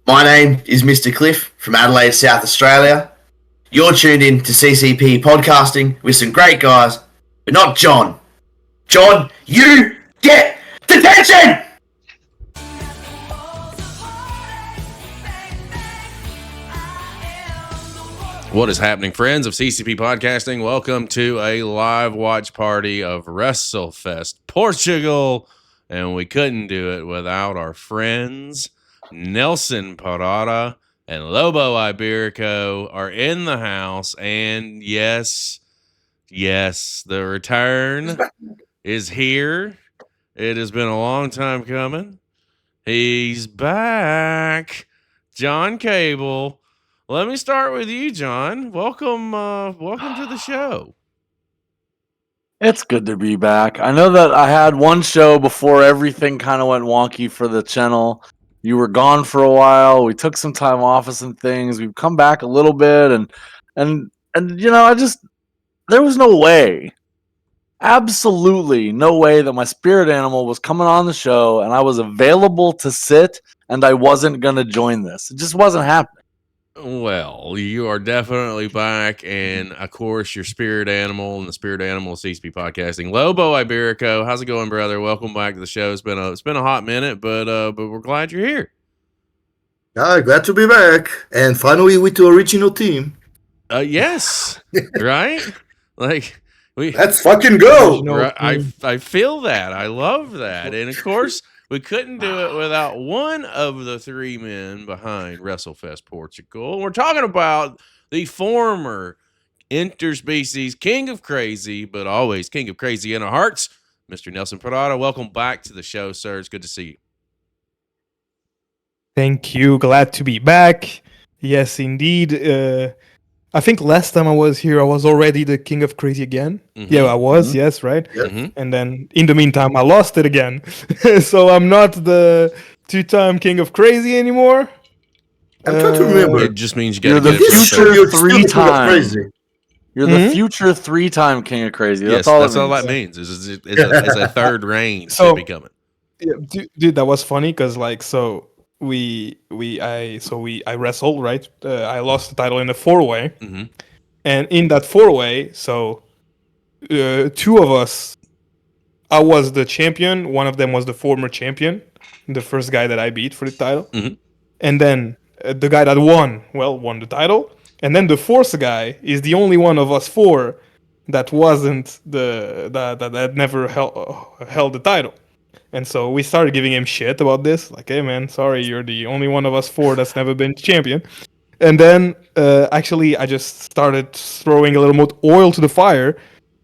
My name is Mr. Cliff from Adelaide, South Australia. You're tuned in to CCP Podcasting with some great guys, but not John. John, you get detention! What is happening, friends of CCP Podcasting? Welcome to a live watch party of WRESTLEFEST Portugal, and we couldn't do it without our friends Nelson Pereira and Lobo Iberico are in the house, and yes, the return is here. It has been a long time coming. He's back. John Cable. Let me start with you, John. Welcome to the show. It's good to be back. I know that I had one show before everything kind of went wonky for the channel. You were gone for a while. We took some time off of some things. We've come back a little bit, and you know, there was no way, absolutely no way that my spirit animal was coming on the show and I was available to sit and I wasn't gonna join this. It just wasn't happening. Well, you are definitely back, and of course, your spirit animal and the spirit animal of CCP Podcasting, Lobo Iberico. How's it going, brother? Welcome back to the show. It's been a hot minute, but we're glad you're here. Glad to be back, and finally with the original team. Yes, right? Like let's fucking go. I feel that. I love that, and of course. We couldn't do it without one of the three men behind WRESTLEFEST Portugal. We're talking about the former interspecies king of crazy, but always king of crazy in our hearts, Mr. Nelson Pereira. Welcome back to the show, sir. It's good to see you. Thank you. Glad to be back. Yes, indeed. I think last time I was here, I was already the king of crazy again. Mm-hmm. Yeah, I was. Mm-hmm. Yes, right. Mm-hmm. And then in the meantime, I lost it again. So I'm not the two-time king of crazy anymore. I'm trying to remember. It just means you're the future three-time. You're the future three-time king of crazy. That's all that means. Is a third reign to be coming. Yeah, dude, that was funny because I wrestled, right? I lost the title in a four-way. Mm-hmm. And in that four-way, two of us, I was the champion. One of them was the former champion, the first guy that I beat for the title. Mm-hmm. And then the guy that won the title. And then the fourth guy is the only one of us four that wasn't that never held the title. And so we started giving him shit about this. Like, hey, man, sorry, you're the only one of us four that's never been champion. And then, actually, I just started throwing a little more oil to the fire.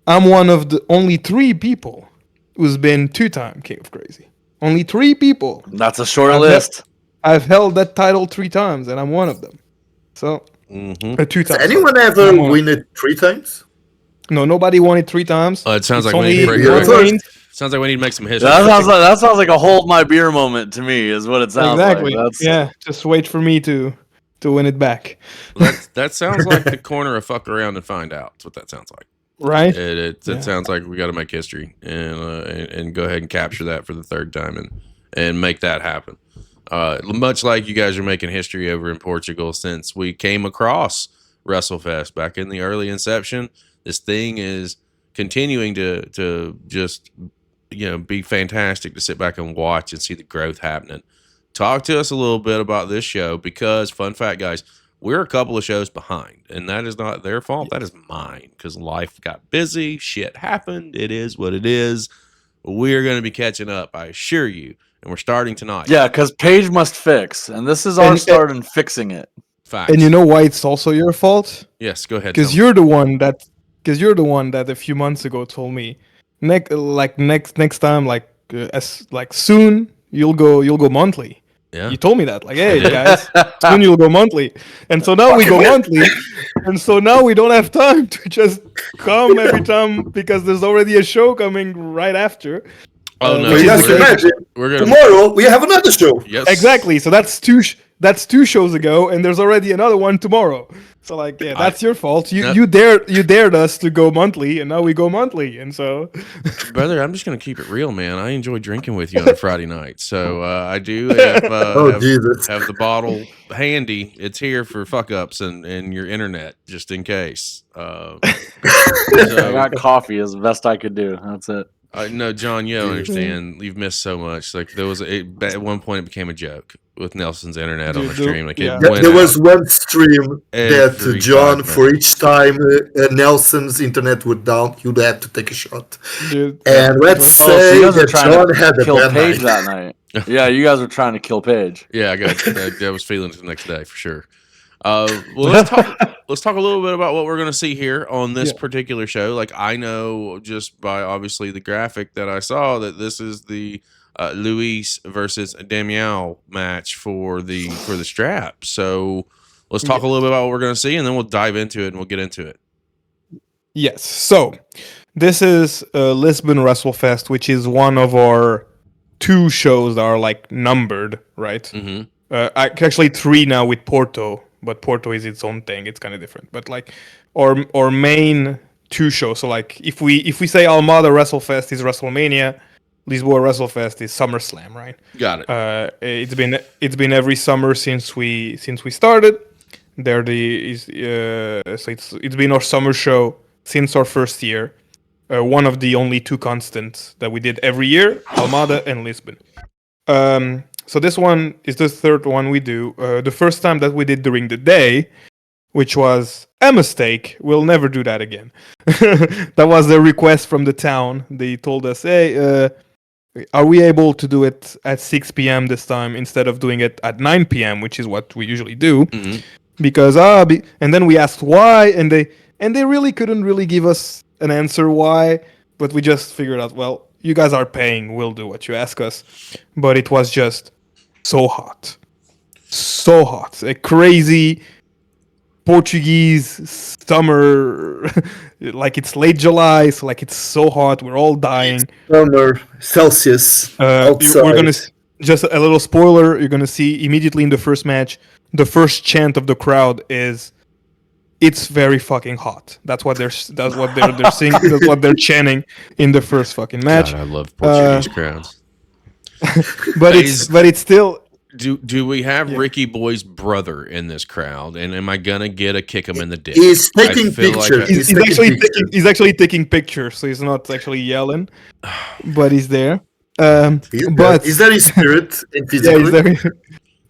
I'm one of the only three people who's been two-time King of Crazy. Only three people. That's a short list. I've held that title 3 times, and I'm one of them. So, 2 times. Has anyone ever win it 3 times? No, nobody won it 3 times. It sounds like we need to break Sounds like we need to make some history. That sounds like a hold my beer moment to me, is what it sounds like. Exactly. Just wait for me to win it back. That sounds like the corner of fuck around and find out. That's what that sounds like. Right? It sounds like we got to make history and go ahead and capture that for the third time and make that happen. Much like you guys are making history over in Portugal since we came across WRESTLEFEST back in the early inception. This thing is continuing to just be fantastic to sit back and watch and see the growth happening. Talk to us a little bit about this show because, fun fact, guys, we're a couple of shows behind, and that is not their fault. That is mine because life got busy. Shit happened. It is what it is. We're going to be catching up, I assure you, and we're starting tonight. Yeah, because Paige must fix, and this is our start in fixing it. Facts. And you know why it's also your fault? Yes, go ahead. Because you're the one that a few months ago told me next time, soon you'll go monthly. Yeah. You told me that, hey guys, soon you'll go monthly, and so now we go monthly, and so now we don't have time to just come every time because there's already a show coming right after. Oh no! Imagine tomorrow we have another show. Yes, exactly. So that's that's 2 shows ago, and there's already another one tomorrow. So like, yeah, that's your fault. You dared us to go monthly, and now we go monthly, and so. Brother, I'm just gonna keep it real, man. I enjoy drinking with you on a Friday night, so I do have, Jesus. have the bottle handy. It's here for fuck ups and your internet, just in case. I got coffee as best I could do. That's it. No, John, you don't understand. You've missed so much. Like there was at one point it became a joke with Nelson's internet on the stream. Like it went there was out one stream that every John, 5 for minutes. each time Nelson's internet would down, you'd have to take a shot. Dude, And let's So say you guys were that trying John to had a kill bad Paige night. that night. Yeah, you guys were trying to kill Paige. Yeah, I was feeling it the next day for sure. Well, let's talk a little bit about what we're going to see here on this particular show. Like I know just by obviously the graphic that I saw that this is the Luís versus Damião match for the strap. So let's talk a little bit about what we're going to see, and then we'll dive into it and we'll get into it. Yes. So this is Lisbon WrestleFest, which is one of our 2 shows that are like numbered, right? Mm-hmm. Actually 3 now with Porto, but Porto is its own thing. It's kind of different. But like our main 2 shows. So like if we say Almada WrestleFest is WrestleMania, Lisboa WrestleFest is SummerSlam, right? Got it. It's been every summer since we started. So it's been our summer show since our first year. One of the only 2 constants that we did every year, Almada and Lisbon. So this one is the 3rd one we do. The first time that we did during the day, which was a mistake. We'll never do that again. That was the request from the town. They told us, hey, are we able to do it at 6 p.m. this time instead of doing it at 9 p.m., which is what we usually do? Mm-hmm. Because and then we asked why, and they really couldn't really give us an answer why, but we just figured out, well, you guys are paying, we'll do what you ask us. But it was just so hot, a crazy Portuguese summer, like it's late July, so like it's so hot, we're all dying. Summer Celsius outside. We're gonna just a little spoiler. You're gonna see immediately in the first match, the first chant of the crowd is, "It's very fucking hot." That's what they're singing. That's what they're chanting in the first fucking match. God, I love Portuguese crowds. But it's still. Do we have Ricky Boy's brother in this crowd? And am I gonna get a kick him in the dick? He's I taking feel like pictures. He's actually taking pictures, so he's not actually yelling, but he's there. But is that his spirit and yeah, physically? he's there.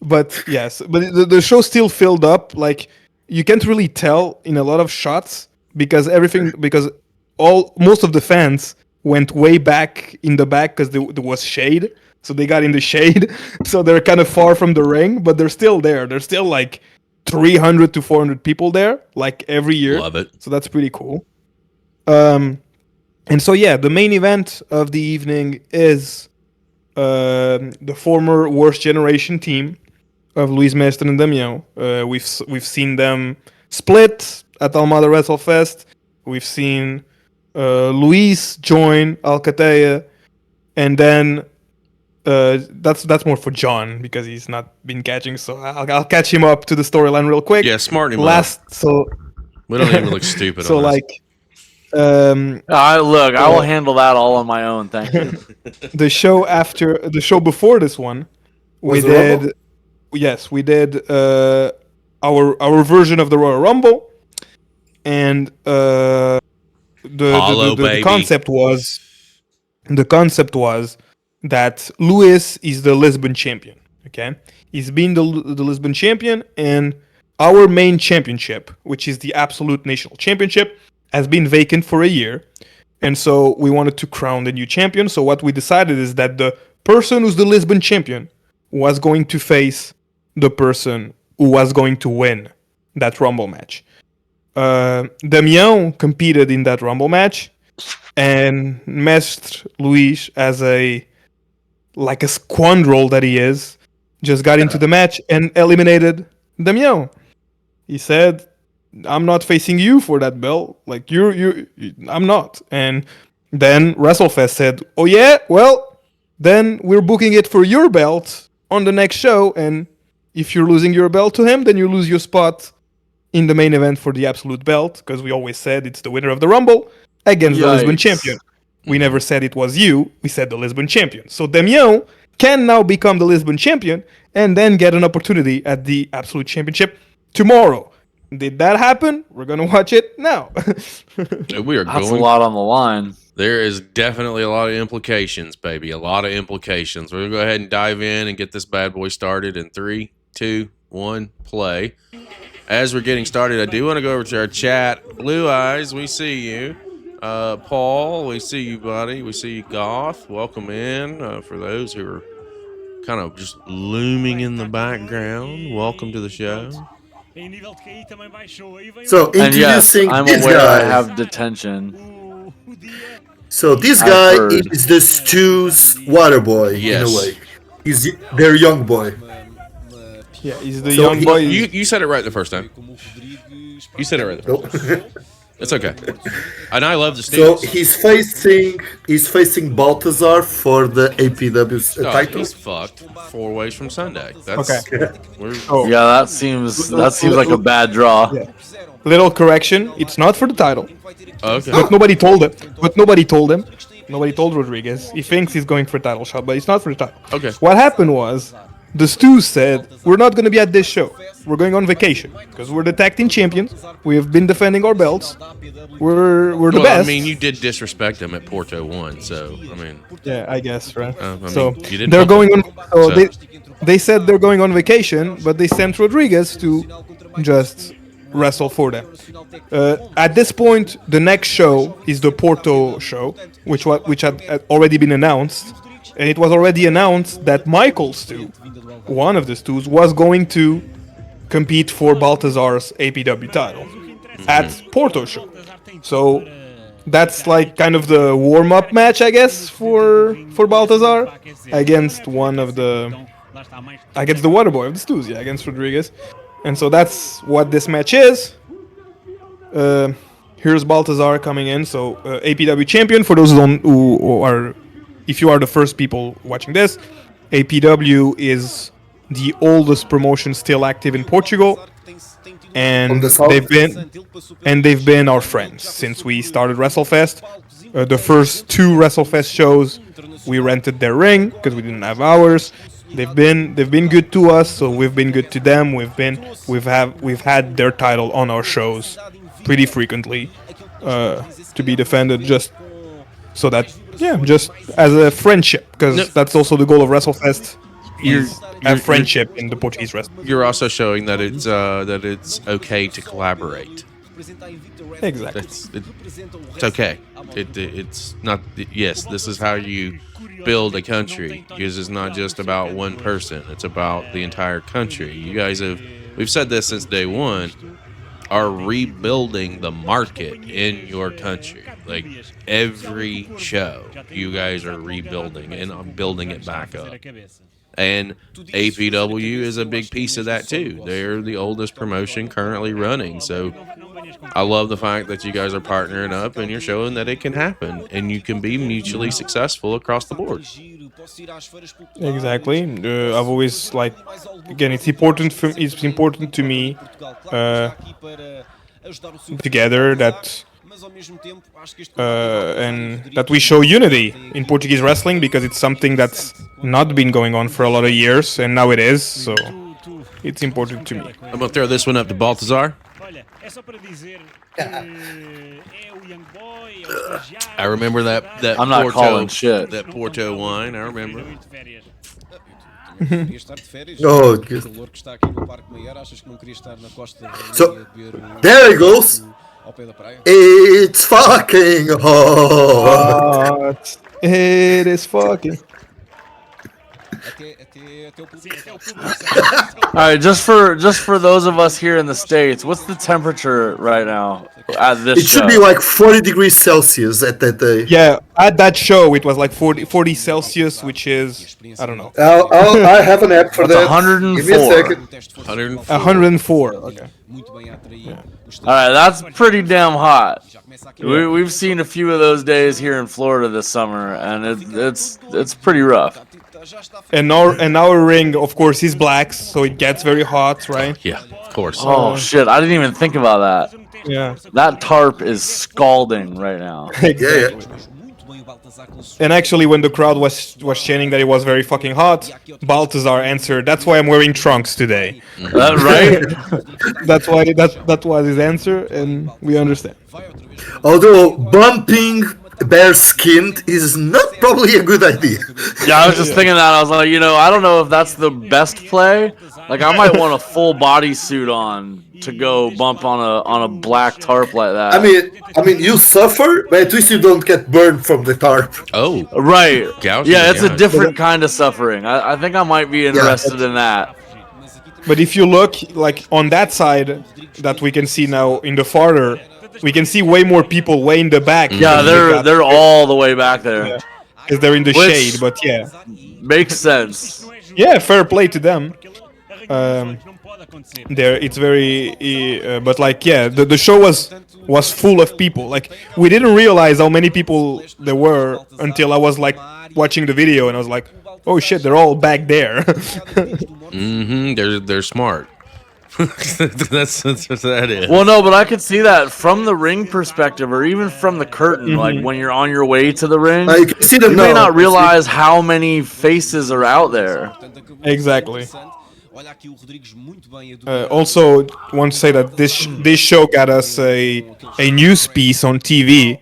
But yes, but the show still filled up. Like you can't really tell in a lot of shots because most of the fans went way back in the back because there was shade. So they got in the shade, so they're kind of far from the ring, but they're still there. There's still like 300 to 400 people there, like every year. Love it. So that's pretty cool. And so yeah, the main event of the evening is the former Worst Generation team of Luís, Mestre, and Damião. We've seen them split at Almada WrestleFest. We've seen Luís join Alcateia, and then. That's more for John because he's not been catching, so I'll catch him up to the storyline real quick. Yeah, smarten him up. So We don't even look stupid. so on like, I will handle that all on my own. Thank you. the show before this one, we did our version of the Royal Rumble, and the concept was that Luís is the Lisbon champion. Okay, he's been the Lisbon champion, and our main championship, which is the Absolute National Championship, has been vacant for a year, and so we wanted to crown the new champion. So what we decided is that the person who's the Lisbon champion was going to face the person who was going to win that Rumble match. Damião competed in that Rumble match, and Mestre Luís, as a scoundrel that he is, just got into the match and eliminated Damião. He said, "I'm not facing you for that belt. Like I'm not." And then WrestleFest said, "Oh yeah, well, then we're booking it for your belt on the next show." And if you're losing your belt to him, then you lose your spot in the main event for the absolute belt, because we always said it's the winner of the Rumble against the Lisbon champion. We never said it was you, we said the Lisbon champion. So Damião can now become the Lisbon champion and then get an opportunity at the absolute championship tomorrow. Did that happen? We're going to watch it now. That's a lot on the line. There is definitely a lot of implications, baby. A lot of implications. We're going to go ahead and dive in and get this bad boy started in 3, 2, 1, play. As we're getting started, I do want to go over to our chat. Blue Eyes, we see you. Paul, we see you, buddy. We see you, Goth. Welcome in. For those who are kind of just looming in the background, welcome to the show. So introducing I'm this aware guy. I have detention. So this guy is the Stu's water boy in a way. He's their young boy. Yeah, he's the young boy. You said it right the first time. You said it right the first time. It's okay. And I love the Steelers. So he's facing Baltazar for the APW title. He's fucked 4 ways from Sunday. That's okay. Yeah, that seems like a bad draw. Yeah. Little correction: it's not for the title. Okay. But nobody told him. Nobody told Rodrigues. He thinks he's going for a title shot, but it's not for the title. Okay. What happened was, the Stews said, we're not going to be at this show. We're going on vacation because we're the tag team champions. We have been defending our belts. We're the best. I mean, you did disrespect them at Porto 1, so I mean. Yeah, I guess, right? So they're going on. So they said they're going on vacation, but they sent Rodrigues to just wrestle for them. At this point, the next show is the Porto show, which had already been announced. And it was already announced that Michael Stu, one of the Stews, was going to compete for Baltazar's APW title at Porto show. So that's like kind of the warm-up match, I guess, for Baltazar against the Waterboy of the Stews, against Rodrigues. And so that's what this match is. Here's Baltazar coming in. So APW champion, for those who are... If you are the first people watching this, APW is the oldest promotion still active in Portugal, and they've been our friends since we started WrestleFest. The first 2 WrestleFest shows, we rented their ring because we didn't have ours. They've been good to us, so we've been good to them. We've had their title on our shows pretty frequently to be defended, just so that. Yeah, just as a friendship, because that's also the goal of WrestleFest. Have friendship in the Portuguese wrestling. You're also showing that it's okay to collaborate. Exactly. It's okay. It's not. Yes, this is how you build a country. Because it's not just about one person. It's about the entire country. You guys we've said this since day one, are rebuilding the market in your country. Like every show, you guys are rebuilding and building it back up. And APW is a big piece of that too. They're the oldest promotion currently running. So I love the fact that you guys are partnering up and you're showing that it can happen and you can be mutually successful across the board. Exactly. I've always again, it's important to me together that and that we show unity in Portuguese wrestling, because it's something that's not been going on for a lot of years, and now it is. So it's important to me. I'm gonna throw this one up to Baltazar. I remember that I'm not calling shit. That Porto wine. I remember. Oh, good. So there he goes. It's fucking hot. It is fucking. All right, just for those of us here in the States, what's the temperature right now at this show? It should be like 40 degrees Celsius at that day. Yeah, at that show it was like 40 Celsius, which is, I don't know. I have an app for That's that. 104. Give me a second. 104. Okay. Yeah. All right, that's pretty damn hot. We've seen a few of those days here in Florida this summer, and it's pretty rough. And our ring, of course, is black, so it gets very hot, right? Yeah, of course. Oh shit! I didn't even think about that. Yeah. That tarp is scalding right now. Exactly. And actually, when the crowd was chanting that it was very fucking hot, Baltazar answered, "That's why I'm wearing trunks today." Right? That was his answer, and we understand. Although bumping bare skinned is not probably a good idea. Yeah, I was just thinking that. I was like, I don't know if that's the best play. Like, I might want a full bodysuit on to go bump on a black tarp like that. I mean, you suffer, but at least you don't get burned from the tarp. Oh, right. Gouging, Yeah, it's a different kind of suffering. I think I might be interested in that. But if you look, like, on that side that we can see now in the farther, we can see way more people way in the back. Yeah, they're all the way back there. Because they're in the shade, but yeah. Makes sense. Yeah, fair play to them. It's very, but like, yeah, the show was full of people. Like, we didn't realize how many people there were until I was like watching the video, and I was like, oh shit, they're all back there. They're smart. That's what that is. Well, no, but I could see that from the ring perspective, or even from the curtain. Like, when you're on your way to the ring, You can see them you may not realize how many faces are out there. Exactly. Also, want to say that this show got us a news piece on TV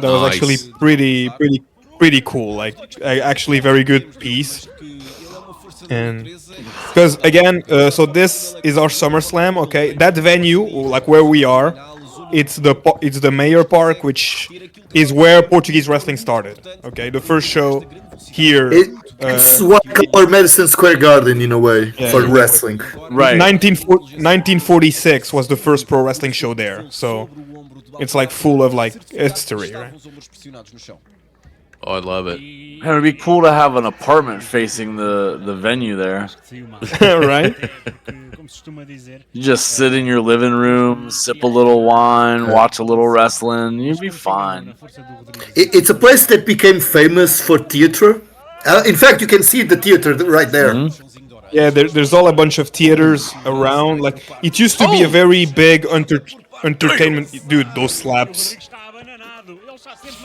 that was actually pretty cool. Like, actually very good piece. And because again, so this is our SummerSlam. Okay, that venue, like where we are, it's the Mayor Park, which is where Portuguese wrestling started. Okay, the first show here. It's what color Madison Square Garden in a way for wrestling. Right. 1946 was the first pro wrestling show there. So it's like full of like history, right? Oh, I love it. It would be cool to have an apartment facing the venue there. Right? You just sit in your living room, sip a little wine, watch a little wrestling. You'd be fine. It's a place that became famous for theater. In fact, you can see the theater right there. Yeah, there's all a bunch of theaters around. Like, it used to be a very big entertainment. Dude, those slaps.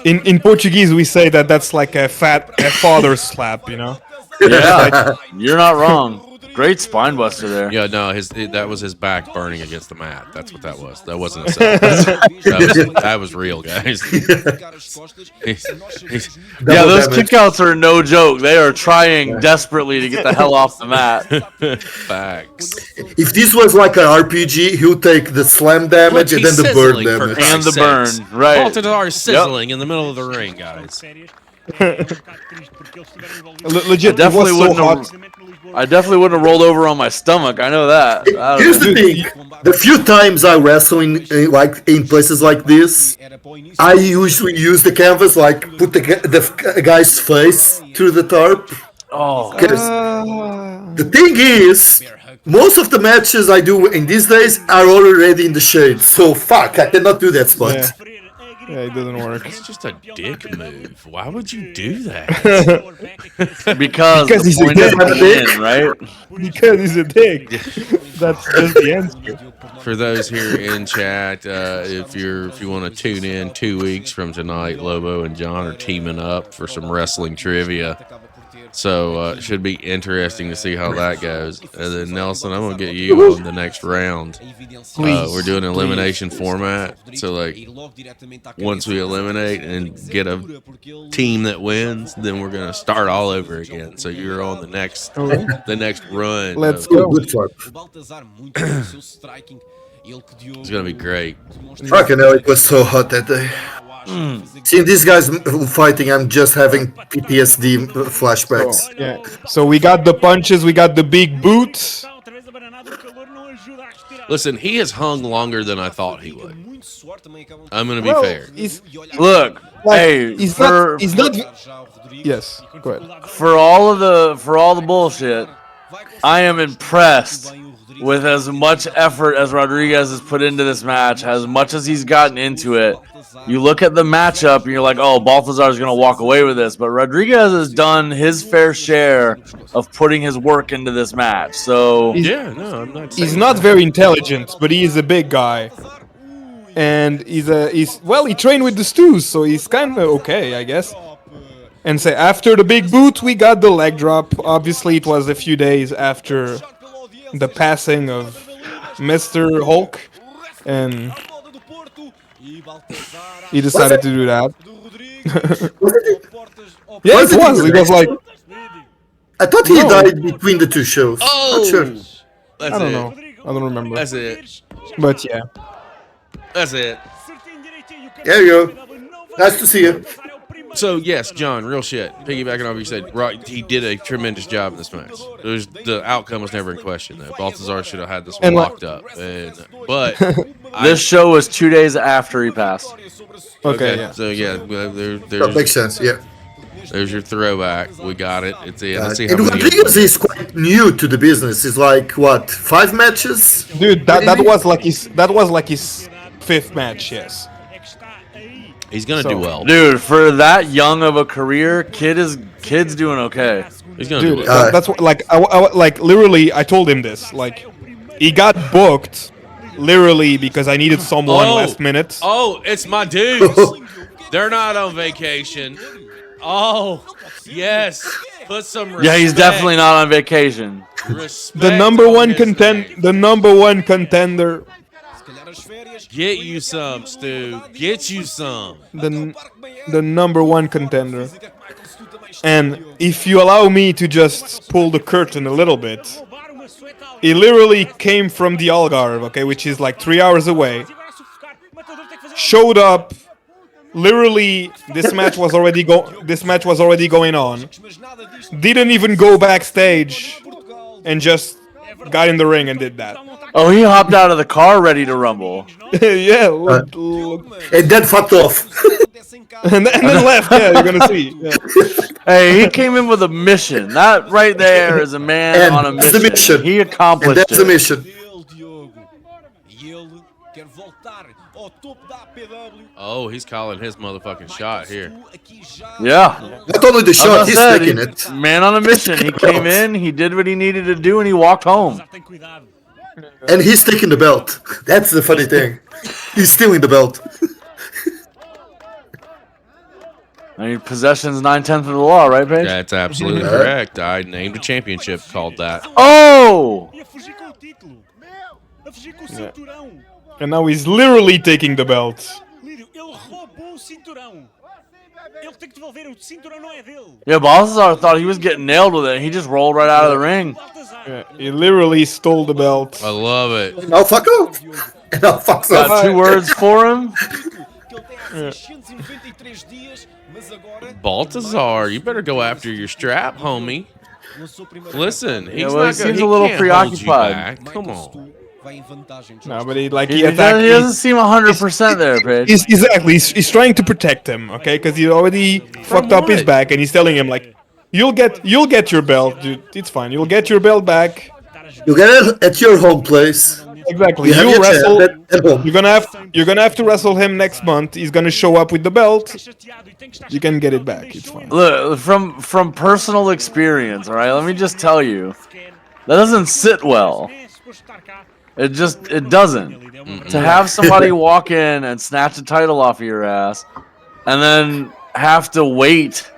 In Portuguese, we say that's like a father slap, Yeah, you're not wrong. Great spine buster there. Yeah, no, that was his back burning against the mat. That's what that was. That wasn't a set. that was real, guys. Yeah, those kickouts are no joke. They are trying desperately to get the hell off the mat. Facts. If this was like an RPG, he'll take the slam damage and then the burn damage. And the burn, right. Baltazar is sizzling in the middle of the ring, guys. Legit, I definitely wouldn't have rolled over on my stomach. I know that. Here's the thing: the few times I wrestle in places like this, I usually use the canvas, like put the guy's face through the tarp. Oh, the thing is, most of the matches I do in these days are already in the shade. So fuck, I cannot do that spot. Yeah, it doesn't work. It's just a dick move. Why would you do that? because he's the a point dick, is to win, right? Because he's a dick. That's the answer. For those here in chat, if you want to tune in 2 weeks from tonight, Lobo and John are teaming up for some wrestling trivia. So it should be interesting to see how that goes. And then Nelson, I'm gonna get you on the next round. We're doing an elimination format. So like, once we eliminate and get a team that wins, then we're gonna start all over again. So you're on the next run. Let's go. It's gonna be great. Fucking hell, it was so hot that day. Seeing these guys fighting, I'm just having PTSD flashbacks. Oh, yeah. So we got the punches, we got the big boots. Listen, he has hung longer than I thought he would. I'm gonna be fair. Look, hey, he's not. Yes, go ahead. For all the bullshit, I am impressed with as much effort as Rodrigues has put into this match, as much as he's gotten into it, you look at the matchup and you're like, oh, Baltazar is going to walk away with this. But Rodrigues has done his fair share of putting his work into this match. So Yeah, no, I'm not. He's not very intelligent, but he is a big guy. And he trained with the Stews, so he's kind of okay, I guess. And say after the big boot, we got the leg drop. Obviously, it was a few days after the passing of Mr. Hulk, and he decided to do that. Yeah, it was. It was like I thought he died between the two shows. Oh, Not sure. That's I don't it. know. I don't remember. That's it. But yeah. That's it. There you go. Nice to see you. So yes, John, real shit. Piggybacking off what you said, right? He did a tremendous job in this match. The outcome was never in question. Though Baltazar should have had this one And locked up. But this show was 2 days after he passed. Okay. Yeah. So yeah, That makes sense. Yeah. there's your throwback. We got it. It's it. Let's see how And many. Rodrigues is quite new to the business. It's like what, 5 matches? Dude, that was like his 5th match. Yes. He's gonna do well. Dude, for that young of a career, kid's doing okay. He's gonna do Dude, well. that's what, like like literally I told him this. Like he got booked literally because I needed someone last minute. Oh, it's my dudes. They're not on vacation. Oh, yes. Put some respect. Yeah, he's definitely not on vacation. Respect The number on one his name. contender. Get you some, Stu. Get you some. The number one contender. And if you allow me to just pull the curtain a little bit, he literally came from the Algarve, okay, which is like 3 hours away. Showed up. Literally, this match was already going on. Didn't even go backstage, and just got in the ring and did that. Oh, he hopped out of the car ready to rumble. Yeah, And then fucked off. and then left. Yeah, you're gonna see. Yeah. Hey, he came in with a mission. That right there is a man And on a that's the mission. mission. He And accomplished that's the it. mission. Oh, he's calling his motherfucking shot here. Yeah. Not only the shot, he's Said, taking it. Man on a mission. He came in, he did what he needed to do, and he walked home. And he's taking the belt. That's the funny thing. He's stealing the belt. I mean, possession's 9/10 of the law, right, Paige? That's absolutely correct. I named a championship called that. Oh! And now he's literally taking the belt. Yeah, Baltazar thought he was getting nailed with it. He just rolled right out of the ring. Yeah, he literally stole the belt. I love it. Now fuck off. And now fucks Got off. 2 words for him. Baltazar, you better go after your strap, homie. Listen, he's well, he not seems he a little can't hold you preoccupied. back. Come on. No, but he He attacked. doesn't seem 100% there, Paige. He's trying to protect him, okay? Because he already fucked up his what? back, and he's telling him like, you'll get your belt, dude. It's fine. You'll get your belt back. You get it at your home place. Exactly. You have You'll your wrestle. chance at home. You're gonna have to wrestle him next month. He's gonna show up with the belt. You can get it back. It's fine. Look, from personal experience, all right? Let me just tell you. That doesn't sit well. It doesn't. To have somebody walk in and snatch a title off of your ass and then have to wait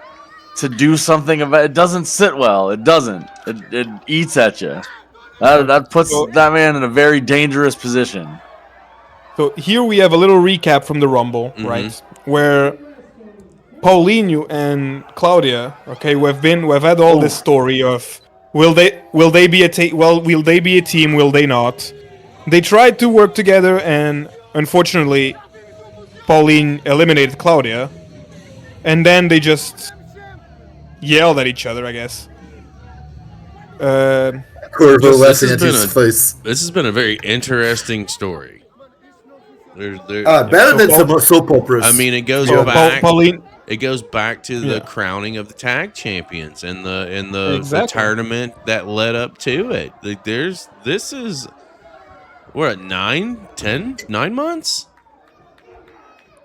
to do something about it doesn't sit well. It doesn't. It eats at you. That puts that man in a very dangerous position. So here we have a little recap from the Rumble, right? Where Paulinho and Cláudia, okay, we've had all this story of will they be a team? Will they not? They tried to work together, and unfortunately, Pauline eliminated Cláudia, and then they just yelled at each other, I guess. Korvo laughing at his face. This has been a very interesting story. Better than some soap operas. I mean, it goes So back. Pauline It goes back to the crowning of the tag champions and the tournament that led up to it. Like this is we're at 9 months.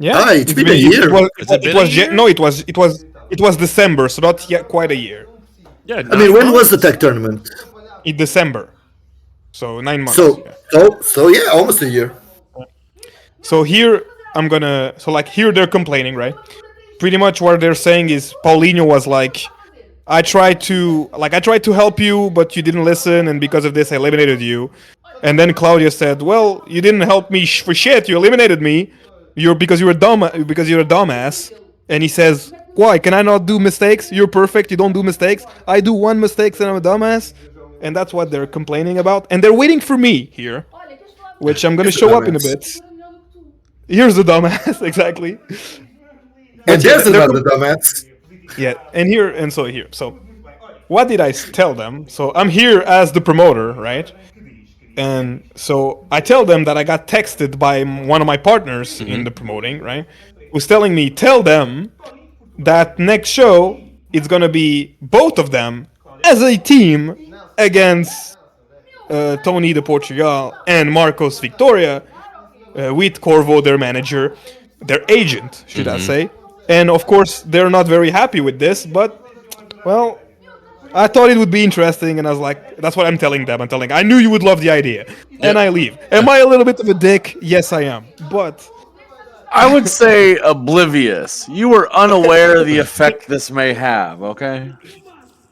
Yeah, it's been a year. It was December, so not yet quite a year. Yeah, I mean, when was the tech tournament? In December, so 9 months. So yeah, almost a year. So here here they're complaining, right? Pretty much what they're saying is Paulinho was like, I tried to help you, but you didn't listen, and because of this, I eliminated you. And then Cláudia said, well, you didn't help me for shit. You eliminated me. Because you're a dumbass. And he says, why? Can I not do mistakes? You're perfect. You don't do mistakes. I do one mistake and I'm a dumbass. And that's what they're complaining about. And they're waiting for me here, which I'm going to show up in a bit. Here's the dumbass, exactly. And there's another dumbass. Yeah, and so here. So what did I tell them? So I'm here as the promoter, right? And so I tell them that I got texted by one of my partners in the promoting, right? Who's telling me, tell them that next show, it's going to be both of them as a team against Tony de Portugal and Marcos Victoria with Korvo, their manager, their agent, should I say. And of course, they're not very happy with this, but, well, I thought it would be interesting, and I was like, that's what I'm telling them. I knew you would love the idea. And I leave. Am I a little bit of a dick? Yes, I am. But I would say oblivious. You were unaware of the effect this may have, okay?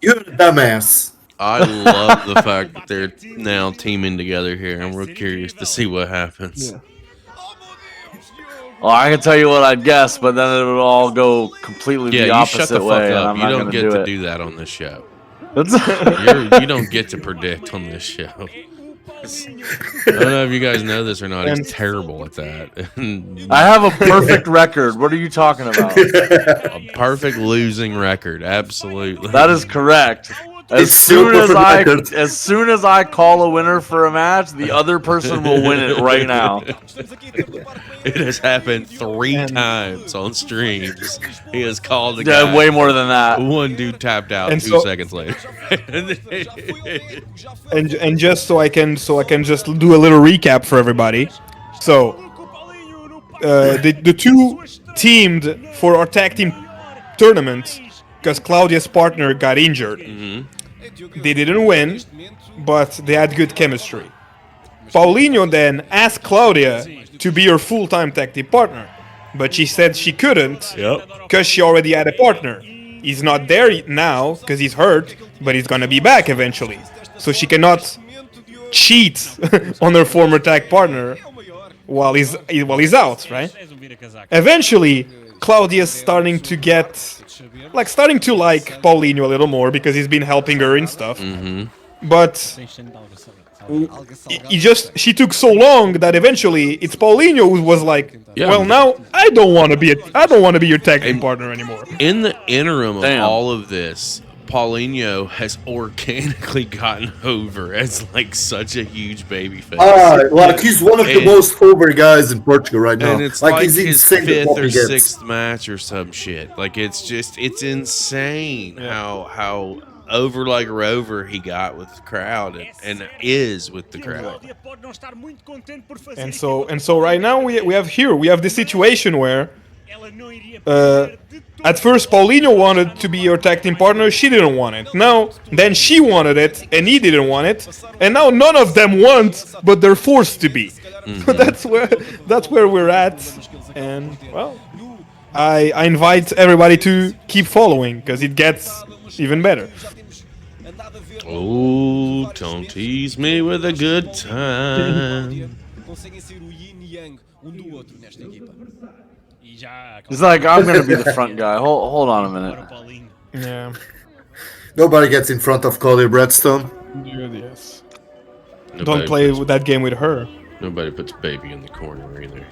You're a dumbass. I love the fact that they're now teaming together here, and we're curious to see what happens. Yeah. Well, I can tell you what I'd guess, but then it would all go completely the opposite shut the way. fuck up. And You don't get to it. do that on this show. That's You don't get to predict on this show. I don't know if you guys know this or not. He's terrible at that. I have a perfect record. What are you talking about? A perfect losing record. Absolutely. That is correct. As soon as I call a winner for a match, the other person will win it right now. It has happened 3 times on streams. He has called the guy. Yeah, way more than that. One dude tapped out And 2 seconds later. and just so I can just do a little recap for everybody. So the two teamed for our tag team tournament because Cláudia's partner got injured. They didn't win, but they had good chemistry. Paulinho then asked Cláudia to be her full-time tag team partner, but she said she couldn't because she already had a partner. He's not there now because he's hurt, but he's gonna be back eventually. So she cannot cheat on her former tag partner while he's out, right? Eventually, Cláudia's starting to like Paulinho a little more because he's been helping her and stuff. But she took so long that eventually it's Paulinho who was like, well, now I don't want to be your tag team partner anymore. In the interim of all of this, Paulinho has organically gotten over as like such a huge baby face. Like he's one of the most over guys in Portugal right now. And it's like he's his insane 5th or 6th match or some shit. Like it's insane how over like Rover he got with the crowd and is with the crowd. And so right now we have this situation where at first Paulinho wanted to be her tag team partner, she didn't want it. Then she wanted it and he didn't want it, and now none of them want, but they're forced to be. So that's where we're at. And well, I invite everybody to keep following because it gets even better. Oh, don't tease me with a good time. It's like, I'm going to be the front guy. Hold on a minute. Yeah. Nobody gets in front of Cody Bradstone. Yes. Don't play with that game with her. Nobody puts baby in the corner either.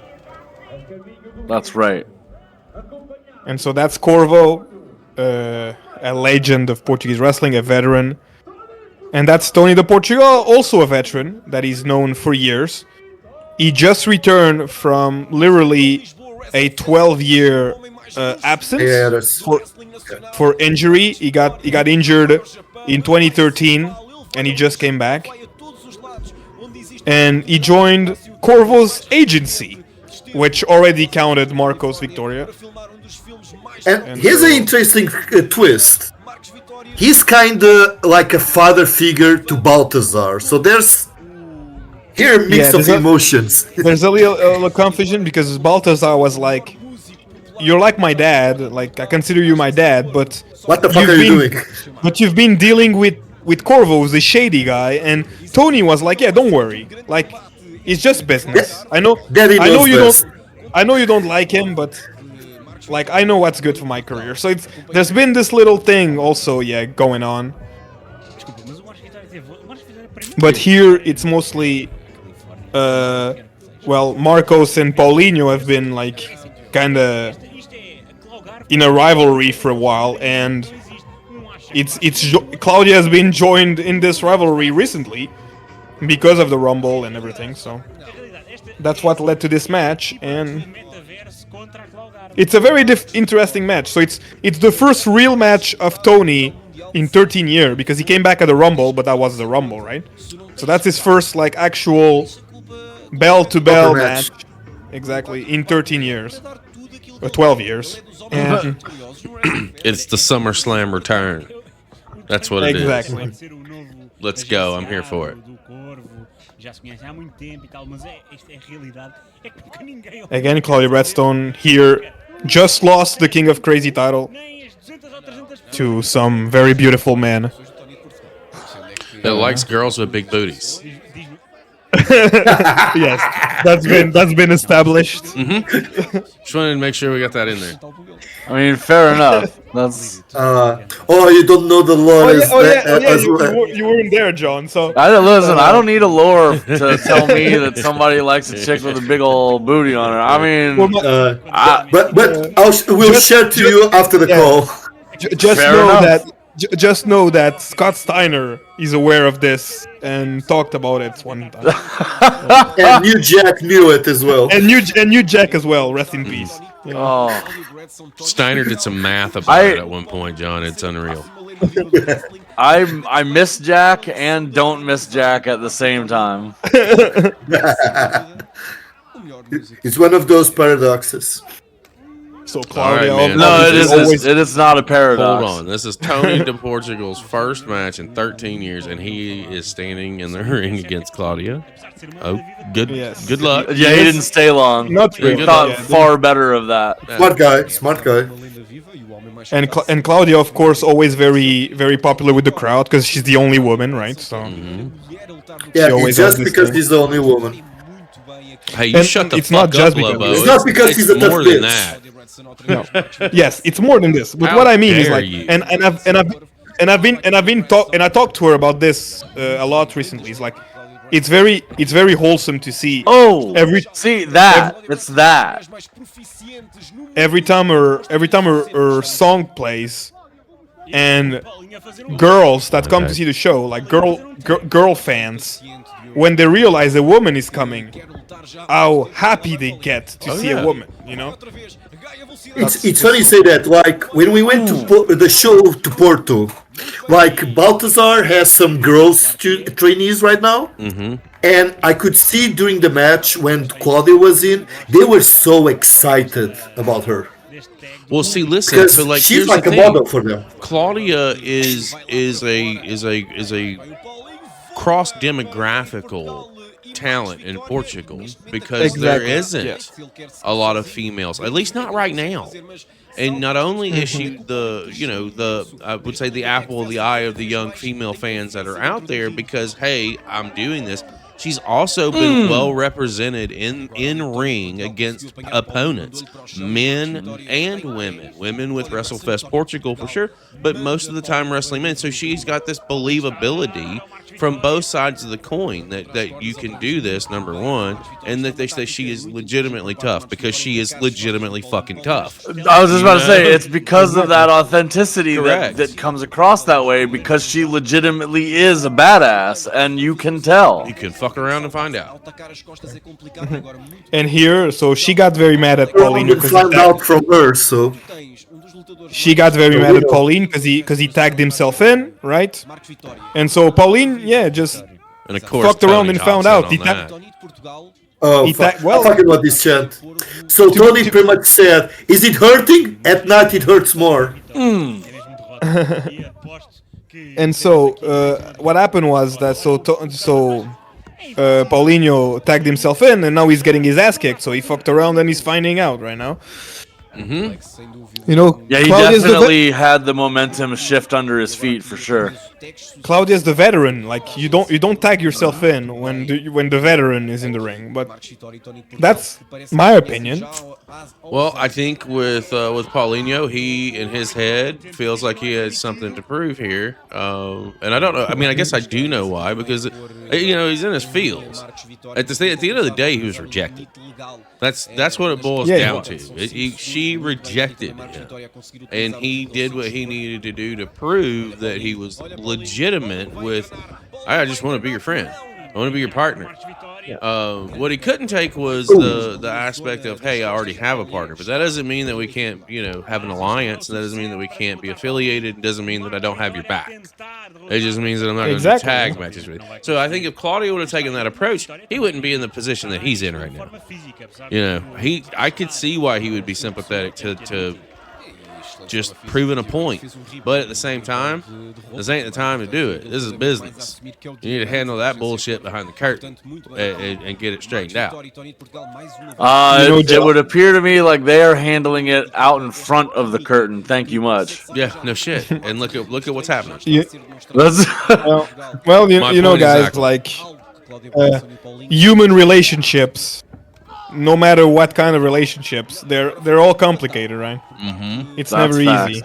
That's right. And so that's Korvo, a legend of Portuguese wrestling, a veteran. And that's Tony de Portugal, also a veteran that he's known for years. He just returned from literally a 12-year absence Yeah, that's for injury. He got injured in 2013, and he just came back. And he joined Korvo's agency, which already counted Marcos Victoria. and here's an interesting twist. He's kind of like a father figure to Baltazar, so there's here a mix of emotions. There's a little confusion because Baltazar was like, "You're like my dad. Like I consider you my dad, but What the fuck are you doing? But you've been dealing with Korvo, who's a shady guy." And Tony was like, "Yeah, don't worry. Like it's just business. I know. Daddy I know knows you best." don't. I know you don't like him, but." Like I know what's good for my career, so there's been this little thing also, going on. But here it's mostly, Marcos and Paulinho have been like kind of in a rivalry for a while, and Cláudia has been joined in this rivalry recently because of the Rumble and everything. So that's what led to this match, and. It's a very interesting match. So it's the first real match of Tony in 13 years because he came back at the Rumble, but that was the Rumble, right? So that's his first like actual bell-to-bell match. Exactly, in 13 years. Or 12 years. And It's the SummerSlam return. That's what it is. exactly. Let's go. I'm here for it. Again, Cláudia Redstone here just lost the King of Crazy title to some very beautiful man. That likes girls with big booties. Yes, that's been established. Just wanted to make sure we got that in there. I mean, fair enough. That's. You don't know the lore as well. You weren't there, John. So Listen. I don't need a lore to tell me that somebody likes a chick with a big old booty on her. I mean, But we'll share to you after the call. just know that Scott Steiner is aware of this and talked about it one time. And New Jack knew it as well. and you Jack as well. Rest in peace. oh, Steiner did some math about it at one point, John. It's unreal. I miss Jack and don't miss Jack at the same time. It's one of those paradoxes. So Cláudia, All right, man. No, it always- isn't. It is not a paradox. Hold on. This is Tony de Portugal's first match in 13 years, and he is standing in the ring against Cláudia. Oh, good. Yes. Good luck. Yeah, he didn't stay long. Not He really. thought Yeah, far better of that. Smart guy. And Cláudia, of course, always very, very popular with the crowd because she's the only woman, right? So Yeah, always it's just does this because thing. he's the only woman. Hey, you And shut the it's fuck not just up, because- Lobo. It's not because he's a tough more than bitch. that. yes, it's more than this. But How what I mean is dare like, you. I've talked to her about this a lot recently. It's like, it's very wholesome to see. Oh, Every time her song plays, and girls that come to see the show, like girl fans, when they realize a woman is coming, how happy they get to see a woman, It's funny you say that. Like when we went to the show to Porto, like Baltazar has some girls trainees right now, and I could see during the match when Cláudia was in, they were so excited about her Well, see, listen. because So, like, she's here's like the a thing. model for them. Cláudia is a cross demographical talent in Portugal because there Exactly, isn't a lot of females, at least not right now. And not only is she I would say the apple of the eye of the young female fans that are out there because, hey, I'm doing this. She's also been well represented in ring against opponents, men and women. Women with WrestleFest Portugal for sure, but most of the time wrestling men. So she's got this believability from both sides of the coin that you can do this, number one, and that they say she is legitimately tough because she is legitimately fucking tough. I was just about to say, it's because of that authenticity that comes across that way, because she legitimately is a badass, and you can tell. You can fuck around and find out. And here, so she got very mad at Paulinho because Find out from her, so she got very mad at Pauline because he tagged himself in, right? And so Pauline, just and of course, fucked around and found out. He fucking about this chant. So Tony pretty much said, "Is it hurting? At night it hurts more." And so what happened was that Paulinho tagged himself in, and now he's getting his ass kicked. So he fucked around and he's finding out right now. You know, yeah, he Claudia's definitely had the momentum shift under his feet for sure. Claudia's the veteran. Like you don't tag yourself in when the veteran is in the ring. But that's my opinion. Well, I think with Paulinho, he in his head feels like he has something to prove here, and I don't know. I mean, I guess I do know why, because he's in his feels. At the end of the day, he was rejected. That's what it boils down to. She rejected him, and he did what he needed to do to prove that he was legitimate. I just want to be your friend. I want to be your partner. What he couldn't take was the aspect of, hey, I already have a partner, but that doesn't mean that we can't, have an alliance. And that doesn't mean that we can't be affiliated. It doesn't mean that I don't have your back. It just means that I'm not going to do tag matches with you. So I think if Claudia would have taken that approach, he wouldn't be in the position that he's in right now. I could see why he would be sympathetic to just proving a point, but at the same time, this ain't the time to do it. This is business. You need to handle that bullshit behind the curtain and get it straightened out. It would appear to me like they are handling it out in front of the curtain. Thank you much. Yeah, no shit. And look at what's happening. Well, guys, like human relationships. No matter what kind of relationships, they're all complicated, right? Mm-hmm. It's never easy.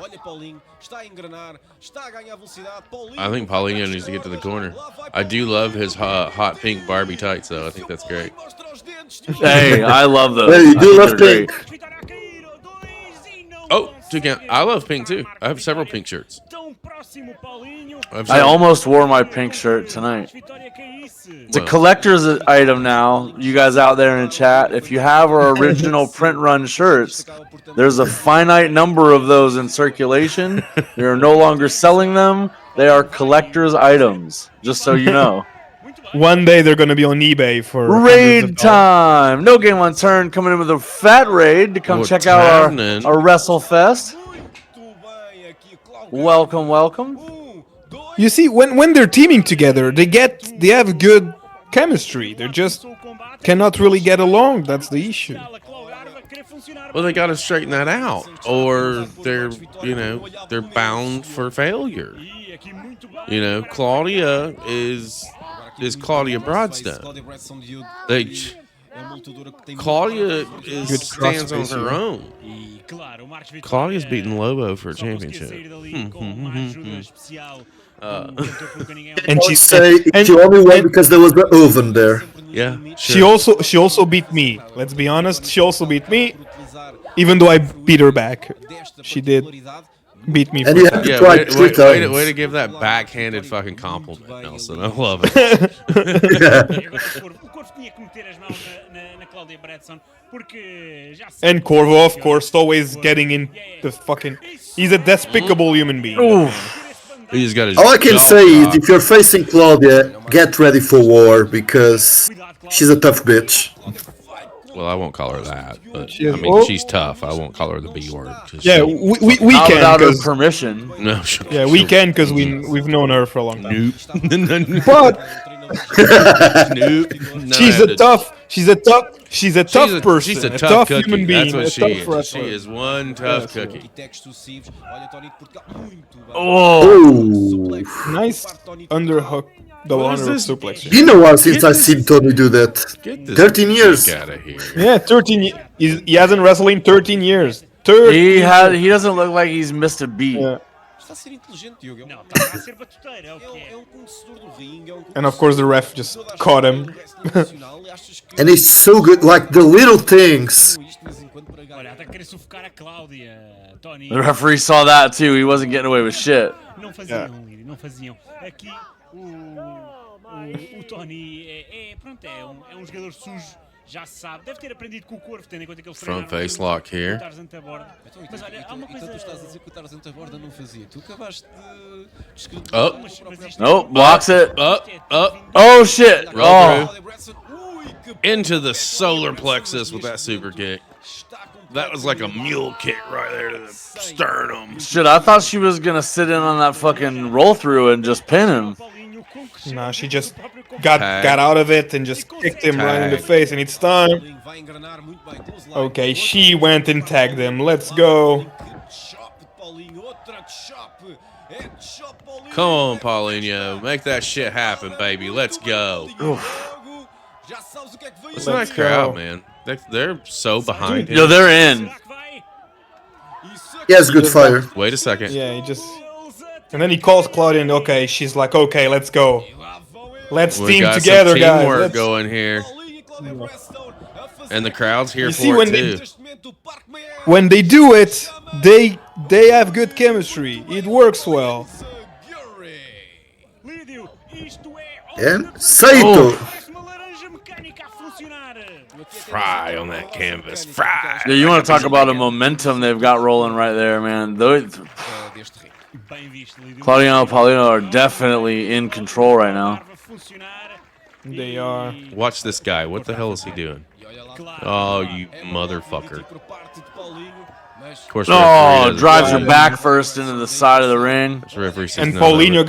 I think Paulinho needs to get to the corner. I do love his hot pink Barbie tights, though. I think that's great. Hey, I love those. Hey, you do love pink. Oh, I love pink too. I have several pink shirts. I almost wore my pink shirt tonight. It's a collector's item now. You guys out there in the chat, if you have our original print run shirts, there's a finite number of those in circulation. We are no longer selling them. They are collector's items, just so you know. One day they're going to be on eBay for raid time. No game on turn coming in with a fat raid to come check out our WrestleFest. Welcome. You see, when they're teaming together, they have good chemistry. They just cannot really get along. That's the issue. Well, they got to straighten that out, or they're bound for failure. Claudia is Claudia Broadstone. Claudia stands on her own. Claudia's beating Lobo for a championship. And she only won because there was the oven there. Yeah, sure. She also beat me. Let's be honest. She also beat me, even though I beat her back. She did beat me. And you have to try 3 times. Way to give that backhanded fucking compliment, Nelson. I love it. And Korvo, of course, always getting in the fucking. He's a despicable human being. He's got his All I can say is, if you're facing Claudia, get ready for war because she's a tough bitch. Well, I won't call her that, but she's tough. I won't call her the B word. Yeah, we can without her permission. No, we can because we've known her for a long time. Nope. But nope. She's a tough person. She's a tough cookie. Human being. That's what she is. She is one tough cookie. Nice underhook. Double underhook suplex. You know what? Since I've seen Tony do that, 13 years. Get out of here. Yeah, 13. He hasn't wrestled in 13 years. 13. He doesn't look like he's missed a beat. Yeah. está a ser inteligente, Diogo. Não, está a ser batuteiro, é o que é. É um conhecedor do ringue, é um And of course the ref just caught him. And it's so good, like the little things. Olha, está a querer sufocar a Cláudia, Tony. The referee saw that too. He wasn't getting away with shit. Não faziam, Lídio, não faziam. Aqui o Tony pronto, é um jogador sujo, já se sabe. Deve ter aprendido com o Korvo, tendo em conta que ele Front face lock here. Mas olha, há uma coisa... Tu estás a dizer que o Tarzan da borda não fazia. Tu acabaste de descrever... Oh. Nope, blocks it. Up. Oh shit. Roll Oh. through. Into the solar plexus with that super kick. That was like a mule kick right there to the sternum. Shit, I thought she was gonna sit in on that fucking roll through and just pin him. Nah, she just got out of it and just kicked him right in the face, and it's time. Okay, she went and tagged him. Let's go. Come on, Paulinho. Make that shit happen, baby. Let's go. Listen to that crowd, man. They're so behind him. Yo, they're in. He has good fire. Wait a second. Yeah, he just... And then he calls Cláudia, and okay, she's like, okay, let's go. Let's We team got together, some guys. teamwork Let's... going here. And the crowd's here You see, for when it, too. When they do it, they have good chemistry. It works well. And Saito. Fry on that canvas. Fry. Yeah, you want to talk about a momentum they've got rolling right there, man. Claudio and Paulinho are definitely in control right now. They are. Watch this guy. What the hell is he doing? Oh, you motherfucker. Of course, the referee Oh, doesn't- drives her back first into the side of the ring. The referee says And no, Paulinho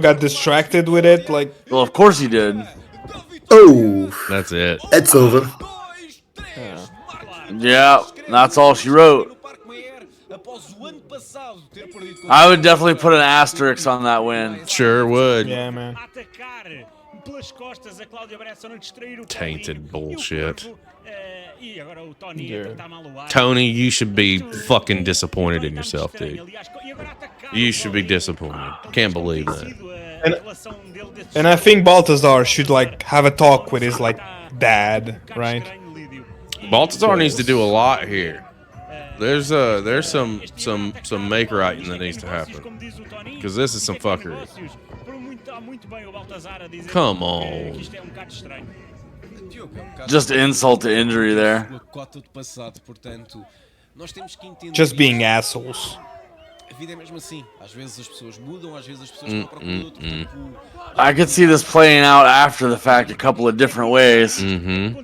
got distracted with it, like... Well, of course he did. Oh, That's it. it's over. Yeah, that's all she wrote. I would definitely put an asterisk on that win. Sure would. Yeah, man. Tainted bullshit. Yeah. Tony, you should be fucking disappointed in yourself, dude. You should be disappointed. Can't believe that. And I think Baltazar should, like, have a talk with his, like, dad, right? Baltazar needs to do a lot here. There's some make writing that needs to happen. Because this is some fuckery. Come on. Just insult to injury there. Just being assholes. I could see this playing out after the fact a couple of different ways. Mm-hmm.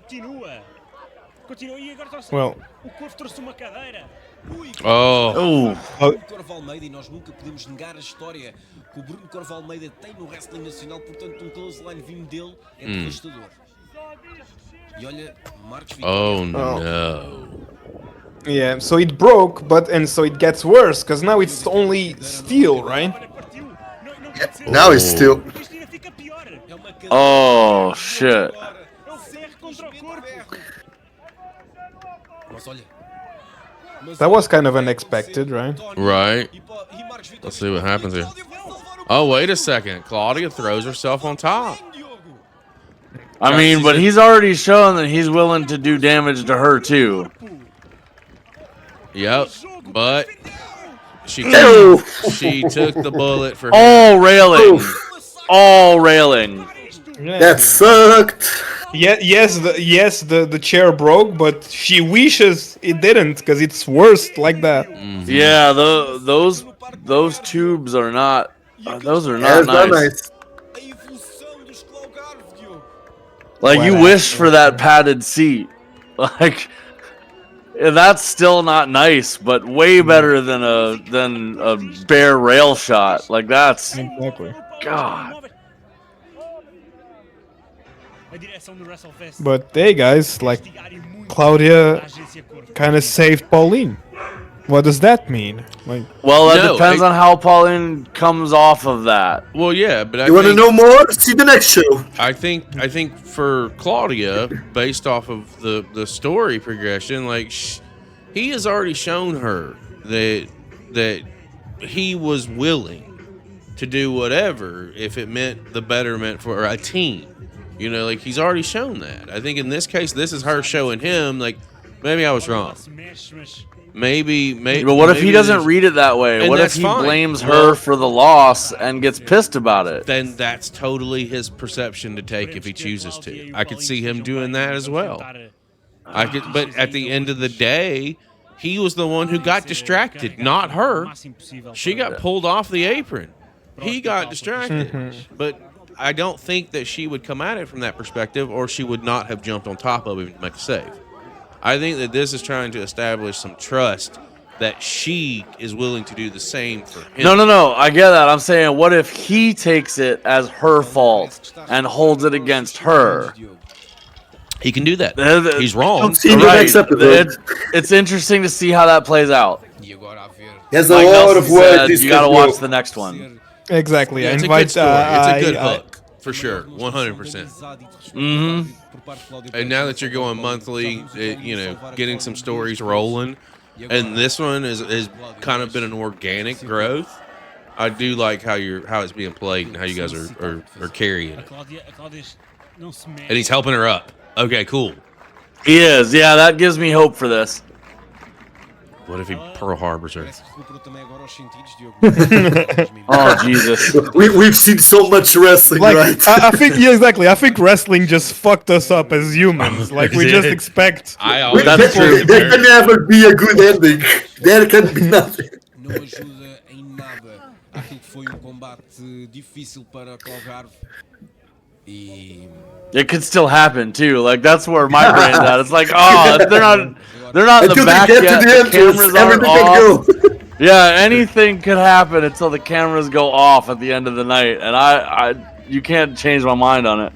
Well... Oh. Korvo Almeida, e nós nunca podemos negar a história que o Bruno Korvo Almeida tem no wrestling nacional, portanto clothesline vindo dele é devastador. E olha, Marcos Oh no. Yeah, so it broke, and so it gets worse, because now it's only steel, right? Now it's still. Oh, shit. That was kind of unexpected, right? Right. Let's see what happens here. Oh, wait a second. Claudia throws herself on top. I mean, but he's already shown that he's willing to do damage to her, too. Yep. But she took the bullet for him. All railing. All railing. That sucked. Yeah, yes, the chair broke, but she wishes it didn't, because it's worse like that. Mm-hmm. Yeah, those tubes are not. Those are not That's not nice. nice. Like you wish for that padded seat. Like that's still not nice, but way better than a bare rail shot. Like that's Exactly. God. But hey, guys, like Cláudia kind of saved Pauline. What does that mean? Like, well, that depends on how Pauline comes off of that. Well, yeah, but You want to know more? See the next show. I think for Claudia, based off of the story progression, like he has already shown her that he was willing to do whatever if it meant the betterment for a team. You know, like he's already shown that. I think in this case, this is her showing him like maybe I was wrong. Maybe. But what if he doesn't read it that way? What if he blames her for the loss and gets pissed about it? Then that's totally his perception to take if he chooses to. I could see him doing that as well. But at the end of the day, he was the one who got distracted, not her. She got pulled off the apron. He got distracted. But I don't think that she would come at it from that perspective, or she would not have jumped on top of him to make a save. I think that this is trying to establish some trust that she is willing to do the same for him. No. I get that. I'm saying, what if he takes it as her fault and holds it against her? He can do that. He's wrong. Right. It's interesting to see how that plays out. There's a lot of work. You got to watch the next one. Exactly. Yeah, it's a good story. It's a good hook for sure. 100%. And now that you're going monthly, getting some stories rolling, and this one is kind of been an organic growth. I do like how it's being played and how you guys are carrying it. And he's helping her up. Okay, cool. He is. Yeah, that gives me hope for this. What if he Pearl Harbors her? Oh, Jesus. We've seen so much wrestling, right? I think, yeah, exactly. I think wrestling just fucked us up as humans. Like, we just expect... That's true. There can never be a good ending. There can be nothing. It could still happen too. Like that's where my brain's at. It's like, oh, they're not in the back yet. The cameras aren't off. Yeah, anything could happen until the cameras go off at the end of the night, and you can't change my mind on it.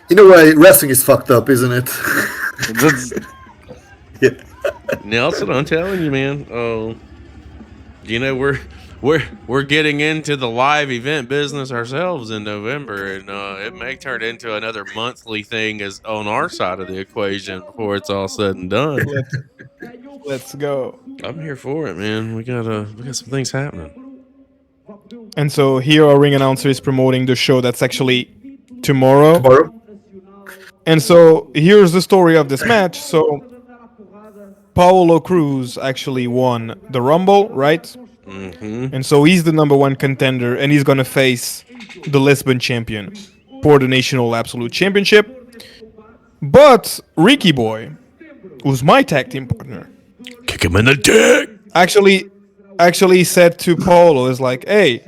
In a way, wrestling is fucked up, isn't it? Yeah. Nelson, I'm telling you, man. Oh, we're getting into the live event business ourselves in November, and it may turn into another monthly thing as on our side of the equation before it's all said and done. Let's go. I'm here for it, man. We got some things happening. And so here our ring announcer is promoting the show that's actually tomorrow. And so here's the story of this match. So Paulo Cruz actually won the Rumble, right? Mm-hmm. And so he's the number one contender, and he's going to face the Lisbon champion for the National Absolute Championship. But Ricky Boy, who's my tag team partner, kick him in the dick. Actually said to Paulo, is like, hey,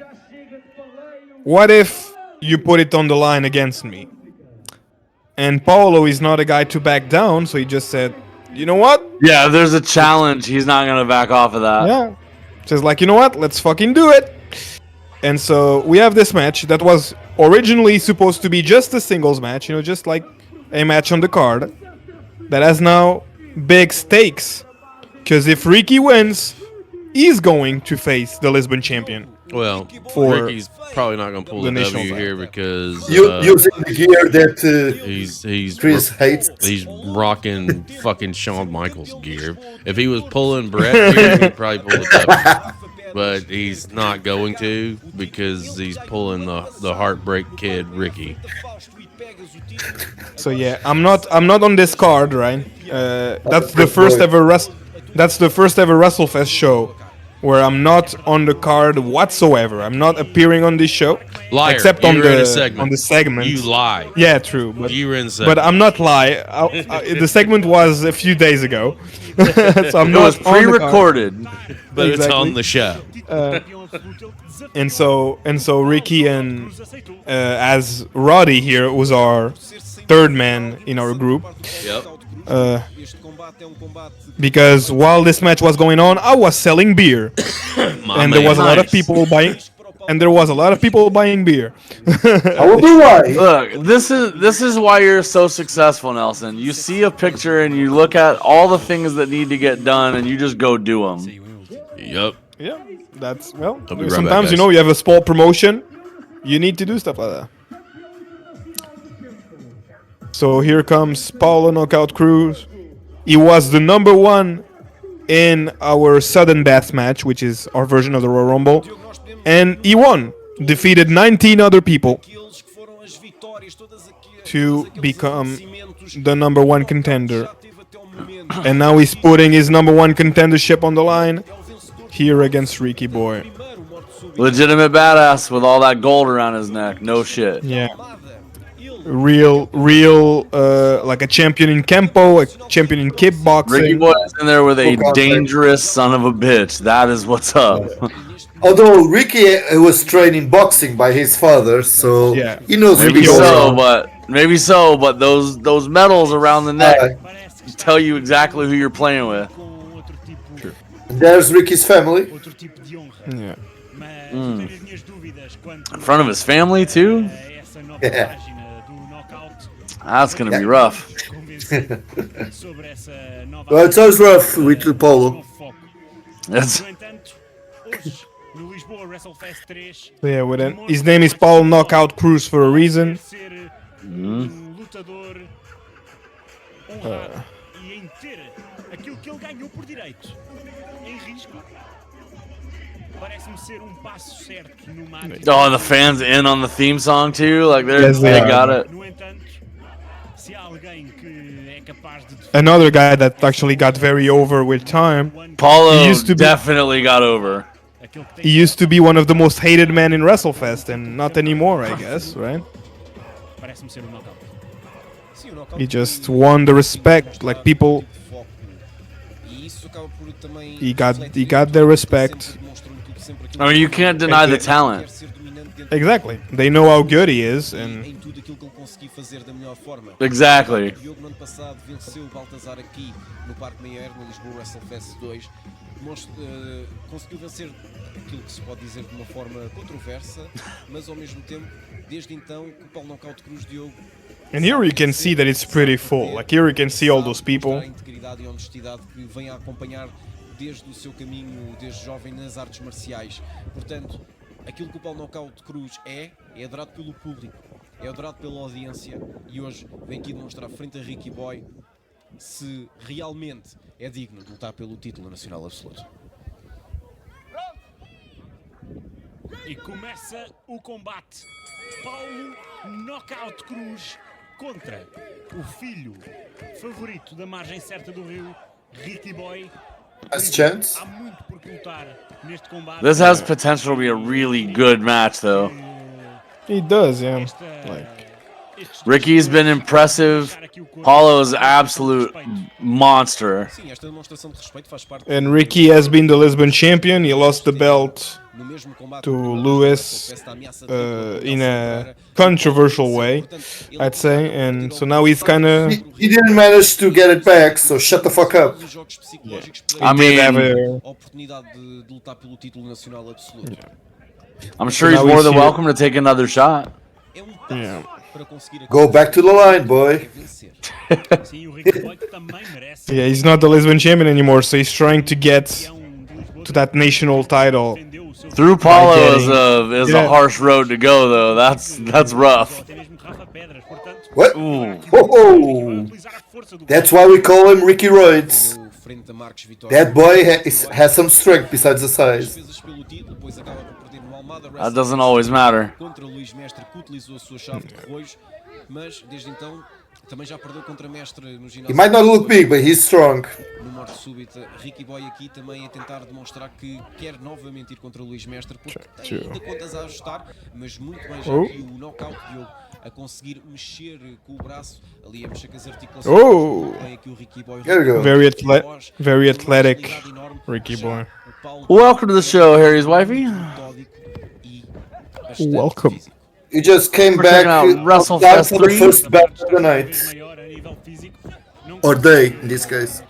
what if you put it on the line against me? And Paulo is not a guy to back down, so he just said, you know what? Yeah, if there's a challenge, he's not going to back off of that. Yeah. Says like, you know what? Let's fucking do it. And so we have this match that was originally supposed to be just a singles match, just like a match on the card that has now big stakes. Because if Ricky wins, he's going to face the Lisbon champion. Well, Ricky's probably not going to pull the W here because using the gear that he's Chris hates. He's rocking fucking Shawn Michaels gear. If he was pulling Brett gear, he'd probably pull the W. But he's not going to because he's pulling the Heartbreak Kid Ricky. So yeah, I'm not on this card, right? That's the first ever WrestleFest show where I'm not on the card whatsoever. I'm not appearing on this show. Liar. Except on the segment. You lie. Yeah, true. But you were in the segment. But I'm not lie. The segment was a few days ago. So I'm not pre-recorded. But exactly. It's on the show. And so Ricky and as Roddy here was our third man in our group. Yep. Because while this match was going on, I was selling beer, and there was a lot of people buying. And there was a lot of people buying beer. I will do why. Look, this is why you're so successful, Nelson. You see a picture and you look at all the things that need to get done, and you just go do them. Yep. Yeah, that's well. Sometimes you have a small promotion, you need to do stuff like that. So here comes Paulo Knockout Cruz. He was the number one in our sudden death match, which is our version of the Royal Rumble, and he won. Defeated 19 other people to become the number one contender. And now he's putting his number one contendership on the line here against Ricky Boy. Legitimate badass with all that gold around his neck. No shit. Yeah. Real, like a champion in Kempo, a champion in kickboxing. Ricky Boy is in there with a dangerous son of a bitch. That is what's up. Although Ricky was trained in boxing by his father, so he knows. Maybe so, but those medals around the neck tell you exactly who you're playing with. True. There's Ricky's family. Yeah. In front of his family too? Yeah. That's gonna be rough. Well, it's always rough with Paulo. That's Yeah, well then, his name is Paulo Knockout Cruz for a reason. Oh, the fans in on the theme song too. Like they got it. Another guy that actually got very over with time. Paulo definitely got over. He used to be one of the most hated men in WrestleFest, and not anymore, I guess, right? He just won the respect, like people. He got their respect. I mean, you can't deny the talent. Exactly. They know how good he is, and exactly. Diogo no ano passado venceu o Baltazar aqui no Parque Mestre, no Lisboa WrestleFest 2. Conseguiu vencer aquilo que se pode dizer de uma forma controversa, mas ao mesmo tempo, desde então, com o Paulo Knockout Cruz Diogo. And here you can see that it's pretty full. Like here you can see all those people. A integridade e a honestidade que vem a acompanhar desde o seu caminho, desde jovem nas artes marciais. Portanto, aquilo que o Paulo Knockout Cruz é adorado pelo público, é adorado pela audiência e hoje vem aqui demonstrar frente a Ricky Boy se realmente é digno de lutar pelo título nacional absoluto. E começa o combate. Paulo Knockout Cruz contra o filho favorito da margem certa do rio, Ricky Boy. Last chance. Há muito por lutar neste combate. This has potential to be a really good match, though. He does, yeah. Like Ricky's been impressive. Paulo's absolute monster. Sim, esta demonstração de respeito faz parte. And Ricky has been the Lisbon champion. He lost the belt to Luís in a controversial way, I'd say. And so now he's kind of. He didn't manage to get it back, so shut the fuck up. Yeah. I mean, I'm sure he's more than welcome to take another shot. Yeah. Go back to the line, boy. Yeah, he's not the Lisbon champion anymore, so he's trying to get to that national title. Through Paulo is a harsh road to go, though. That's rough. What? Oh, that's why we call him Ricky Roids. That boy has some strength besides the size. That doesn't always matter. Contra Luís Mestre, que utilizou a sua chave de arroz, mas desde então também já perdeu contra Mestre no ginásio. He might not look big, but he's strong. No morte súbita, Ricky Boy aqui também a tentar demonstrar que quer novamente ir contra Luís Mestre, porque tem ainda contas a ajustar, mas muito bem já que o knockout Diogo a conseguir mexer com o braço, ali a mexer com as articulações. Bem aqui o Ricky Boy. Very athletic Ricky Boy. Welcome to the show, Harry's wifey. Welcome. He just came back WrestleFest for the first battle of the night. Or day, in this case.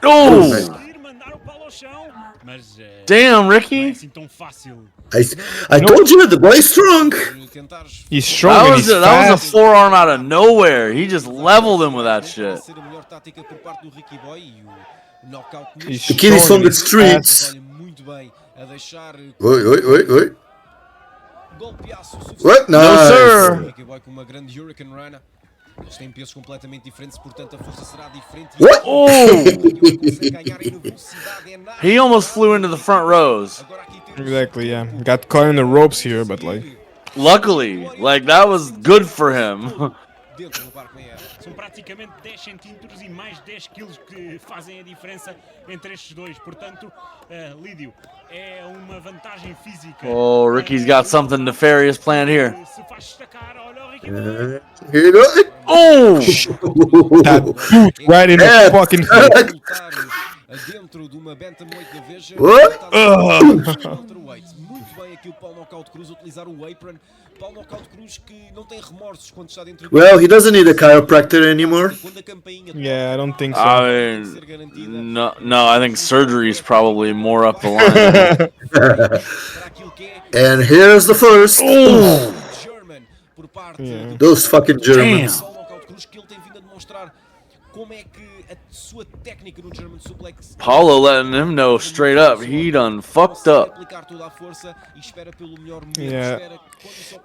Oh! Damn, Ricky! I told you, the boy's strong. He's strong and he's that fast. was a forearm out of nowhere. He just leveled him with that shit. The kid is from the streets. Oi. What? No, Nice. sir. Eles têm pesos completamente diferentes, portanto a força será diferente. What? Oh! He almost flew into the front rows. Exactly, yeah. Got caught in the ropes here, but like... Luckily, like that was good for him. São praticamente 10 centímetros e mais 10 quilos que fazem a diferença entre estes dois. Portanto, Lídio, é uma vantagem física. Oh, Ricky's got something nefarious planned here. Se faz destacar, olha o Ricky. Here you go. Oh! That boot right in the fucking face. Dentro de uma bantamweight da Veja. What? Muito bem aqui o Paulo Knockout Cruz utilizar o apron. Paulo Knockout Cruz que não tem remorsos quando está dentro. Well, he doesn't need a chiropractor anymore. Yeah, I don't think so. I mean, no, I think surgery is probably more up the line. And here's the first. Yeah. Those fucking Germans. Paulo letting him know straight up he done fucked up. Yeah.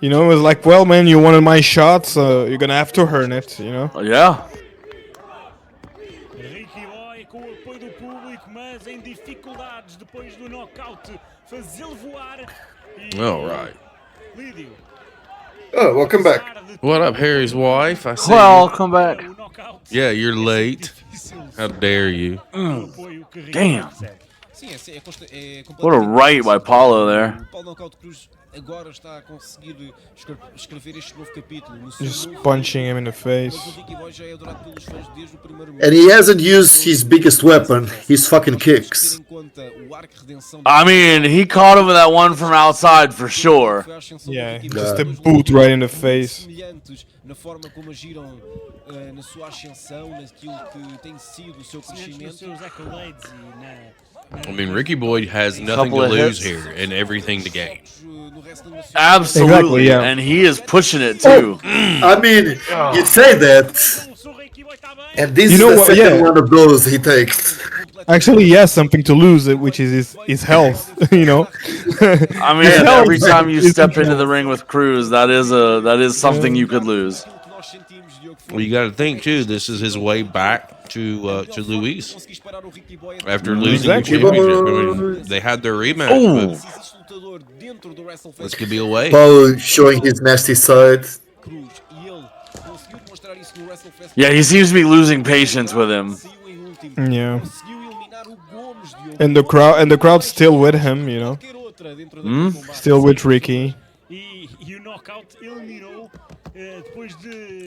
You know, it was like, well, man, you wanted my shot, so you're gonna have to earn it, you know? Yeah. Ricky Boy com o apoio do público, mas em dificuldades depois do knockout, fazê-lo voar. All right. Lídio. Oh, welcome back. What up, Harry's wife? I see. Well, come back. Yeah, you're late. How dare you? Damn. What a right by Paulo there. Agora está a conseguir escrever este novo capítulo. Just punching him in the face. And he hasn't used his biggest weapon, his fucking kicks. I mean, he caught him with that one from outside for sure. Yeah, just a boot right in the face. Na forma como agiram na sua ascensão, naquilo que tem sido o seu crescimento. I mean, Ricky Boy has nothing to lose here and everything to gain. Absolutely, Exactly, yeah. and he is pushing it too. I mean, you say that, and this You know is the what, second yeah. one of those he takes. Actually, he has something to lose, which is his health, you know? I mean, every time you step into the ring with Cruz, that is something you could lose. Well, you got to think too. This is his way back to Luís after losing Exactly. the championship. I mean, they had their rematch. But this could be a way. Paulo showing his nasty side. Yeah, he seems to be losing patience with him. Yeah. And the crowd's still with him, you know? Still with Ricky.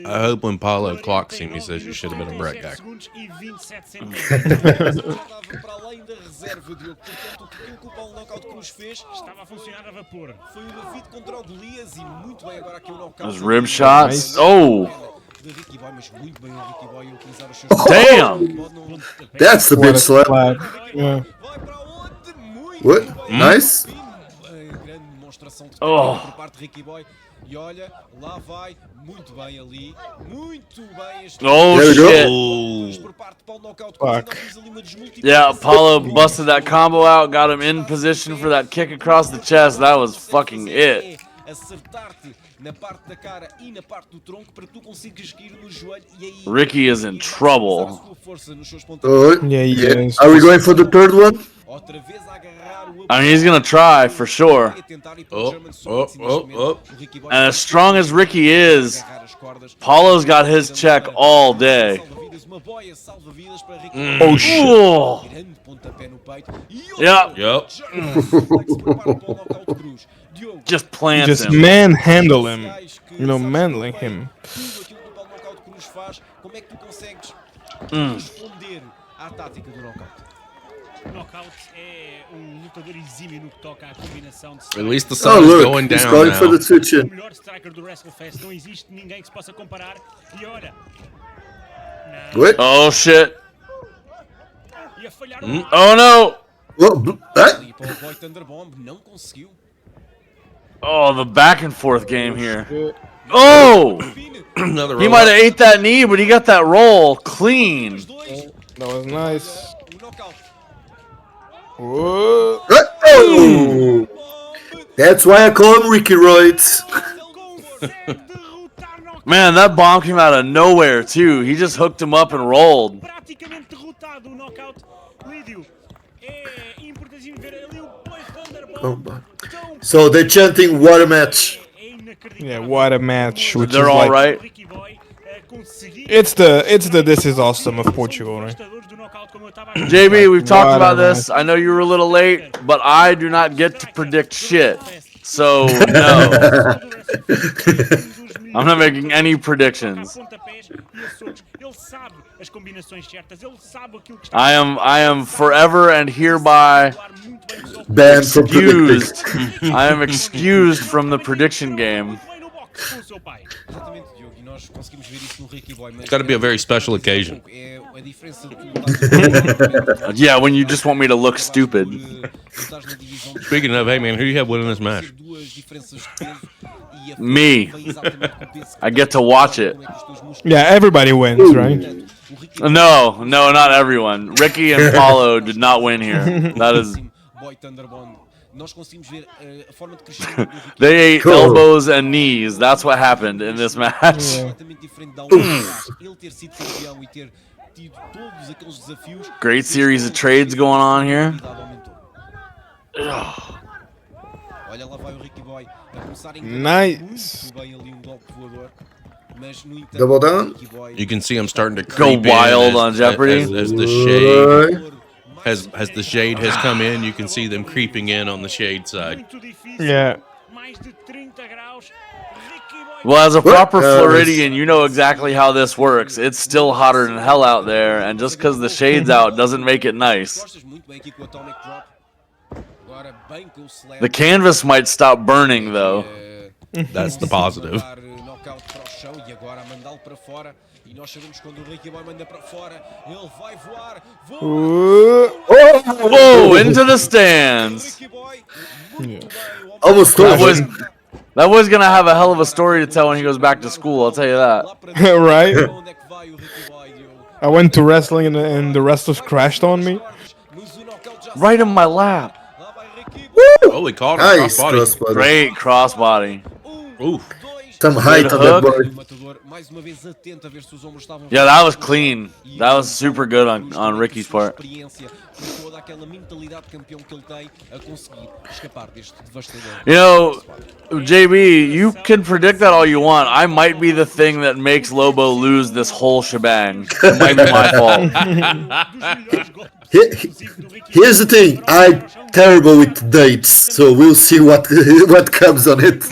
I hope when Paulo clocks him, he says you should have been a Brett guy. Those rib shots. Oh, damn! That's the What a bitch slap. slap. Yeah. What? Nice. Oh. E olha, lá vai, muito bem ali, muito bem este Oh There we go. shit! por parte de Paulo Knockout. Fuck. Yeah, Paulo busted that combo out, got him in position for that kick across the chest. That was fucking it. Acertar-te na parte da cara e na parte do tronco para que tu consigas cair no joelho e aí Ricky is in trouble. Oh, Yeah, he is. Are we going for the third one? outra vez a agarrar o I mean, he's gonna try for sure. And as strong as Ricky is, Paulo's got his check all day. Oh, shit. Oh. Yeah, Yep. just plants Just him. manhandle him. You know, manhandling him. Como é que tu consegues responder à tática do knockout? Knockout é lutador exímio no que toca à combinação de At least the Oh, sun is look, going he's down going for the now. switch o in. melhor striker do WrestleFest. Não existe ninguém que se possa comparar. E olha. What? Oh shit. Ia falhar Oh no. What? Huh? E para o Boy Thunderbomb não conseguiu. Oh, the back and forth game here. Oh! Another He roll might up. have ate that knee, but he got that roll clean. That was nice. O knockout. Whoa. Oh! That's why I call him Ricky Roids. Ele consegue derrotar Knockout Man, that bomb came out of nowhere too. He just hooked him up and rolled. Praticamente derrotado o knockout. Lídio, é importantíssimo ver ali o Boy Thunderbolt. So they're chanting what a match. Yeah, what a match. Which They're is all like, right. It's the This Is Awesome of Portugal, right? JB, we've talked What about a this. I know you were a little late, but I do not get to predict shit. So no, I'm not making any predictions. I am forever and hereby Banned from predicting. excused. I am excused from the prediction game. Exatamente, Diogo, e nós conseguimos ver isso no Ricky Boy. It's got to be a very special occasion. É a diferença de tu Yeah, when you just want me to look stupid. estás na divisão de Speaking of, hey man, who do you have winning this match? duas diferenças de peso e a Me. foi exatamente com o peso que I get to watch it. como é que os teus músculos. Yeah, everybody wins, right? O Ricky No, not everyone. Ricky and Paulo did not win here. That is, Boy Thunderbond. Nós conseguimos ver a forma de crescimento do Ricky. they ate elbows and knees. That's what happened in this match. Completamente diferente da outra vez. Ele ter sido campeão e ter tido todos aqueles desafios. Great series of trades going on here. A habilidade aumentou. Olha, lá vai o Ricky Boy a começar a Nice. muito bem ali um golpe voador. Mas no entanto, Double down? Ricky Boy You can see him starting to Go creep in wild as, on Jeopardy. as the shade Right. as the shade has come in. You can see them creeping in on the shade side. Yeah. Well, as a proper Floridian, you know exactly how this works. It's still hotter than hell out there, and just because the shade's out doesn't make it nice. Costas muito bem aqui com o Atomic Drop. Agora bem com o slap. The canvas might stop burning, though. That's the positive. Mandar knockout para o chão e agora a mandá-lo para fora. E nós sabemos quando o Ricky Boy manda para fora, ele vai voar. Whoa, into the stands. Ricky Boy. Almost That over. that boy's gonna have a hell of a story to tell when he goes back to school, I'll tell you that. Lá para dentro. Right? Onde é que vai o Ricky Boy, Diogo? I went to wrestling and the wrestlers crashed on me. Mas o knockout já Right in my lap. lá vai Ricky Boy. Oh, he caught him. Nice Crossbody. crossbody. Great crossbody. Ooh. Some height on that hook. boy. O matador mais uma vez atento a ver se os ombros estavam. Yeah, that was clean. That was super good on Ricky's part. Experiência, com toda aquela mentalidade de campeão que ele tem a conseguir escapar deste devastador. You know, JB, you can predict that all you want. I might be the thing that makes Lobo lose this whole shebang. It might be my fault. Here's the thing. I'm terrible with dates, so we'll see what what comes on it.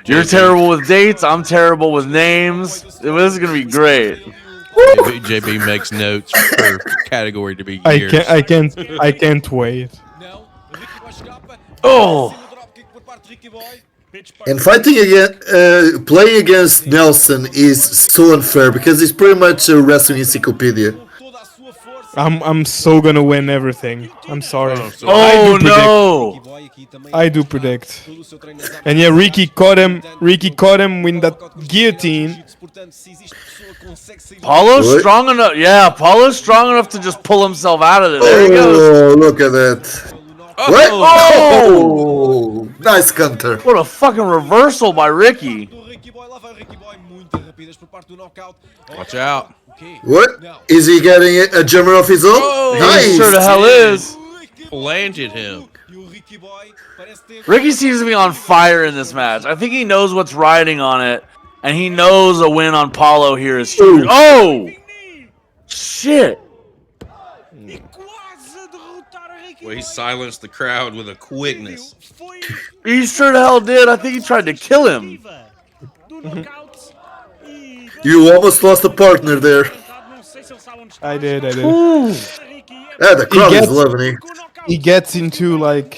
You're terrible with dates. I'm terrible with names. This is gonna be great. JB makes notes for category to be I years. can't wait. Não, Ricky Boy escapa. Oh. Drop kick por parte de Ricky Boy. And fighting again, playing against Nelson is so unfair because he's pretty much a wrestling encyclopedia. Com toda a sua força. I'm so gonna win everything. I'm sorry. Oh Ricky no! Boy aqui também. I do predict. Todo o seu treino nas artes. And yeah, Ricky caught him with that guillotine. Portanto, se existe pessoa que consegue sair Paulo's What? strong enough. Yeah, Paulo's strong enough to just pull himself out of it. There he goes. Oh, look at that. What? Oh! Nice counter. What a fucking reversal by Ricky. do Ricky Boy, lá vai o Ricky Boy, muito rapidez por parte do knockout. Watch out. Okay. What? Is he getting a German of his own? He Nice. sure the hell is. Landed him. E o Ricky Boy parece ter Ricky seems to be on fire in this match. I think he knows what's riding on it, and he knows a win on Paulo here is huge. Ooh. Oh! Shit! E quase a derrotar a Ricky Well, he Boy. silenced the crowd with a quickness. Foi He sure the hell did. I think he tried to kill him. do knockout. E You almost lost a partner there. não sei se ele sabe onde está. I did. Ooh. Ricky Yeah, the crowd is gets- loving it. com o knockout. He gets into like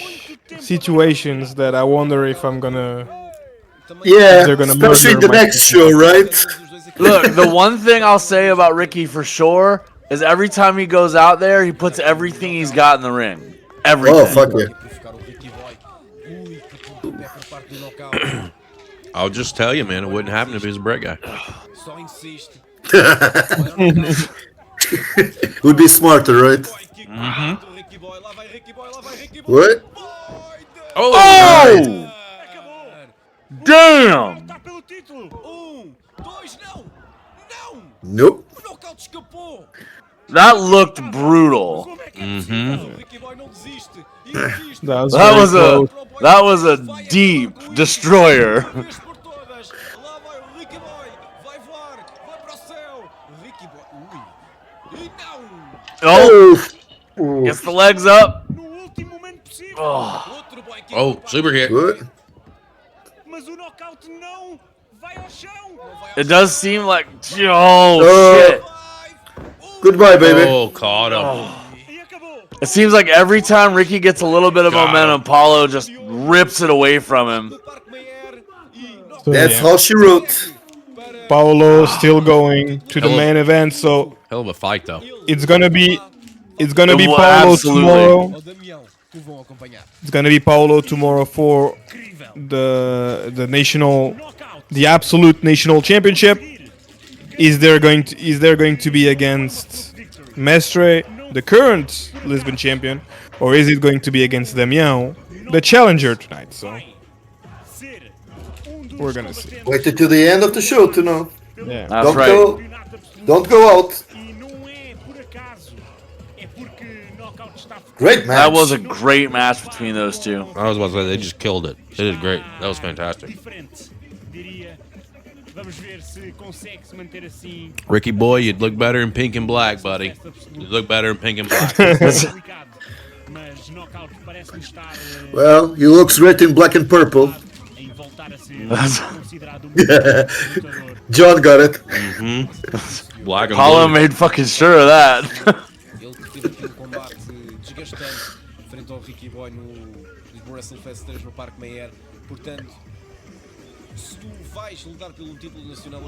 situations that I wonder if I'm gonna. Yeah, They're gonna especially murder the my next show, right? Look, the one thing I'll say about Ricky for sure is every time he goes out there, he puts everything he's got in the ring. Everything. Oh, fuck yeah. provocar o Ricky Boy. Ui, que pontapé por parte do knockout. I'll just tell you, man, it wouldn't happen if he was a Brett guy. Só insiste. Would be smarter, right? Kick por parte do Ricky Boy, lá vai Ricky Boy, lá vai Ricky Boy. What? Oh! Acabou. Damn! Tá pelo título. 1, 2, Pois não! Não! Nope. O knockout escapou! That looked brutal. Como é que é Uhum. possível? O Ricky Boy não desiste. Insiste. That was That very was a close. that was a deep destroyer. Uma vez por todas. Lá vai o Ricky Boy. Vai voar. Vai para o céu. Ricky Boy. Ui. E não! Oh, gets the legs up. No último momento possível. Outro boy kick Oh, por parte super hit. Good. Mas o knockout não vai ao chão. It does seem like shit. Goodbye, baby. Oh, caught him. E acabou. It seems like every time Ricky gets a little bit of Got momentum, Paulo just rips it away from him. do Parque Meyer e So, That's yeah. how she wrote. Paulo still going to the main event, so Hell of a fight, though. it's gonna be Well, Paulo absolutely. tomorrow. ao Damião que o vão acompanhar. It's gonna be Paulo tomorrow for Incrível. the absolute national championship. Is there going to be against Mestre, the current Lisbon champion, or is it going to be against Damião, the challenger tonight? So Ser dos We're gonna see. combatentes Wait until the end of the show to know. yeah. That's Don't right. go. campeonato absoluto. Don't go out. E não é por acaso. É porque knockout está Great match. That was a great match between those two. I was about to say, they just killed it. They did great. That was fantastic. diferente, diria. Vamos ver se consegue se manter assim. Ricky boy, you'd look better in pink and black, buddy. You'd look better in pink and black. Complicado, mas knockout parece-me estar Well, he looks great in black and purple. em voltar a ser considerado um lutador. John got it. Black and Paulo blue. made fucking sure of that. Ele que teve aqui um combate desgastante frente ao Ricky Boy no Lisboa WrestleFest 3 no Parque Meyer. Portanto, se tu vais lutar pelo título nacional,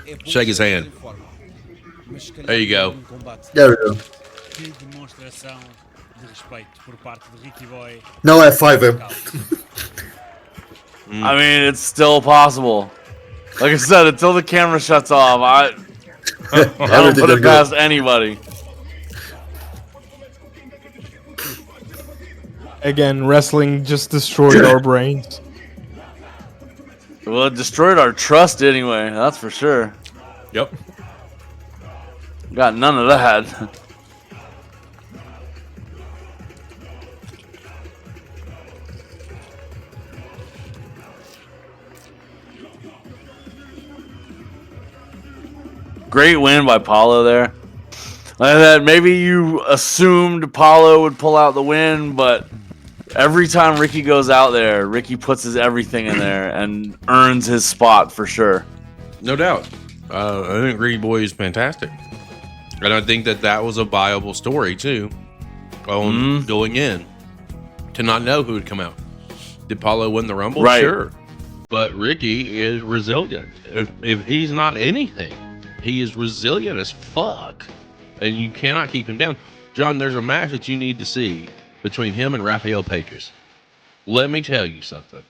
é bom Shake his estar hand. em forma. Mas se calhar There you go. um combate There we go. Que demonstração de respeito por parte de Ricky Boy. Now I have 5 him. I mean, it's still possible. Like I said, until the camera shuts off, I don't Everything put is it good. past anybody. Again, wrestling just destroyed our brains. Well, it destroyed our trust anyway, that's for sure. Yep. Got none of that. Great win by Paulo there. Like that, maybe you assumed Paulo would pull out the win, but every time Ricky goes out there, Ricky puts his everything in there and earns his spot for sure. No doubt. I think Ricky boy is fantastic. And I think that was a viable story, too, on going in. To not know who would come out. Did Paulo win the Rumble? Right. Sure. But Ricky is resilient. If he's not anything, he is resilient as fuck. And you cannot keep him down. John, there's a match that you need to see between him and Rafael Patrus. Let me tell you something.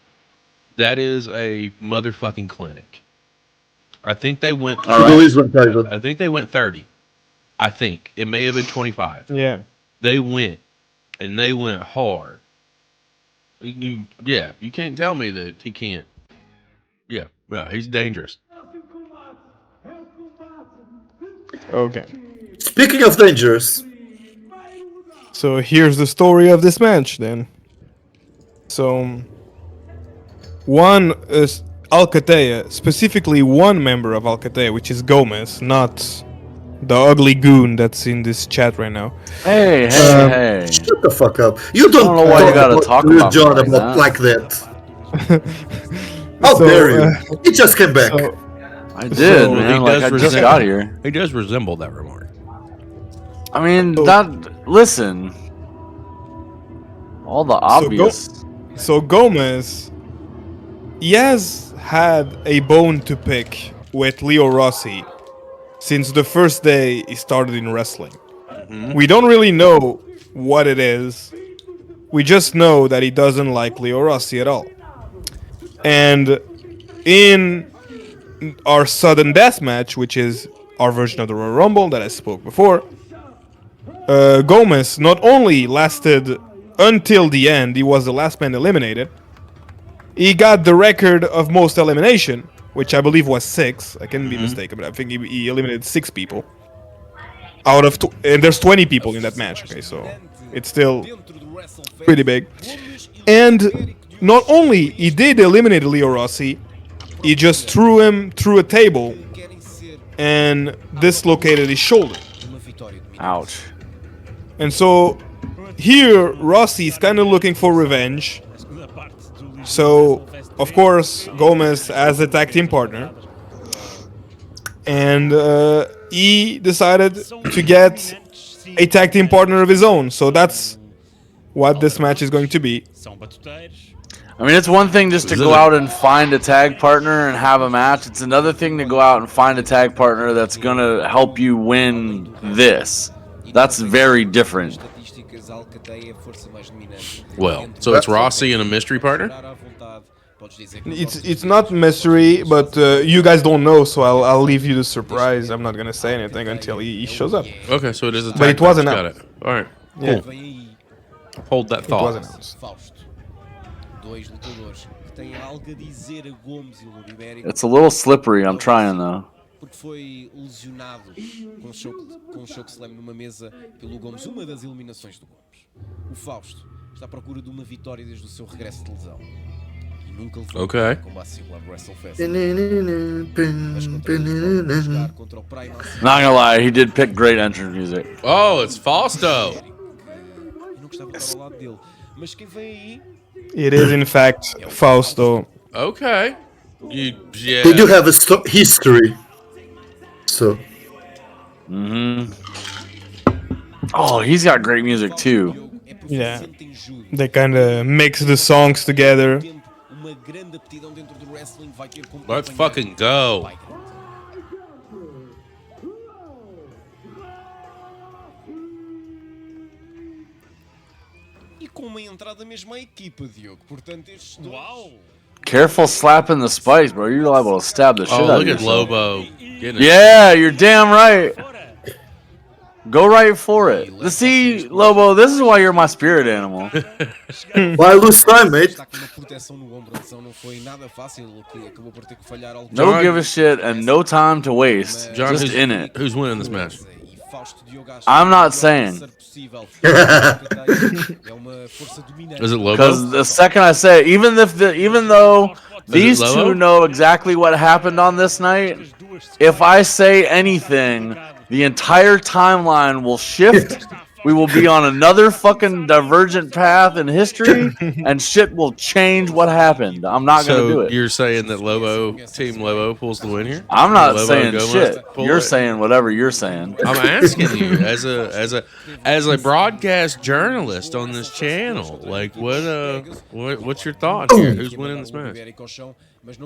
That is a motherfucking clinic. I think they went. The Lisbon title. I think they went 30. I think it may have been 25. Yeah. They went, and they went hard. You can't tell me that he can't. Yeah, he's dangerous. Okay. Speaking of dangerous, So here's the story of this match then. So one is Alcateia, specifically one member of Alcateia, which is Gomez, not the ugly goon that's in this chat right now. Hey, hey. shut the fuck up. You don't, know why you gotta talk about John me like about that. like that. How So, dare you? He just came back. so- I did, So, man. he Like, does I just resemble- got here. He does resemble that remark. I mean, listen. All the obvious. So Gomez, he has had a bone to pick with Leo Rossi since the first day he started in wrestling. We don't really know what it is. We just know that he doesn't like Leo Rossi at all. And in our sudden death match, which is our version of the Royal Rumble that I spoke before, Gomez not only lasted until the end, he was the last man eliminated. He got the record of most elimination, which I believe was 6. I can be mistaken, but I think he eliminated 6 people. Out of and there's 20 people in that match. Okay, so it's still pretty big. And not only he did eliminate Leo Rossi, he just threw him through a table and dislocated his shoulder. Ouch. And so here Rossi is kind of looking for revenge. So of course Gomez has a tag team partner, and he decided to get a tag team partner of his own. So that's what this match is going to be. I mean, it's one thing just to go out and find a tag partner and have a match. It's another thing to go out and find a tag partner that's going to help you win this. That's very different. Well, so it's Rossi and a mystery partner? It's not mystery, but you guys don't know, so I'll leave you the surprise. I'm not gonna say anything until he shows up. Okay, so it is a tag But it was match. announced. Got it. All right. Yeah. Cool. Hold that It was thought. announced. Fausto. Dois lutadores que têm algo a dizer a Gomes e Lobo Iberico. It's a little slippery. I'm trying, though. Porque foi lesionado com um choque slam numa mesa pelo Gomes, uma das eliminações do Gomes. O Fausto está à procura de uma vitória desde o seu regresso de lesão. E nunca levou Ok. combate singular no WRESTLEFEST. Mas contra jogar contra o Pereira Not gonna lie, he did pick great entrance music. Oh, it's Fausto. Eu não gostava de estar ao lado dele. Mas quem vem aí It is in fact Fausto. Okay. Yeah. They do have a history. So Oh, he's got great music, too. Yeah. They kind of mix the songs together. uma grande aptidão dentro do wrestling vai ter como Let's fucking go. E com uma entrada mesmo à equipa, Diogo. Portanto, estes dois... Uau! Careful slapping the spice, bro. You're liable to stab the shit Oh, out look of at yourself. Lobo. Getting it. Yeah, you're damn right. Go right for it. See, Lobo, this is why you're my spirit animal. why lose time, mate? Está com uma proteção no ombro, a lesão não foi nada fácil, que acabou por ter que falhar algo. No give a shit and no time to waste. John, Just who's, in it. who's winning this match? E Fausto Diogo acha I'm not que saying. ser possível. É uma força dominante. Is it Lobo? Because the second I say it, even though these Lobo? two know exactly what happened on this night, if I say anything, the entire timeline will shift. We will be on another fucking divergent path in history, and shit will change what happened. I'm not gonna do So it. you're saying that Team Lobo pulls the win here? I'm not Lobo saying Gomez shit. pull You're it? saying whatever you're saying. I'm asking you as a broadcast journalist on this channel, like what's your thoughts here? Who's winning this match?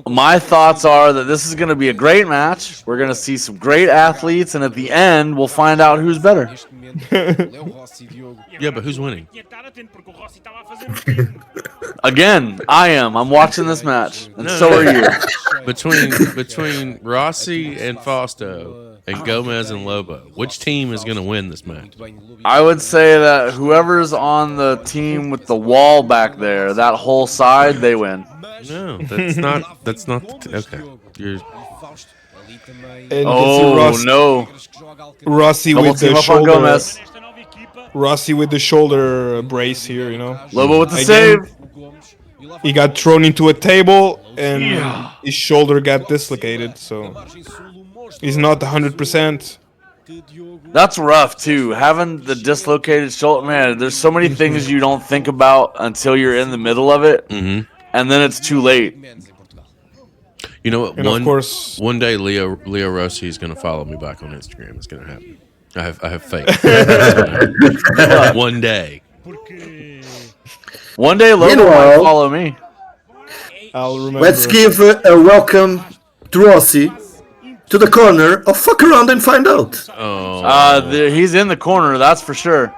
My thoughts are that this is going to be a great match. We're going to see some great athletes, and at the end, we'll find out who's better. Yeah, but who's winning? Tinha que estar atento porque o Rossi estava a fazer o mesmo. Again, I am. I'm watching this match, and so are you. Between Rossi and Fausto and Gomez and Lobo, which team is going to win this match? I would say that whoever's on the team with the wall back there, that whole side, they win. No, that's not. Okay. You're, And Oh no! Rossi Double with the team up on shoulder. Gomez. Esta nova equipa. Rossi with the shoulder brace here, you know. Lobo with the Again. save. He got thrown into a table and his shoulder got dislocated, so he's not 100%. That's rough too. Having the dislocated shoulder, man. There's so many things you don't think about until you're in the middle of it, and then it's too late. you know what? And of course, One day, Leo Rossi is going to follow me back on Instagram. It's going to happen. I have faith. One day. Porque One day, Lobo might Meanwhile- follow me. I'll remember. Let's give a welcome to Rossi to the corner of Fuck Around and Find Out. Oh, He's in the corner, that's for sure.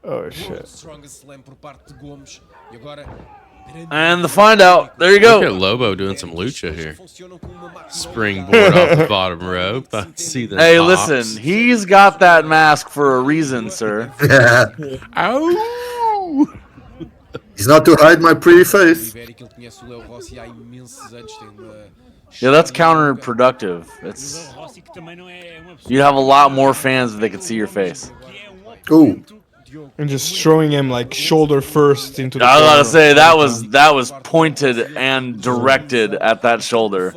Oh shit. Strongest slam por parte de Gomes. E agora And the find out. There you look at go. Lobo doing some lucha here. funcionam com uma máquina. Springboard off the bottom rope. I see the Hey, hops. listen, he's got that mask for a reason, sir. Ow! He's not to hide my pretty face. Iberico, ele conhece o Leo Rossi há imensos anos, tem Yeah, that's counterproductive. It's you'd have a lot more fans if they could see your face. Ooh. And just throwing him like shoulder first into the I was about to corner. say that was pointed and directed at that shoulder.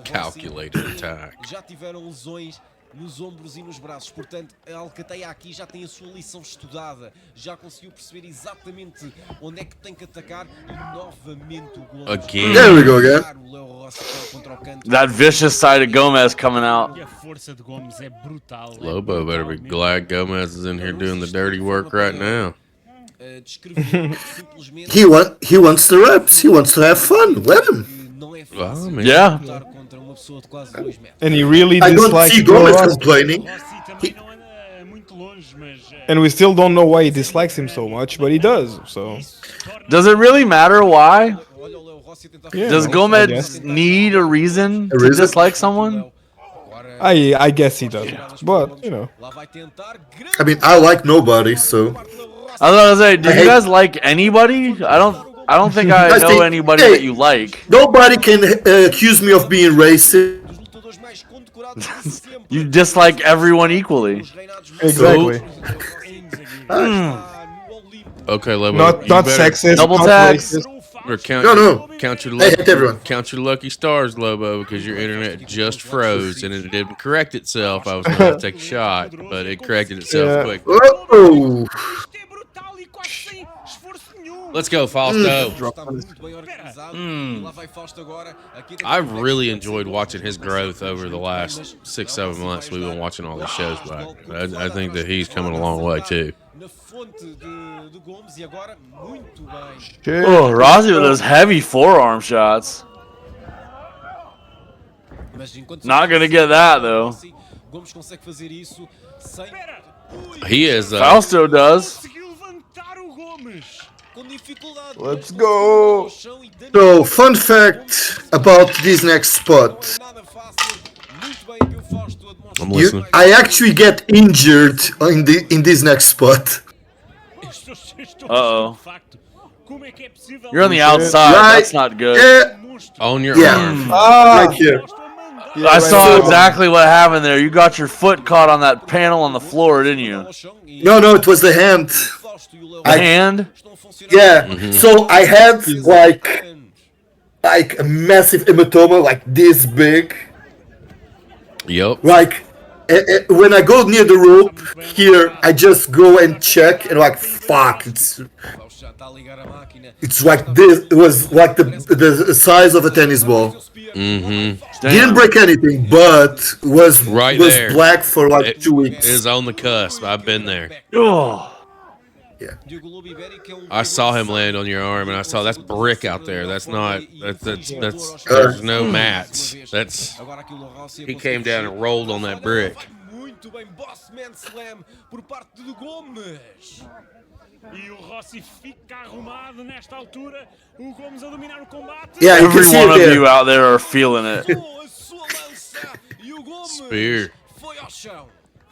Calculated attack. Já tiveram lesões nos ombros e nos braços, portanto a Alcateia aqui já tem a sua lição estudada, já conseguiu perceber exatamente onde é que tem que atacar e novamente o gol. Again. There we go again. That vicious side of Gomez coming out. E a força de Gomes é brutal. Lobo better be glad Gomez is in here doing the dirty work right now. He wants the reps. He wants to have fun. Let him. Well, I mean, Yeah. And he really I don't dislikes see Gomez Rossi. complaining. Rossi também não anda muito longe, mas And we still don't know why he dislikes him so much, but he does. So Does it really matter why? yeah, Does I Gomez guess. need a reason A to reason? dislike someone? I guess he doesn't. But you know, I mean, I like nobody, so. I was gonna say, do I you hate- guys like anybody? I don't think I Guys, know they- anybody hey. that you like. Nobody can accuse me of being racist. You dislike everyone equally. exactly. okay, Lobo. Not you not better- sexist. Double not tax. racist. Or count, No. count your I lucky, hate everyone. count your lucky stars, Lobo, because your internet just froze and it didn't correct itself. I was going to take a shot, but it corrected itself Yeah. quick. Oh, isto é brutal e quase sem esforço nenhum. Let's go, Fausto. I've really enjoyed watching his growth over the last 6-7 months. We've been watching all these shows back. I think that he's coming a long way too. Na fonte de Gomes e agora muito bem. Shit. Oh, Rossi with those heavy forearm shots. Mas enquanto Not gonna get that though. Gomes consegue fazer isso sem He is. Fausto does. Conseguiu levantar o Gomes. com dificuldade. Let's go. so fun fact about this next spot. Nada fácil. Muito bem que o Fausto a demonstrar. I'm listening. I actually get injured in this next spot. Uh-oh. Como é que é possível? You're on the outside. Right. That's not good. On your Yeah. arm. Ah, Right here. I saw exactly what happened there. You got your foot caught on that panel on the floor, didn't you? No, it was the hand. The hand? Yeah. So I had like a massive hematoma, like this big. Yep. Like when I go near the rope here, I just go and check and like fuck, it's like this. It was like the size of a tennis ball. Mm-hmm. Didn't break anything, but was Right was there. black for like It 2 weeks. is on the cusp. I've been there. Oh. I saw him land on your arm, and I saw that's brick out there. That's not. That's. There's no mats. That's. He came down and rolled on that brick. Muito bem, boss man slam por parte de Gomes. E o Rossi fica arrumado nesta altura. O Gomes a dominar o combate. Yeah, you Every can see one it of there. you out there are feeling it. Com a sua lança e o Gomes Spear. foi ao chão.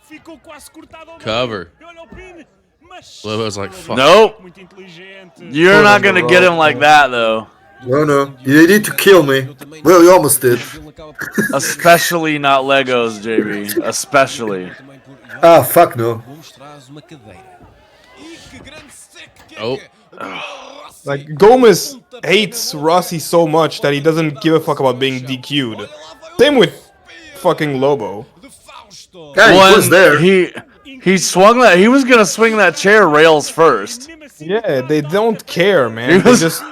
Ficou quase cortado ao meio. Cover. E olha o pin. Mas Lobo's like, fuck. Nope. muito inteligente. You're not gonna get him like that though. No, you need to kill me. Well, you almost did. Especially not Legos, JB. Especially. Ah, fuck no. Gomes traz uma cadeira. E que grande stick kick. Oh. like Gomez hates Rossi so much that he doesn't give a fuck about being DQ'd. Same with fucking Lobo. De Fausto. Yeah, he was there. He swung that. He was gonna swing that chair rails first. Yeah, they don't care, man. He They was- just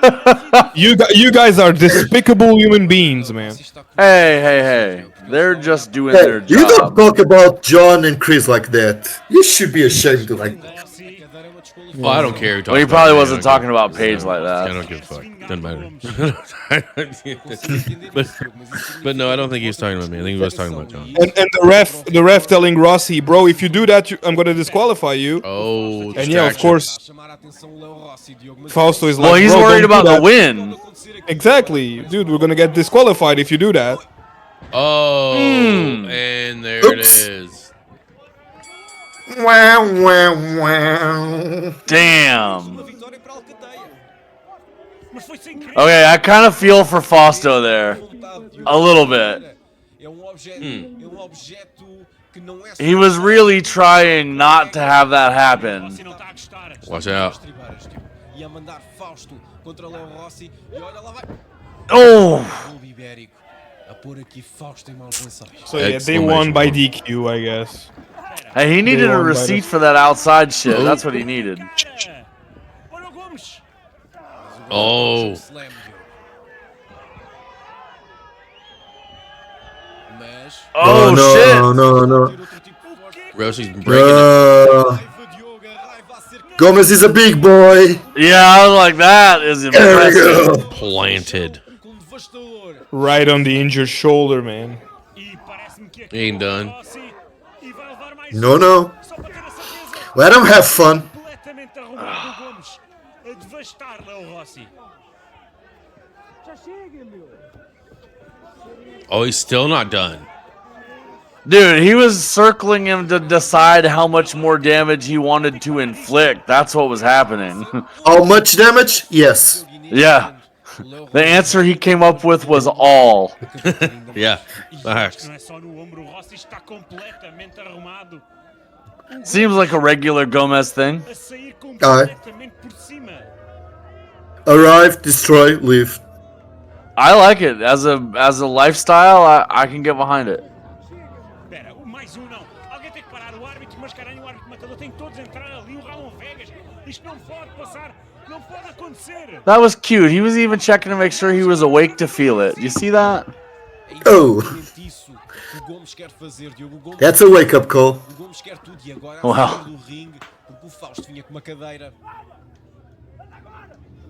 you guys are despicable human beings, man. Hey. They're just doing Hey, their you don't job. talk about John and Chris like that. You should be ashamed to like. Well, I don't care. Who talks Well, he about probably me. wasn't I don't talking give- about Paige like I that. don't give a fuck. Doesn't matter. but no, I don't think he was talking about me. I think he was talking about John. And the ref telling Rossi, bro, if you do that, I'm gonna disqualify you. Oh, And yeah, of distraction. course, Chamar a atenção Leo Rossi, Diogo, mas Fausto is Well, like, he's bro, worried don't do about the that. win. Exactly, dude. We're gonna get disqualified if you do that. Oh, and there it Oops. is. Wow, wow, wow. Damn. uma vitória para a Alcateia. Mas foi sem querer. Okay, I kind of feel for Fausto there. A little bit. He was really trying not to have that happen. Rossi não está a gostar. Watch out. E a mandar Fausto contra Léo Rossi. E olha lá vai. Oh! Lobo Iberico a pôr aqui Fausto em maus lençóis. So yeah, they won by DQ, I guess. Hey, he needed a receipt for that outside shit. That's what he needed. Olha o Gomes. Oh. Oh, no, shit! no. Rossi's breaking it. Gomez is a big boy. Yeah, I was like, that is There we impressive. go. Planted. Right on the injured shoulder, man. E parece-me que He ain't done. Rossi e vai levar mais No, no. só para ter a certeza. Let him have fun. Completamente arrumado o Gomes a devastar Léo Rossi. Oh, he's still not done. Dude, he was circling him to decide how much more damage he wanted to inflict. That's what was happening. How much damage? Yes. Yeah. The answer he came up with was all. Yeah. Facts. Não é só no ombro, o Rossi está completamente arrumado. Seems like a regular Gomez thing. A sair completamente por cima. Arrive, destroy, leave. I like it. As a lifestyle, I can get behind it. Espera, mais não. Alguém tem que parar o árbitro, mas caralho, o árbitro matador tem que todos entrar ali, o Ramon Vegas. Isto não pode passar, não pode acontecer. That was cute. He was even checking to make sure he was awake to feel it. You see that? Oh. That's a wake-up call. Wow.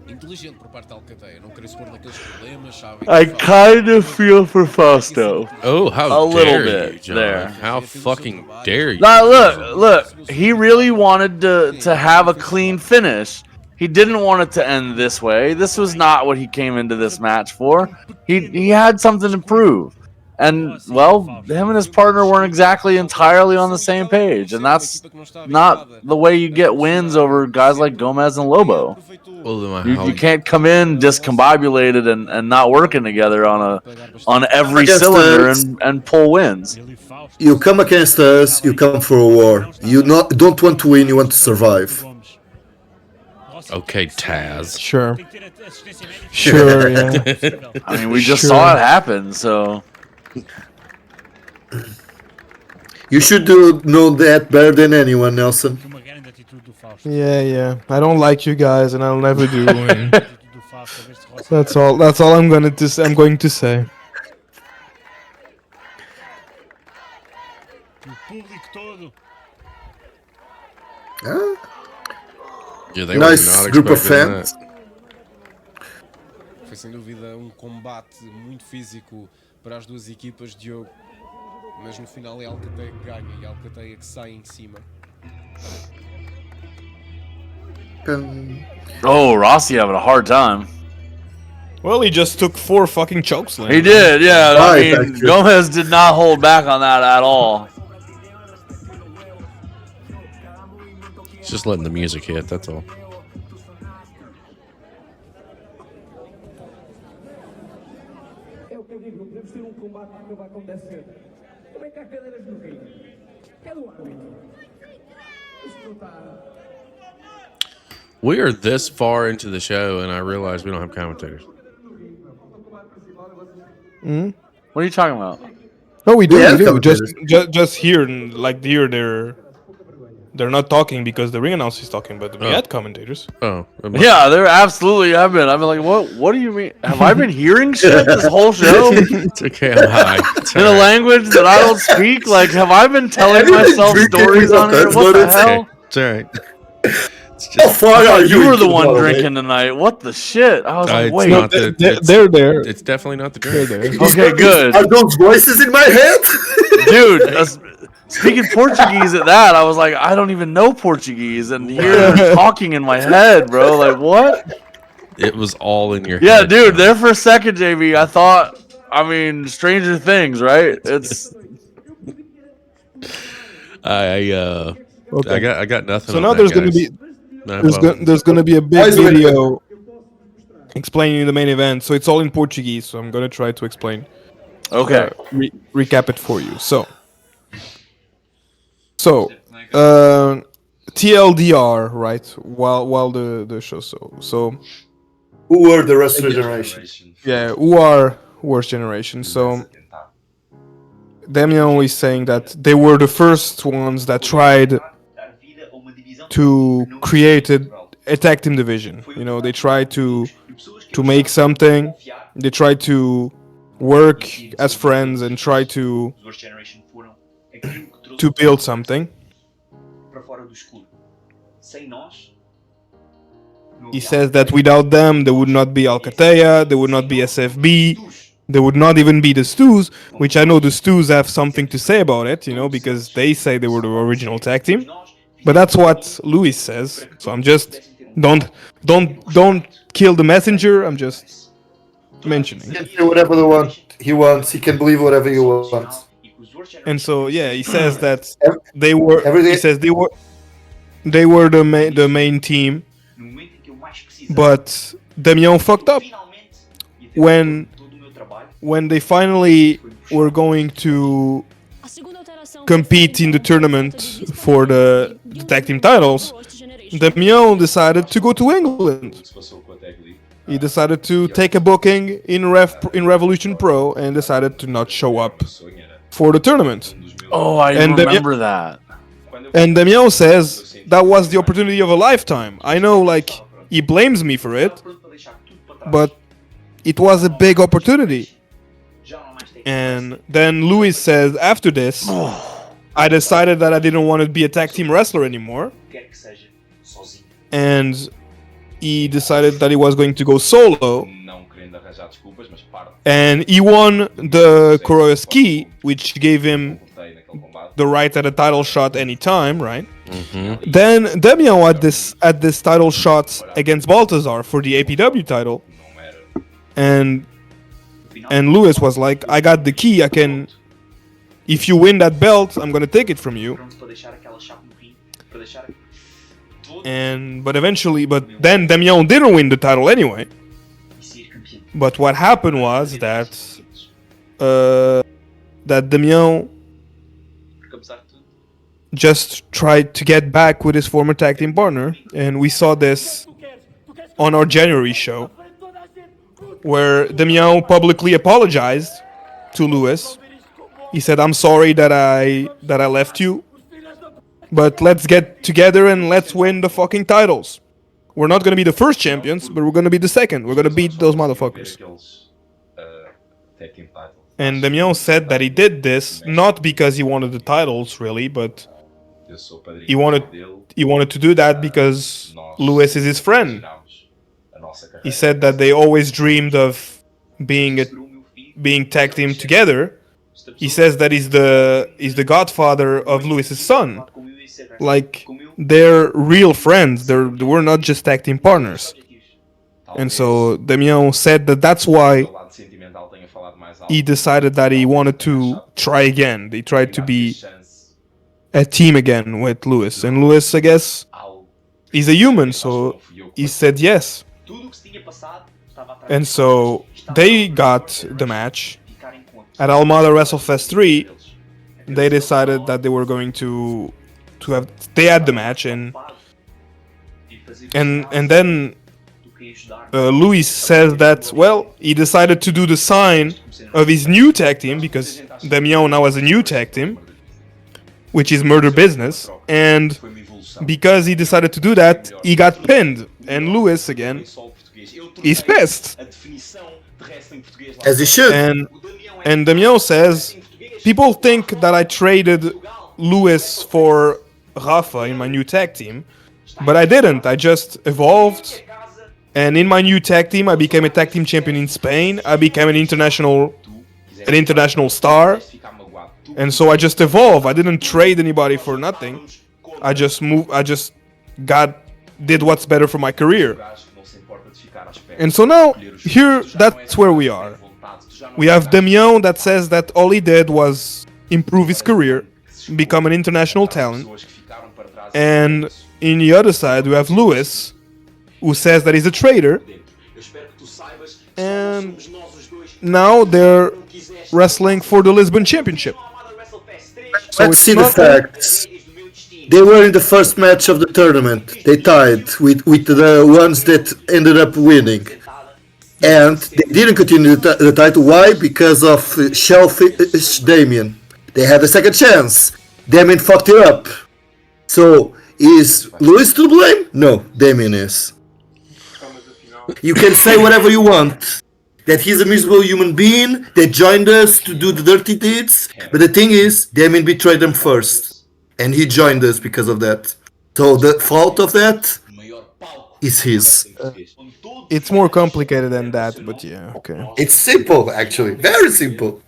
Inteligente por parte da Alcateia, não querer se pôr naqueles problemas, sabe? I kind of feel for Fausto. Oh, how A little dare bit you, John? there. How fucking dare you? Now look. He really wanted to have a clean finish. He didn't want it to end this way. This was not what he came into this match for. He had something to prove. And, well, him and his partner weren't exactly entirely on the same page. And that's not the way you get wins over guys like Gomez and Lobo. You can't come in discombobulated and not working together on every cylinder and pull wins. You come against us, you come for a war. You don't want to win, you want to survive. Okay, Taz. Sure. Sure, yeah. I mean, we just saw it happen, so... You should know that better than anyone, Nelson. Yeah. I don't like you guys, and I'll never do. And that's all. That's all I'm going to say. Yeah, they Nice were not group of expecting fans. that. Foi sem dúvida combate muito físico para as duas equipas, Diogo. Mas no final é a Alcateia que ganha e a Alcateia que sai em cima. Oh, Rossi having a hard time. Well, he just took 4 fucking chokeslams. He did, yeah. I Right, mean, Gomez did not hold back on that at all. Just letting the music hit, that's all. We are this far into the show, and I realize we don't have commentators. What are you talking about? No, we do. Yeah, We do. commentators. Just here, like here, they're not talking because the ring announcer is talking, but we had commentators. Oh, Yeah, there absolutely have been. I've been like, what do you mean? Have I been hearing shit this whole show? it's okay. I'm high. It's In a all right. language that I don't speak? Like, have I been telling I've been myself drinking, stories on here? that's What what the it's hell? It's all right. It's How just, far are You were the into one all, drinking tonight. What the shit? I was like, it's wait. not the, it's, They're there. it's definitely not the drink. Okay, good. Are those voices in my head? Dude, speaking Portuguese at that, I was like, I don't even know Portuguese. And here they're talking in my head, bro. Like, what? It was all in your Yeah, head. dude, there for a second, JV, I thought, I mean, Stranger Things, right? It's... I got nothing. So on now that, there's going to guys. be No, there's well, going to be a big Guys, wait. video. explaining the main event. So it's all in Portuguese. So I'm gonna try to explain. Okay. Recap it for you. So TLDR, right? While the show so Who were the rest of the generation? yeah, who are worst generation? So Damião is saying that they were the first ones that tried to create a tag team division. You know, they tried to make something. They tried to work as friends and try to build something. He says that without them, there would not be Alcateia, there would not be SFB, there would not even be the Stews, which I know the Stews have something to say about it, you know, because they say they were the original tag team. But that's what Luís says. So I'm just don't kill the messenger. I'm just mentioning. He can say whatever he wants. He can believe whatever he wants. And so yeah, he says that they were. Everything- He says they were the main team, but Damião fucked up when they finally were going to compete in the tournament for the tag team titles. Damião decided to go to England. He decided to take a booking in Revolution Pro and decided to not show up for the tournament. Oh, I remember that. And Damião says that was the opportunity of a lifetime. I know, like, he blames me for it, but it was a big opportunity. And then Luís says, after this, I decided that I didn't want to be a tag team wrestler anymore. And he decided that he was going to go solo. And he won the Coroas key, which gave him the right at a title shot anytime, right? Mm-hmm. Then Damião at this title shot against Baltazar for the APW title. And Luís was like, I got the key, I can... If you win that belt, I'm gonna take it from you. But then Damião didn't win the title anyway. But what happened was that Damião just tried to get back with his former tag team partner, and we saw this on our January show, where Damião publicly apologized to Luís. He said, "I'm sorry that I left you, but let's get together and let's win the fucking titles. We're not gonna be the first champions, but we're gonna be the second. We're gonna beat those motherfuckers." And Damião said that he did this not because he wanted the titles, really, but he wanted to do that because Luís is his friend. He said that they always dreamed of being tag team together. He says that he's the godfather of Luís's son. Like, they're real friends. They were not just tag team partners. And so Damião said that that's why he decided that he wanted to try again. They tried to be a team again with Luís. And Luís, I guess, is a human, so he said yes. And so they got the match. At Almada WrestleFest 3, they decided that they were going to have... They had the match, and then Luís says that, well, he decided to do the sign of his new tag team, because Damião now has a new tag team, which is Murder Business, and because he decided to do that, he got pinned, and Luís, again, is pissed. As he should. And Damião says, people think that I traded Luís for Rafa in my new tag team, but I didn't. I just evolved, and in my new tag team, I became a tag team champion in Spain. I became an international star, and so I just evolved. I didn't trade anybody for nothing. I just did what's better for my career. And so now, here, that's where we are. We have Damião that says that all he did was improve his career, become an international talent. And in the other side, we have Luís, who says that he's a traitor. and now they're wrestling for the Lisbon Championship. So Let's it's see the not- facts. They were in the first match of the tournament. They tied with the ones that ended up winning. And they didn't continue the title. Why? Because of Shellfish Damian. They had a second chance. Damian fucked it up. So, is Luís to blame? No, Damian is. You can say whatever you want. That he's a miserable human being that joined us to do the dirty deeds. But the thing is, Damian betrayed them first. And he joined us because of that. So the fault of that is his. It's more complicated than that, but yeah, okay. It's simple, actually. Very simple.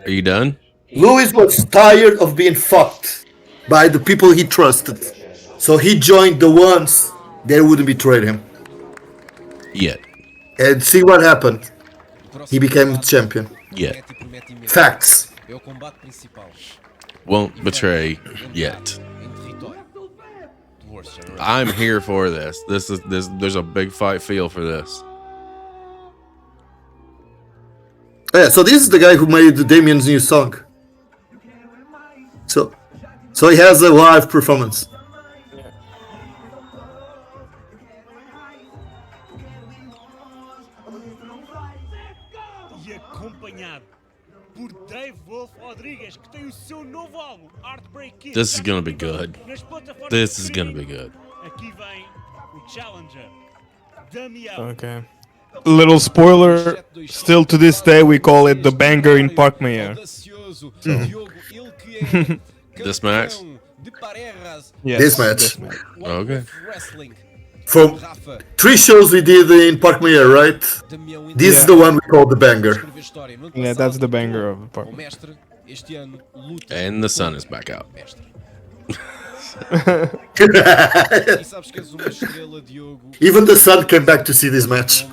Are you done? Luís was tired of being fucked by the people he trusted. So he joined the ones that wouldn't betray him. Yet. And see what happened. He became champion. Yet. Facts. É o combate principal. Won't betray yet. Em território. Divorce Generation. I'm here for this. There's a big fight feel for this. Yeah, so this is the guy who made Damian's new song. So he has a live performance. E acompanhado por Dave Wolf Rodrigues, que tem o seu novo álbum, Heartbreak Kid. This is gonna be good. Nas plataformas This de is gonna streaming. be good. Aqui vem o Challenger, Damião. Okay. Little spoiler, still to this day we call it the banger in Park Mayer. Audacioso. Diogo, ele que é This match? campeão de Pereiras. Yes, This match. Okay. Wrestling. From Rafa, 3 shows we did in Park Mayer, right? Damião This is the one we call the banger. escreveu história. No ano Yeah, passado, that's the banger of the Park o Mayer. Mestre, este ano, luta And the sun is back out. Mestre. E sabes que és uma estrela, Diogo. Even the sun came back to see this match.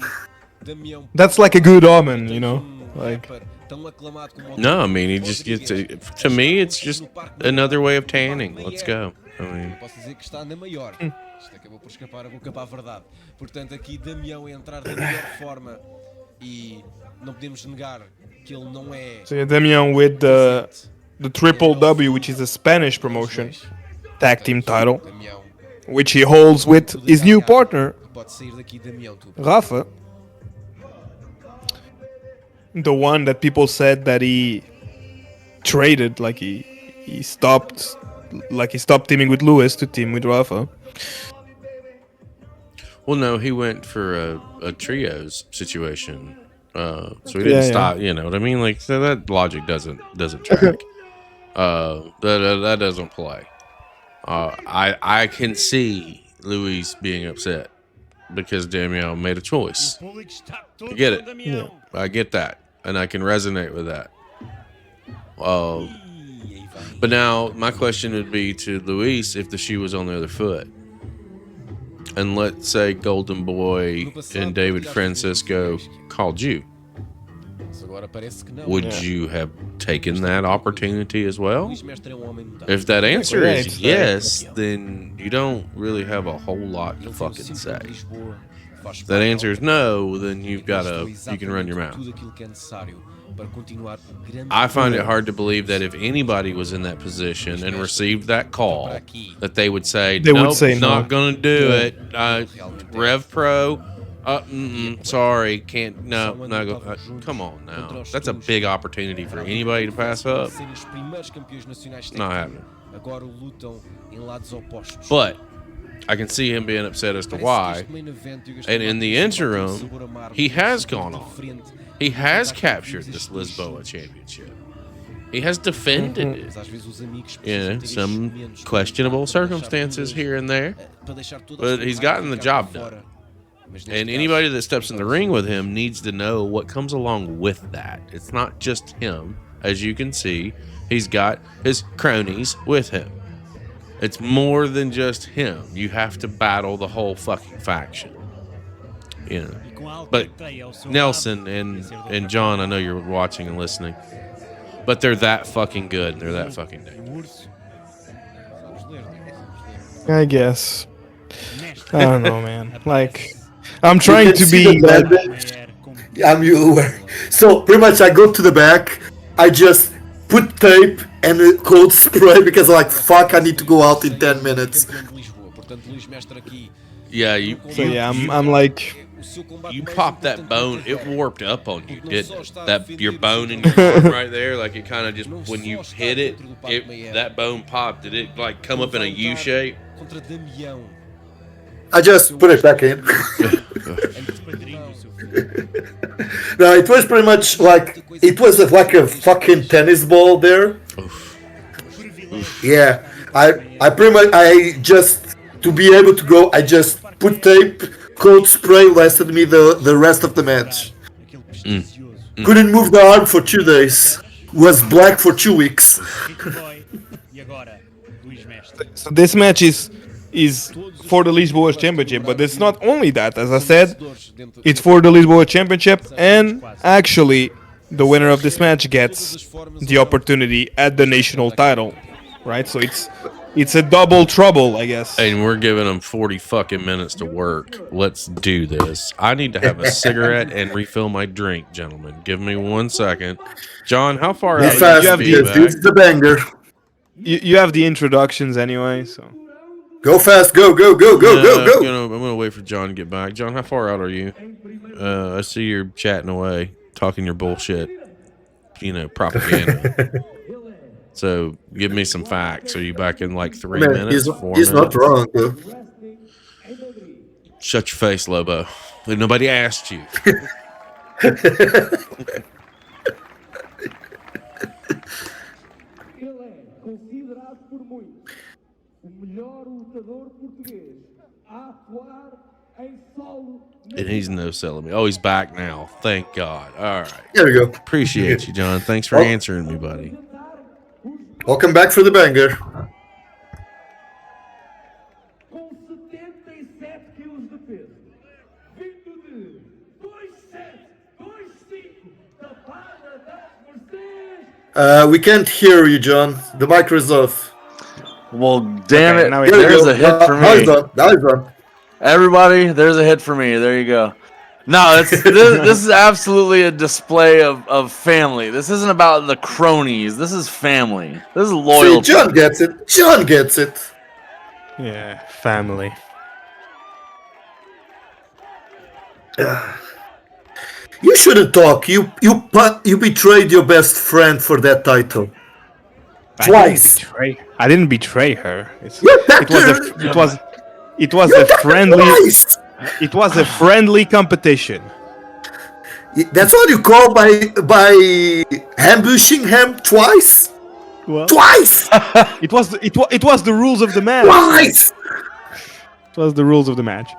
Damião, That's like a good omen, you know? Like, rapper tão aclamado como o No, I mean he just gets to me it's just another way of tanning. Let's go. I mean, Posso dizer que está na maior. Isto acabou por escapar a boca para a verdade. Portanto, aqui Damião a entrar da melhor forma e não podemos negar que ele não é. so yeah, Damian with the Triple W, which is a Spanish promotion, tag team title, Damião which he holds with his new partner, pode sair daqui, Damião, tu. Rafa. The one that people said that he traded, like he stopped teaming with Luís to team with Rafa. well, no, he went for a trios situation, so he didn't Yeah. stop. You know what I mean? Like so that logic doesn't track. That doesn't play. I can see Luís being upset because Damião made a choice. O público está todo I get com it. Damião. I get that, and I can resonate with that. E aí vai. But now my question would be to Luís if the shoe was on the other foot, and let's say Golden Boy and David Francisco called you, Mas agora parece que não. would you have taken that opportunity as well? Luís Mestre é homem mudado. If that answer Yeah, is it's yes, then you don't really have a whole lot to Ele tem o fucking símbolo say. de Lisboa, faz If that parte answer is no, then you've got to conquistou you can run your mouth. exatamente tudo aquilo que é necessário para continuar o grande I find it hard to believe that if anybody was in that position and received that call, that they would say, They would nope, say no. not going to do Yeah. it. Rev Pro, sorry, can't, no, not go, come on now. That's a big opportunity for anybody to pass up. serem os primeiros campeões nacionais Not happening. agora lutam em lados opostos. But I can see him being upset as to why. And in the interim, he has gone on. He has captured this Lisboa championship. He has defended it. Mas às vezes os amigos Yeah, precisam ter some estes momentos questionable para deixar circumstances tudo, here and there. para deixar toda a But sua he's raiva gotten the ficar job para done. fora. Mas neste And caso, anybody that steps in the ring with him needs to know what comes along with that. It's not just him. As you can see, he's got his cronies with him. It's more than just him. You have to battle the whole fucking faction. You know. E com a But Alcateia ao seu Nelson lado, and vai ser do and John, I know you're watching and listening, but they're that fucking good. And they're that fucking E damn. o urso, vamos ler, vamos ler. I guess. Mestre. I don't know, man. Like, I'm trying can to see be. the bandage. I'm aware. So pretty much, I go to the back. I just put tape and a cold spray because I'm like, fuck, I need to go out in 10 minutes. Campeão de Lisboa. Portanto, Luís Mestre aqui. Yeah, you So yeah, I'm like. O seu combate you mais popped that importante bone. da It warped up on you, Porque não didn't só it? está a That defender your o bone seu in your título, arm right there, like it kind of just não when só you está hit it, dentro do palco meia that bone popped. Did it like come up in a U levantar shape? Contra Damião. I just put it back in. No, it was pretty much like it was like a fucking tennis ball there. Yeah, I pretty much just to be able to go. I just put tape, cold spray lasted me the rest of the match. Couldn't move the arm for 2 days. Was black for 2 weeks. So this match is for the Lisboa Championship, but it's not only that. As I said, it's for the Lisboa Championship, and actually, the winner of this match gets the opportunity at the national title, right? So it's a double trouble, I guess. And we're giving them 40 fucking minutes to work. Let's do this. I need to have a cigarette and refill my drink, gentlemen. Give me 1 second. John, how far Be out fast, of because this is the banger. You have the introductions anyway, so. Go fast, go, go, go, go, go, go. I'm gonna wait for John to get back. John, how far out are you? I see you're chatting away, talking your bullshit, propaganda. So give me some facts. Are you back in like 3 Man, minutes? 4 he's not minutes? wrong, though. Shut your face, Lobo. Nobody asked you. And he's no selling me. Oh, he's back now. Thank God. All right. There we go. Appreciate you, John. Thanks for answering me, buddy. Welcome back for the banger. We can't hear you, John. The mic is off. Well, damn Okay, it. now we- There you There's go. a hit for Now he's me. done. Now he's done. Everybody, there's a hit for me. There you go. No, this is absolutely a display of family. This isn't about the cronies. This is family. This is See, loyalty. John gets it. John gets it. Yeah, family. You shouldn't talk. You betrayed your best friend for that title. Twice. I didn't betray her. You It was a friendly. Twice. It was a friendly competition. That's what you call by ambushing him twice. Well, Twice. it was the rules of the match. Twice. It was the rules of the match.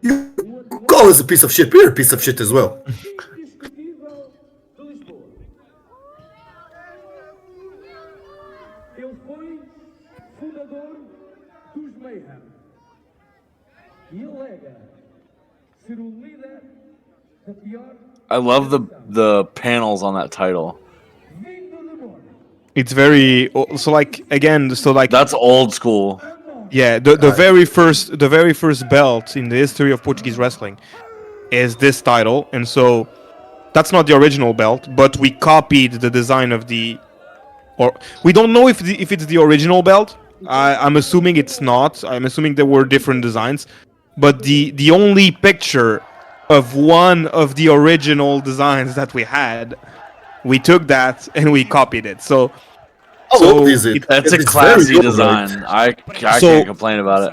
You call us a piece of shit. We're a piece of shit as well. I love the panels on that title. It's very That's old school. yeah, the very first belt in the history of Portuguese wrestling is this title, and so that's not the original belt, but we copied the design of or we don't know if it's the original belt. I'm assuming it's not. I'm assuming there were different designs, but the only picture of one of the original designs that we had, we took that and we copied it. So How old is it? That's a It's classy very good, design. right? I So- can't complain about it.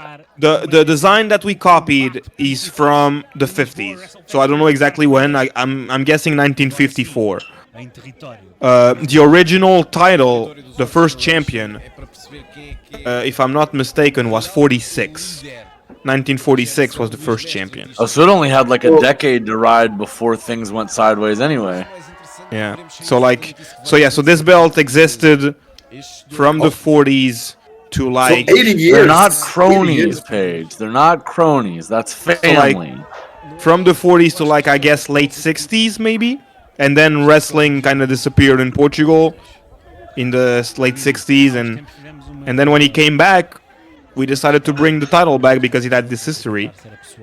the design that we copied is from the 50s. So I don't know exactly when. I'm guessing 1954. The original title, the first champion, if I'm not mistaken, was 46. 1946 was the first champion. Oh, so it only had like a decade to ride before things went sideways anyway. Yeah. So this belt existed from the 40s to like So 80 years. They're not 80 cronies, years. Paige. They're not cronies. That's family. from the 40s to like I guess late 60s maybe, and then wrestling kind of disappeared in Portugal in the late 60s, and And then when he came back, we decided to bring the title back because it had this history.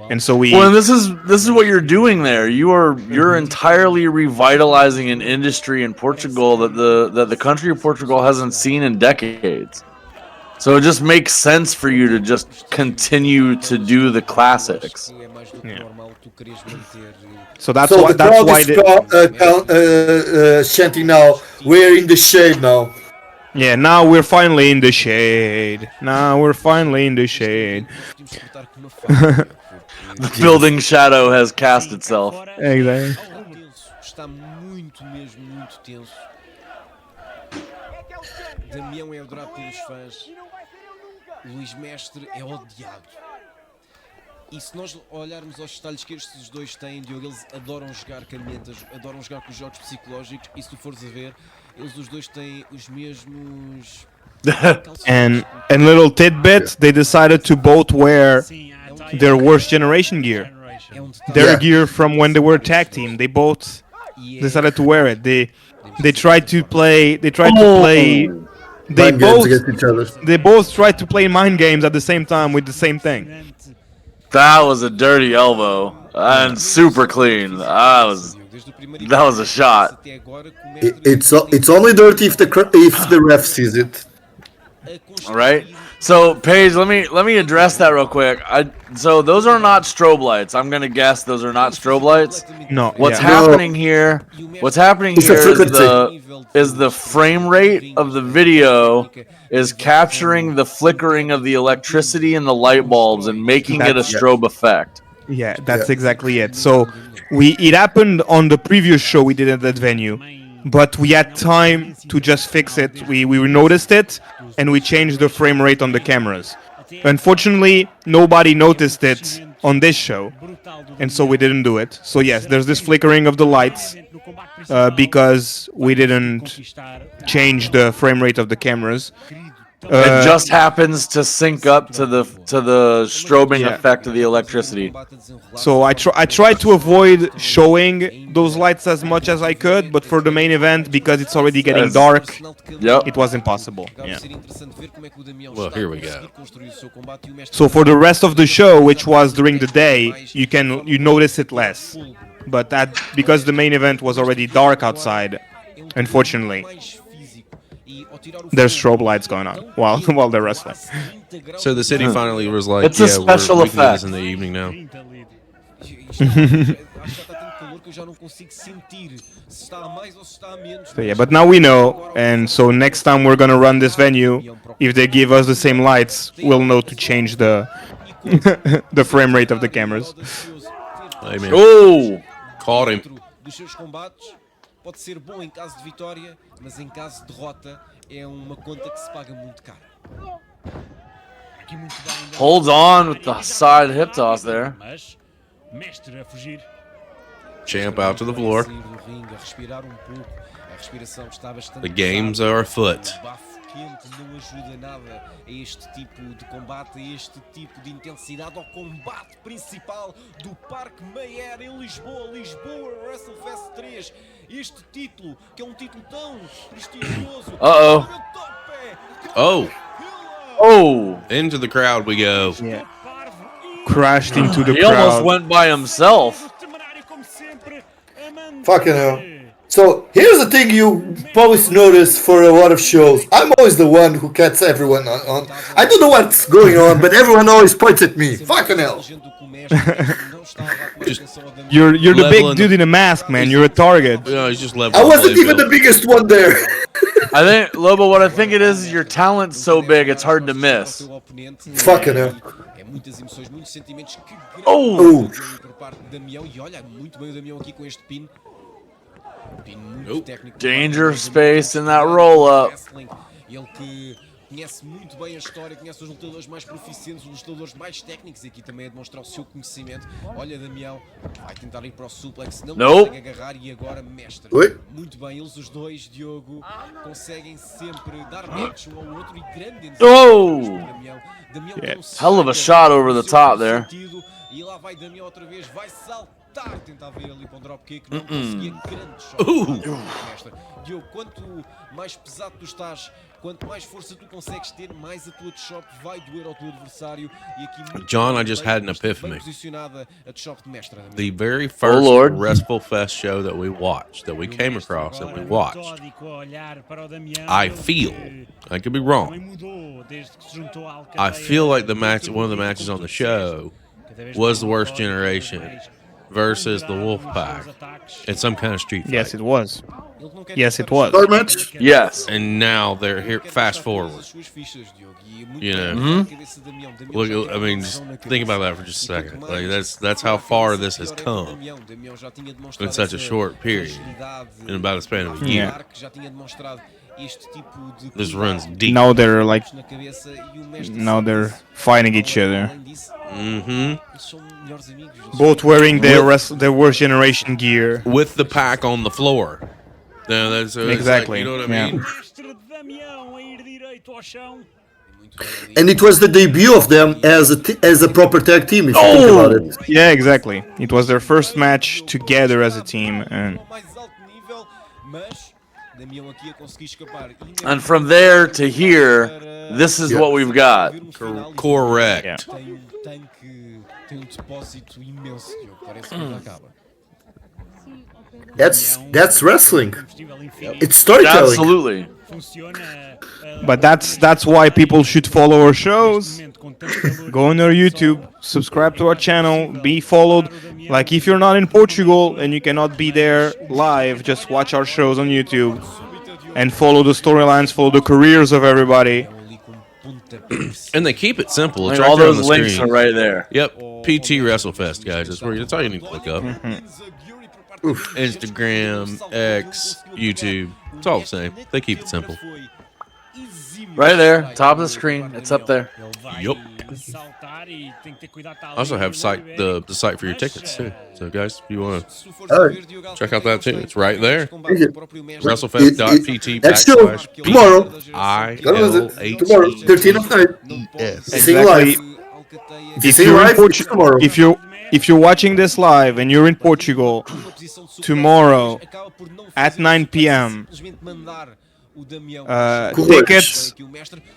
And so we... Well, and this is what you're doing there. You're entirely revitalizing an industry in Portugal that the country of Portugal hasn't seen in decades. So it just makes sense for you to just continue to do the classics. Yeah. So that's why chanting now. We're in the shade now. Yeah, now we're finally in the shade. The building shadow has cast itself. Exactly. Está muito mesmo, muito tenso. Damião é adorado pelos fãs. Luís Mestre é odiado. E se nós olharmos aos detalhes que estes dois têm, Diogo, eles adoram jogar caminhetas, adoram jogar com os jogos psicológicos, e se tu fores a ver, eles os dois têm os mesmos... And little tidbit, they decided to both wear their worst generation gear. Their gear from when they were tag team. They both decided to wear it. They tried to play. They tried to play. They both tried to play mind games at the same time with the same thing. That was a dirty elbow and super clean. That was a shot. It's only dirty if the ref sees it. All right. So Paige, let me address that real quick. So those are not strobe lights. I'm gonna guess those are not strobe lights. No. What's happening here? What's happening here is the frame rate of the video is capturing the flickering of the electricity in the light bulbs and making it a strobe effect. Yeah, that's exactly it. So it happened on the previous show we did at that venue, but we had time to just fix it. We noticed it and we changed the frame rate on the cameras. Unfortunately, nobody noticed it on this show, and so we didn't do it. So yes, there's this flickering of the lights because we didn't change the frame rate of the cameras. It just happens to sync up to the strobing effect of the electricity. So I tried to avoid showing those lights as much as I could, but for the main event, because it's already getting dark, it was impossible. Yeah. Well, here we go. So for the rest of the show, which was during the day, you notice it less. But because the main event was already dark outside, unfortunately, there's strobe lights going on while they're wrestling. So the city finally was like, it's a special we can do effect this in the evening now. So yeah, but now we know, and so next time we're gonna run this venue, if they give us the same lights, we'll know to change the the frame rate of the cameras. Amen. Oh, Caught him. Pode ser bom em caso de vitória, mas em caso de derrota é uma conta que se paga muito cara. Holds on with the side hip toss there. Mestre a fugir. Champ out to the floor. The games are afoot. Não ajuda nada a este tipo de combate, a este tipo de intensidade, ao combate principal do Parque Meyer em Lisboa, WrestleFest 3. Este título, que é um título tão prestigioso. Oh! Into the crowd we go. Yeah. Crashed into the He crowd. almost went by himself. Fucking hell. So here's the thing you always notice for a lot of shows. I'm always the one who gets everyone on. I don't know what's going on, but everyone always points at me. Fucking hell. You're the big dude in a mask, man. You're a target. Yeah, he's just I wasn't even the biggest one there. I think, Lobo, what I think it is your talent's so big it's hard to miss. Fucking hell. Muitas emoções, muitos sentimentos que por parte de Damião, e olha, muito bem o Damião aqui com este pin. Muito técnico. Danger space in that roll-up. Ele que conhece muito bem a história, conhece os lutadores mais proficientes, os lutadores mais técnicos, e aqui também a demonstrar o seu conhecimento. Olha, Damião vai tentar ir para o suplex, não consegue agarrar, e agora Mestre. Muito bem, eles os dois, Diogo, conseguem sempre dar match um ao outro, e grande Damião Hell of a shot over the top there. E lá vai Damião outra vez, vai saltar tentar, tentava ir ali para um dropkick, não conseguia, grande choque. Mestre. Diogo, quanto mais pesado tu estás, quanto mais força tu consegues ter, mais a tua chop vai doer ao teu adversário. E aqui John, I just had an epiphany. Posicionada a chop de Mestre. The very first Wrestle Fest show that we watched, that we came across, that we watched, I feel, I could be wrong, I feel like the match, one of the matches on the show was the Worst Generation versus the Wolfpack in some kind of street fight. Yes, it was. Yes, it was. Third match? Yes. And now they're here, fast forward. You know, look, I mean, just think about that for just a second. Like that's how far this has come in such a short period, in about a span of a year. This runs deep. Now they're like, now they're fighting each other. Both wearing their Worst Generation gear. With the pack on the floor. No, that's exactly. Like, you know what I mean? And it was the debut of them as a proper tag team, if you think about it. Yeah, exactly. It was their first match together as a team, and from there to here, this is what we've got. Correct. That's wrestling. It's storytelling. Absolutely. But that's why people should follow our shows. Go on our YouTube, subscribe to our channel, be followed. Like if you're not in Portugal and you cannot be there live, just watch our shows on YouTube and follow the storylines, follow the careers of everybody. And they keep it simple. It's And right all there on those the links screen. are right there. Yep, PT WrestleFest, guys. That's all you need to look up. Instagram, X, YouTube. It's all the same. They keep it simple. Right there, top of the screen. It's up there. Yup. I also have the site for your tickets too. So guys, if you want to check out that too, it's right there. WrestleFest.pt / tomorrow. tomorrow 13th of night. Exactly. If you're watching this live and you're in Portugal, tomorrow at 9 p.m. Tickets,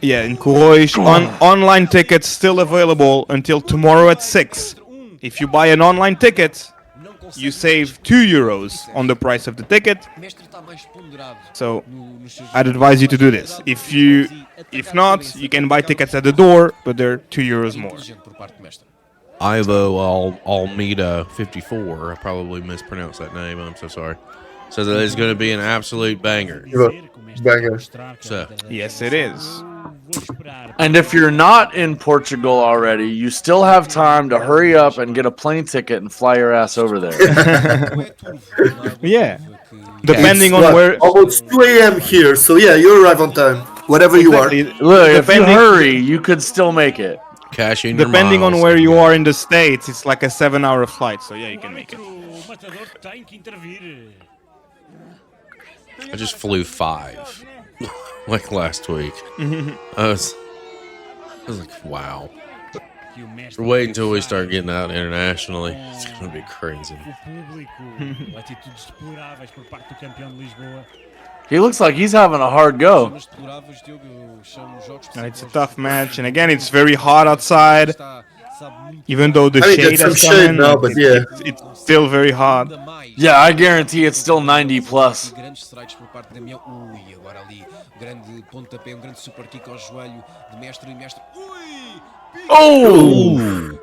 in Cruz, online tickets still available until tomorrow at 6. If you buy an online ticket, you save €2 on the price of the ticket. So I'd advise you to do this. If not, you can buy tickets at the door, but they're €2 more. Ivo Almeida 54. I probably mispronounced that name. I'm so sorry. Says that it's going to be an absolute banger. So. Yes, it is. And if you're not in Portugal already, you still have time to hurry up and get a plane ticket and fly your ass over there. Yeah. Depending on where. Almost 2 a.m. here, so yeah, you arrive on time. Whatever you are. Look, if you hurry, you could still make it. Cash in Depending your on where you are in the States, it's like a 7-hour flight, so yeah, you can make it. I just flew 5 like last week. I was like, wow. We're waiting until we start getting out internationally. It's gonna be crazy. He looks like he's having a hard go. It's a tough match, and again, it's very hot outside. Even though the shade has come in, now, but yeah, it's still very hot. Yeah, I guarantee it's still 90 plus. Oh!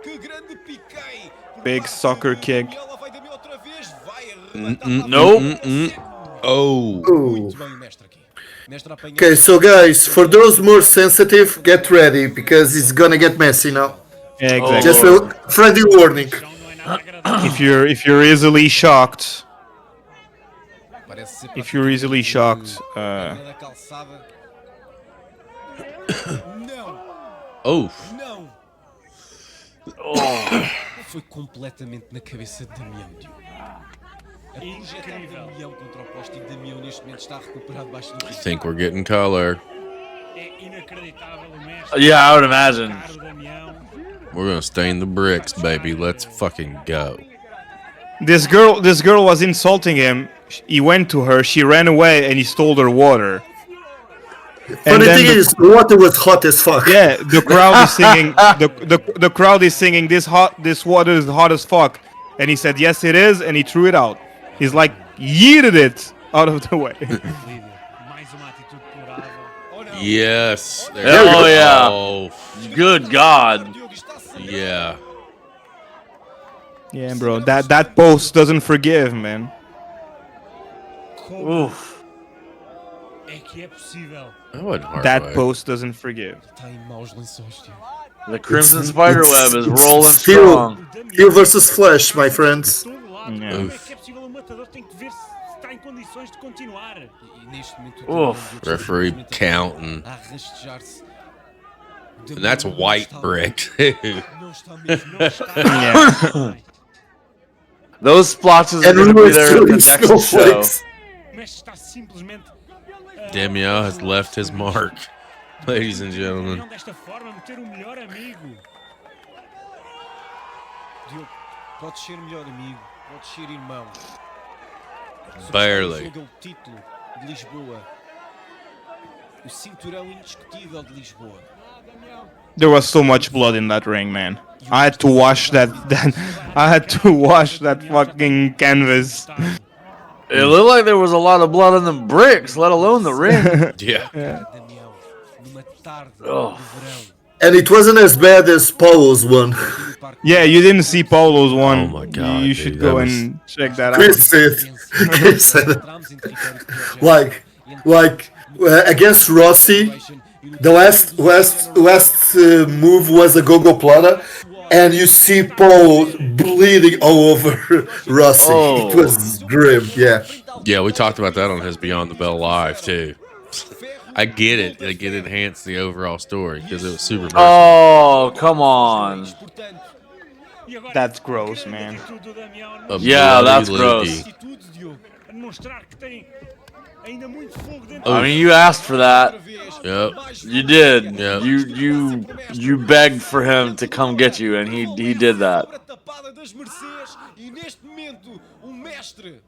Big soccer kick. Nope. Oh. Okay, so guys, for those more sensitive, get ready because it's gonna get messy now. Yeah, exactly. Just a friendly warning. If you're easily shocked, Oh. Foi completamente na cabeça de Damião. A projetar Damião contra o poste e Damião neste momento está a recuperar debaixo do I think we're getting color. Yeah, I would imagine. We're gonna stain the bricks, baby. Let's fucking go. This girl was insulting him. He went to her. She ran away, and he stole her water. Funny thing is, the water was hot as fuck. Yeah, the crowd is singing. The crowd is singing. This water is hot as fuck. And he said, "Yes, it is," and he threw it out. He's like yeeted it out of the way. Yes. Oh yeah. Oh, Good God. yeah. Yeah, bro. That post doesn't forgive, man. Oof. É que é possível. That wasn't hard. That post doesn't forgive. Está em maus lençóis, tio. The Crimson Spiderweb is it's rolling still- strong. Steel versus Flash, my friends. Todo lado. Yeah. Como é que é possível? O matador tem que ver se está em condições de continuar. E neste momento Oof. Referee counting. a rastejar-se. And that's white brick, too. Não está mesmo, não está. Yeah. Those splotches are And going to be Luis there at the doing next show. snowflakes. O Mestre está simplesmente Damião has left his mark, ladies and gentlemen. Damião desta forma meter o melhor amigo. Diogo, podes ser melhor amigo, podes ser irmão. Barely. O título de Lisboa. O cinturão indiscutível de Lisboa. There was so much blood in that ring, man. I had to wash that I had to wash that fucking canvas. It looked like there was a lot of blood on the bricks, let alone the ring. Yeah. Damião, numa tarde Oh. de verão. And it wasn't as bad as Paulo's one. Yeah, you didn't see Paulo's one. Oh my God, You dude, should that go was- and check that Chris out. said, Chris said Entramos em território de projeto. like against Rossi, the last move was a go-go plata, and you see Paul bleeding all over Rossi. Oh. It was grim, yeah. Yeah, we talked about that on his Beyond the Bell Live, too. I get it. Like, it enhanced the overall story because it was super personal. Oh, come on. E agora, That's gross, man. a atitude do Damião A Yeah, bloody that's loogie. gross. Atitude, Diogo. a demonstrar que tem ainda muito fogo dentro. I mean, you asked for that. Outra vez. Yep. Mais You did. Yeah. You begged for him to come get you, and he did that. sobre a tapada das Mercês e neste momento o mestre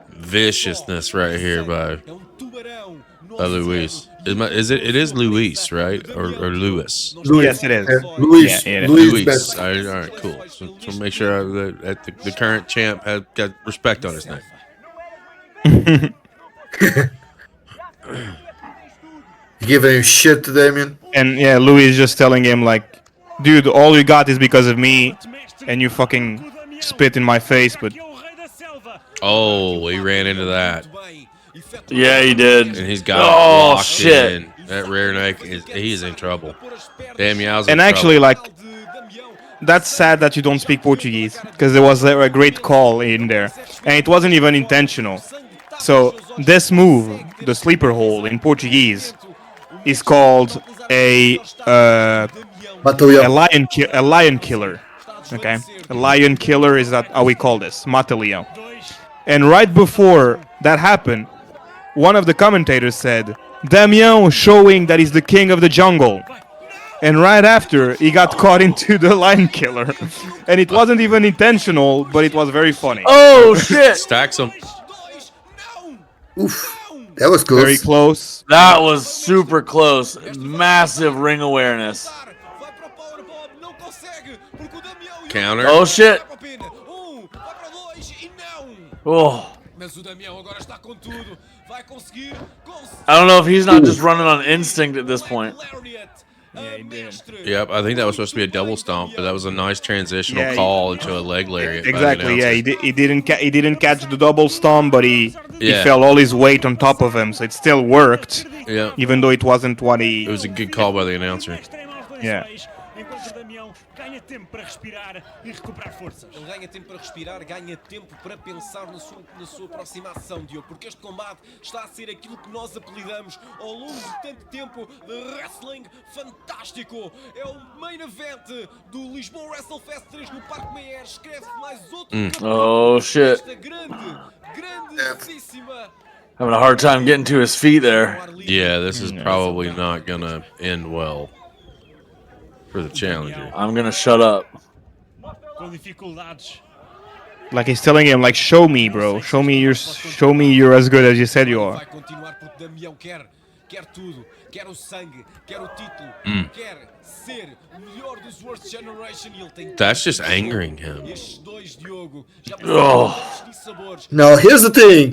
Viciousness right here by é tubarão no Luis. It is Luis, right? Or Lewis? Yes, it is. Luis, Yeah, yeah. Luis, Luis. best. All right, cool. So make sure that the current champ had got respect on his name. Giving him shit to Damien. And yeah, Louis is just telling him like, dude, all you got is because of me, and you fucking spit in my face, but Que é o rei da selva. Oh, he ran into that, Yeah, he did. and he's got Oh, locked shit. in. That rear neck he's in trouble. Damião's in and actually trouble. like that's sad that you don't speak Portuguese because there was a great call in there, and it wasn't even intentional. So this move, the sleeper hold in Portuguese, is called a Batalhão. lion killer. Okay, a lion killer is that how we call this mata-leão. And right before that happened, one of the commentators said, Damião showing that he's the king of the jungle. And right after, he got caught into the lion killer. And it wasn't even intentional, but it was very funny. Oh shit! Stacks him. Oof. That was close. Very close. That was super close. Massive ring awareness. vai para o powerbomb, não consegue porque o Damião Counter. Oh shit! vai para a pena. Vai para dois e não. Oh, Mas o Damião agora está com tudo. Vai conseguir. I don't know if he's not just running on instinct at this point. Yeah, he did. Yep, I think that was supposed to be a double stomp, but that was a nice transitional Yeah, call into a leg lariat. by the Exactly. Yeah, announcer. he didn't catch the double stomp, but he Yeah. felt all his weight on top of him, so it still worked, Yeah, even though it wasn't what he. it was a good call by the announcer. Yeah. Enquanto o Damião ganha tempo para respirar e recuperar forças. Ele ganha tempo para respirar, ganha tempo para pensar na sua próxima ação, Diogo, porque este combate está a ser aquilo que nós apelidamos ao longo de tanto tempo de wrestling fantástico. É o main event do Lisboa WRESTLEFEST 3 no Parque Meyer. Escreve mais outro Oh shit! esta grandíssima Having a hard time getting to his feet there. Yeah, this is probably not gonna end well for the challenger. I'm gonna shut up. Com dificuldades Like he's telling him, like, show me, bro. Show me you're as good as you said you are. Vai continuar porque Damião quer tudo, quer o sangue, quer o título, quer ser o melhor dos Worst Generation e ele tem. That's just angering him. Estes dois, Diogo, já passaram de sabores. Now here's the thing.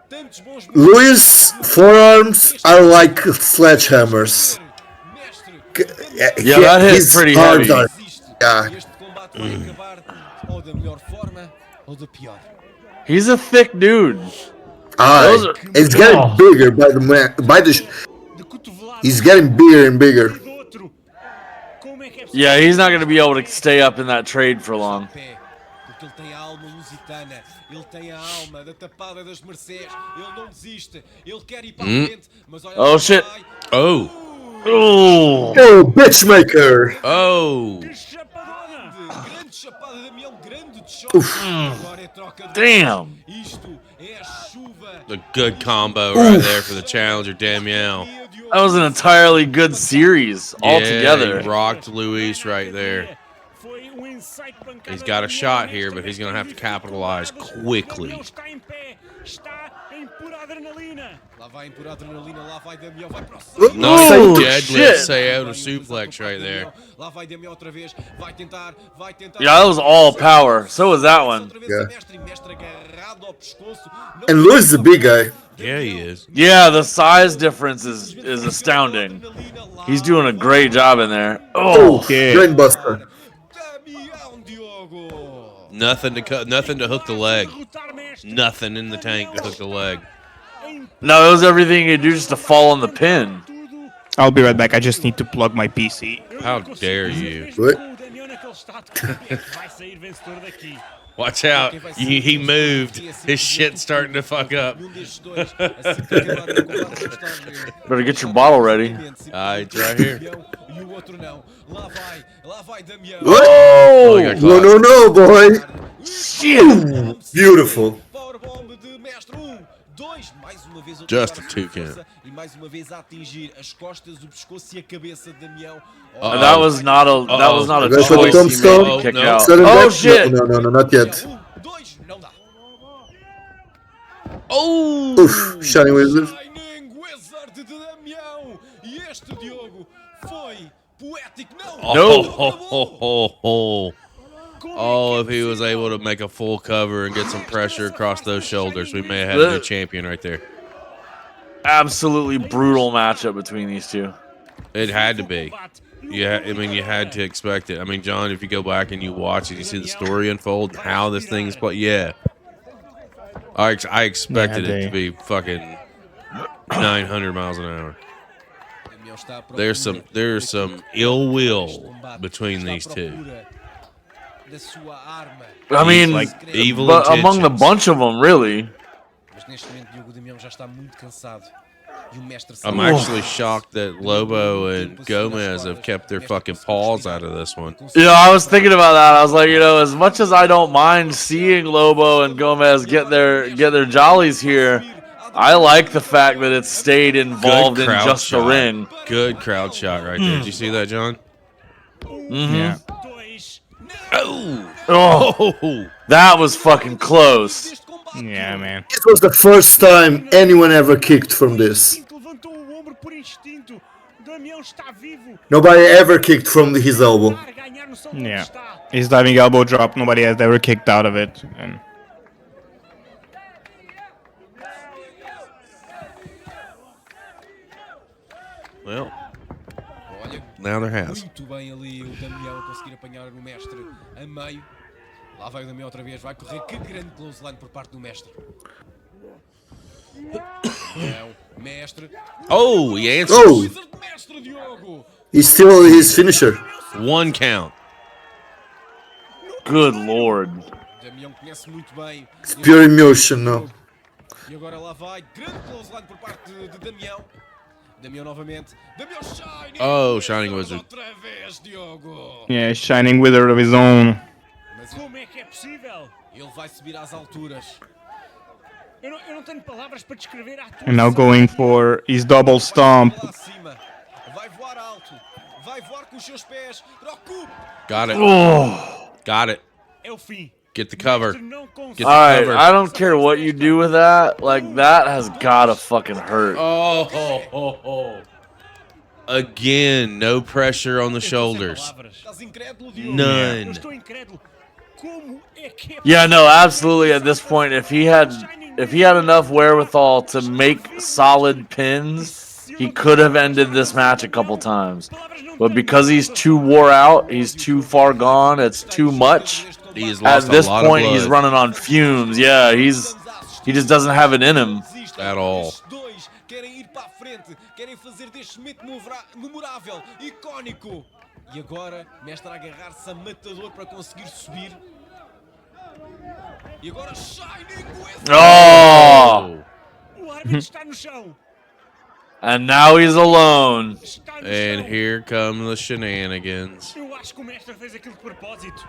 Tantos bons Luís' forearms are like sledgehammers. Yeah, that hits pretty heavy. Yeah. Este combate vai acabar ou da melhor forma ou da pior. He's a thick dude. It's getting bigger he's getting bigger and bigger. Yeah, he's not going to be able to stay up in that trade for long. Porque ele tem a alma lusitana, ele tem a alma da tapada das Mercês, ele não desiste, ele quer ir para a frente, mas olha. Oh shit. Oh. Oh. Oh, bitchmaker. Oh. Grande chapada de Damião, grande de choque. Agora é troca de. Damn. Isto é a chuva. A good combo right there for the challenger, Damião. That was an entirely good series altogether. Yeah, he rocked Luís right there. He's got a shot here, but he's going to have to capitalize quickly. Lá vai em pura adrenalina, lá vai Damião, vai para o sangue. Nice Oh, deadlift shit. Sayota suplex right there. Lá vai Damião outra vez, vai tentar. Yeah, that was all power. So was that one. Yeah. Mestre agarrado ao pescoço. And Luís is a big guy. Yeah, he is. Yeah, the size difference is astounding. He's doing a great job in there. Oh, Brainbuster. Damião, Diogo. Nothing to hook the leg. Nothing in the tank to hook the leg. no, it was everything you do just to fall on the pin. I'll be right back. I just need to plug my PC. How dare you? Watch out. He moved. His shit's starting to fuck up. Better get your bottle ready. It's right here. E o outro não. Lá vai Damião. Oh, he got caught. No, boy. Shit. Beautiful. Powerbomb de Mestre. 2. Mais uma vez. Just a two count. E mais uma vez a atingir as costas, o pescoço e a cabeça de Damião. That was not a That's what choice Tom he made Stone- to kick no. out. Sudden Oh death? shit. No, not yet. 2. Não dá. Oh! Oof, Shining Wizard. Shining Wizard de Damião. E este Diogo foi poético. No. Oh, if he was able to make a full cover and get some pressure across those shoulders, we may have had a new champion right there. Absolutely brutal matchup between these two. It had to be. Yeah, I mean, you had to expect it. I mean, John, if you go back and you watch it, you see the story unfold, how this thing is played. Yeah. I expected it to be fucking 900 miles an hour. There's some ill will between these two. I mean, like evil but among the intentions. bunch of them, really. Mas neste momento Diogo Damião já está muito cansado. E o mestre I'm actually shocked that Lobo and Gomez have kept their fucking paws out of this one. You know, I was thinking about that. I was like, you know, as much as I don't mind seeing Lobo and Gomez get their jollies here, I like the fact that it stayed involved in crowd just the shot. ring. Good crowd shot right there. Did you see that, John? Yeah. Oh, that was fucking close. Yeah, man. This was the first time anyone ever kicked from this. Nobody ever kicked from his elbow. Yeah. His diving elbow drop, nobody has ever kicked out of it. And Well, now there has. Muito bem ali o Damião a conseguir apanhar o mestre a meio. Lá vai o Damião outra vez, vai correr. Que grande clothesline por parte do mestre. Não, mestre. Oh, he answers. Oh, Wizard mestre Diogo. he's still his finisher. One count. Good lord. Damião conhece muito bem. It's pure emotion now. E agora lá vai. Grande clothesline por parte de Damião. Damião novamente. Damião Shining. Oh, Shining Wizard. Outra vez, Diogo. yeah, Shining Wizard of his own. Mas Como é que é possível? ele vai subir às alturas. Eu não tenho palavras para descrever a atuação. And now going for his double stomp. Lá acima. Vai voar alto. Vai voar com os seus pés. Preocupe. Got it. Oh, Got it. É o fim. Get the cover. Mestre não consegue. Get the Alright, cover. I don't care what you do with that. Like, that has gotta fucking hurt. Oh. Again, no pressure on the shoulders. Estás incrédulo, Diogo? Eu None. estou incrédulo. Como é que é Yeah, no, absolutely. At this point, if he had enough wherewithal to make solid pins, he could have ended this match a couple times. But because he's too wore out, he's too far gone, it's too much. He has At lost this a lot point, of he's blood running on fumes. Yeah, he just doesn't have it in him. at all. Dois querem ir para a frente, querem fazer deste momento memorável, icónico. E agora, Mestre a agarrar-se a matador para conseguir subir. E agora Shining with... Oh! O árbitro está no chão. And now he's alone. Está no And chão. here come the shenanigans. Eu acho que o Mestre fez aquilo de propósito.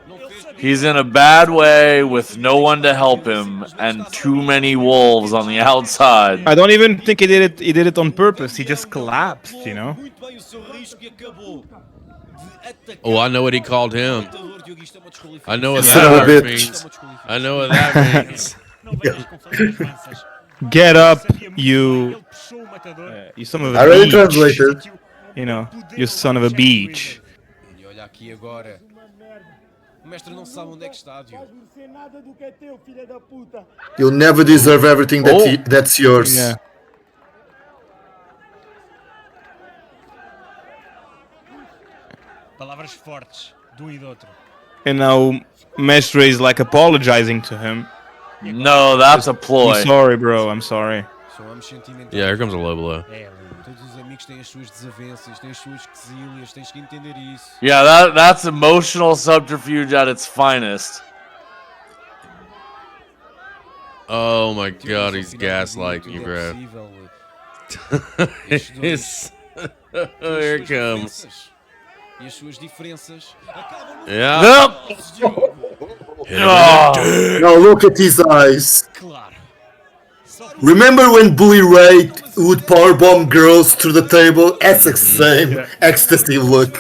Não fez... He's in a bad way with no one to help him and too many wolves on the outside. I don't even think he did it on purpose. He just collapsed, you know. Muito bem o seu risco e acabou de atacar. Oh, I know what he called him. Matador, Diogo, isto é uma desqualificação. I know what Son of a that word bitch. means. I know what that means. Não venhas com falas mansas. Get up, Sabia muito you bem, ele puxou o matador. you son of I a already beach. translated. You know, you son of a beach. E olha aqui agora. O Mestre não sabe onde é que está, Diogo. You'll never deserve everything that's yours. Yeah. Palavras fortes de um e do outro. And now Mestre is like apologizing to him. No, that's a ploy. I'm sorry, bro. I'm sorry. São ambos sentimentais. Yeah, here comes a low blow. É, Todos os amigos têm as suas desavenças, têm as suas quesilhas, tens que entender isso. Yeah, that's emotional subterfuge at its finest. Oh my god, he's gaslighting you, bro. It's- Here it comes. E as suas diferenças acabam no... Yeah. Nope. Oh. Now look at his eyes. claro. Só que Remember when Bully Ray would powerbomb girls through the table? That's the same ecstasy look.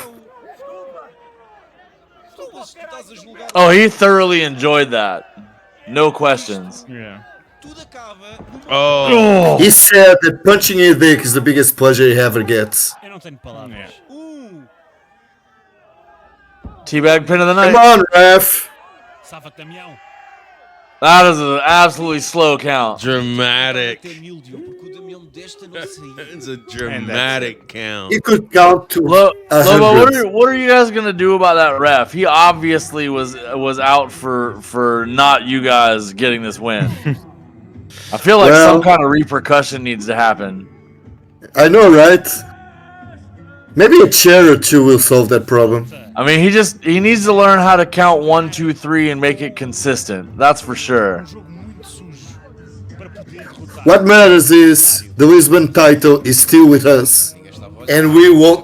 Tu estás a julgar, Oh, he thoroughly enjoyed that. No questions. Yeah. tudo acaba Oh. He said that punching a dick is the biggest pleasure he ever gets. eu não tenho palavras. Teabag pin of the Come night. on, ref. Safa-te, Damião. That is an absolutely slow count. Dramatic. até 1000, Diogo, porque o Damião desta não saía. It's a dramatic count. He could count to Lobo, 100. what are you guys gonna do about that ref? He obviously was out for not you guys getting this win. I feel like Well- some kind of repercussion needs to happen. I know, right? Maybe a chair or two will solve that problem. I mean, he needs to learn how to count 1, 2, 3 and make it consistent. That's for sure. Um jogo muito sujo para poder derrotar. What matters is the Lisbon title is still with us, and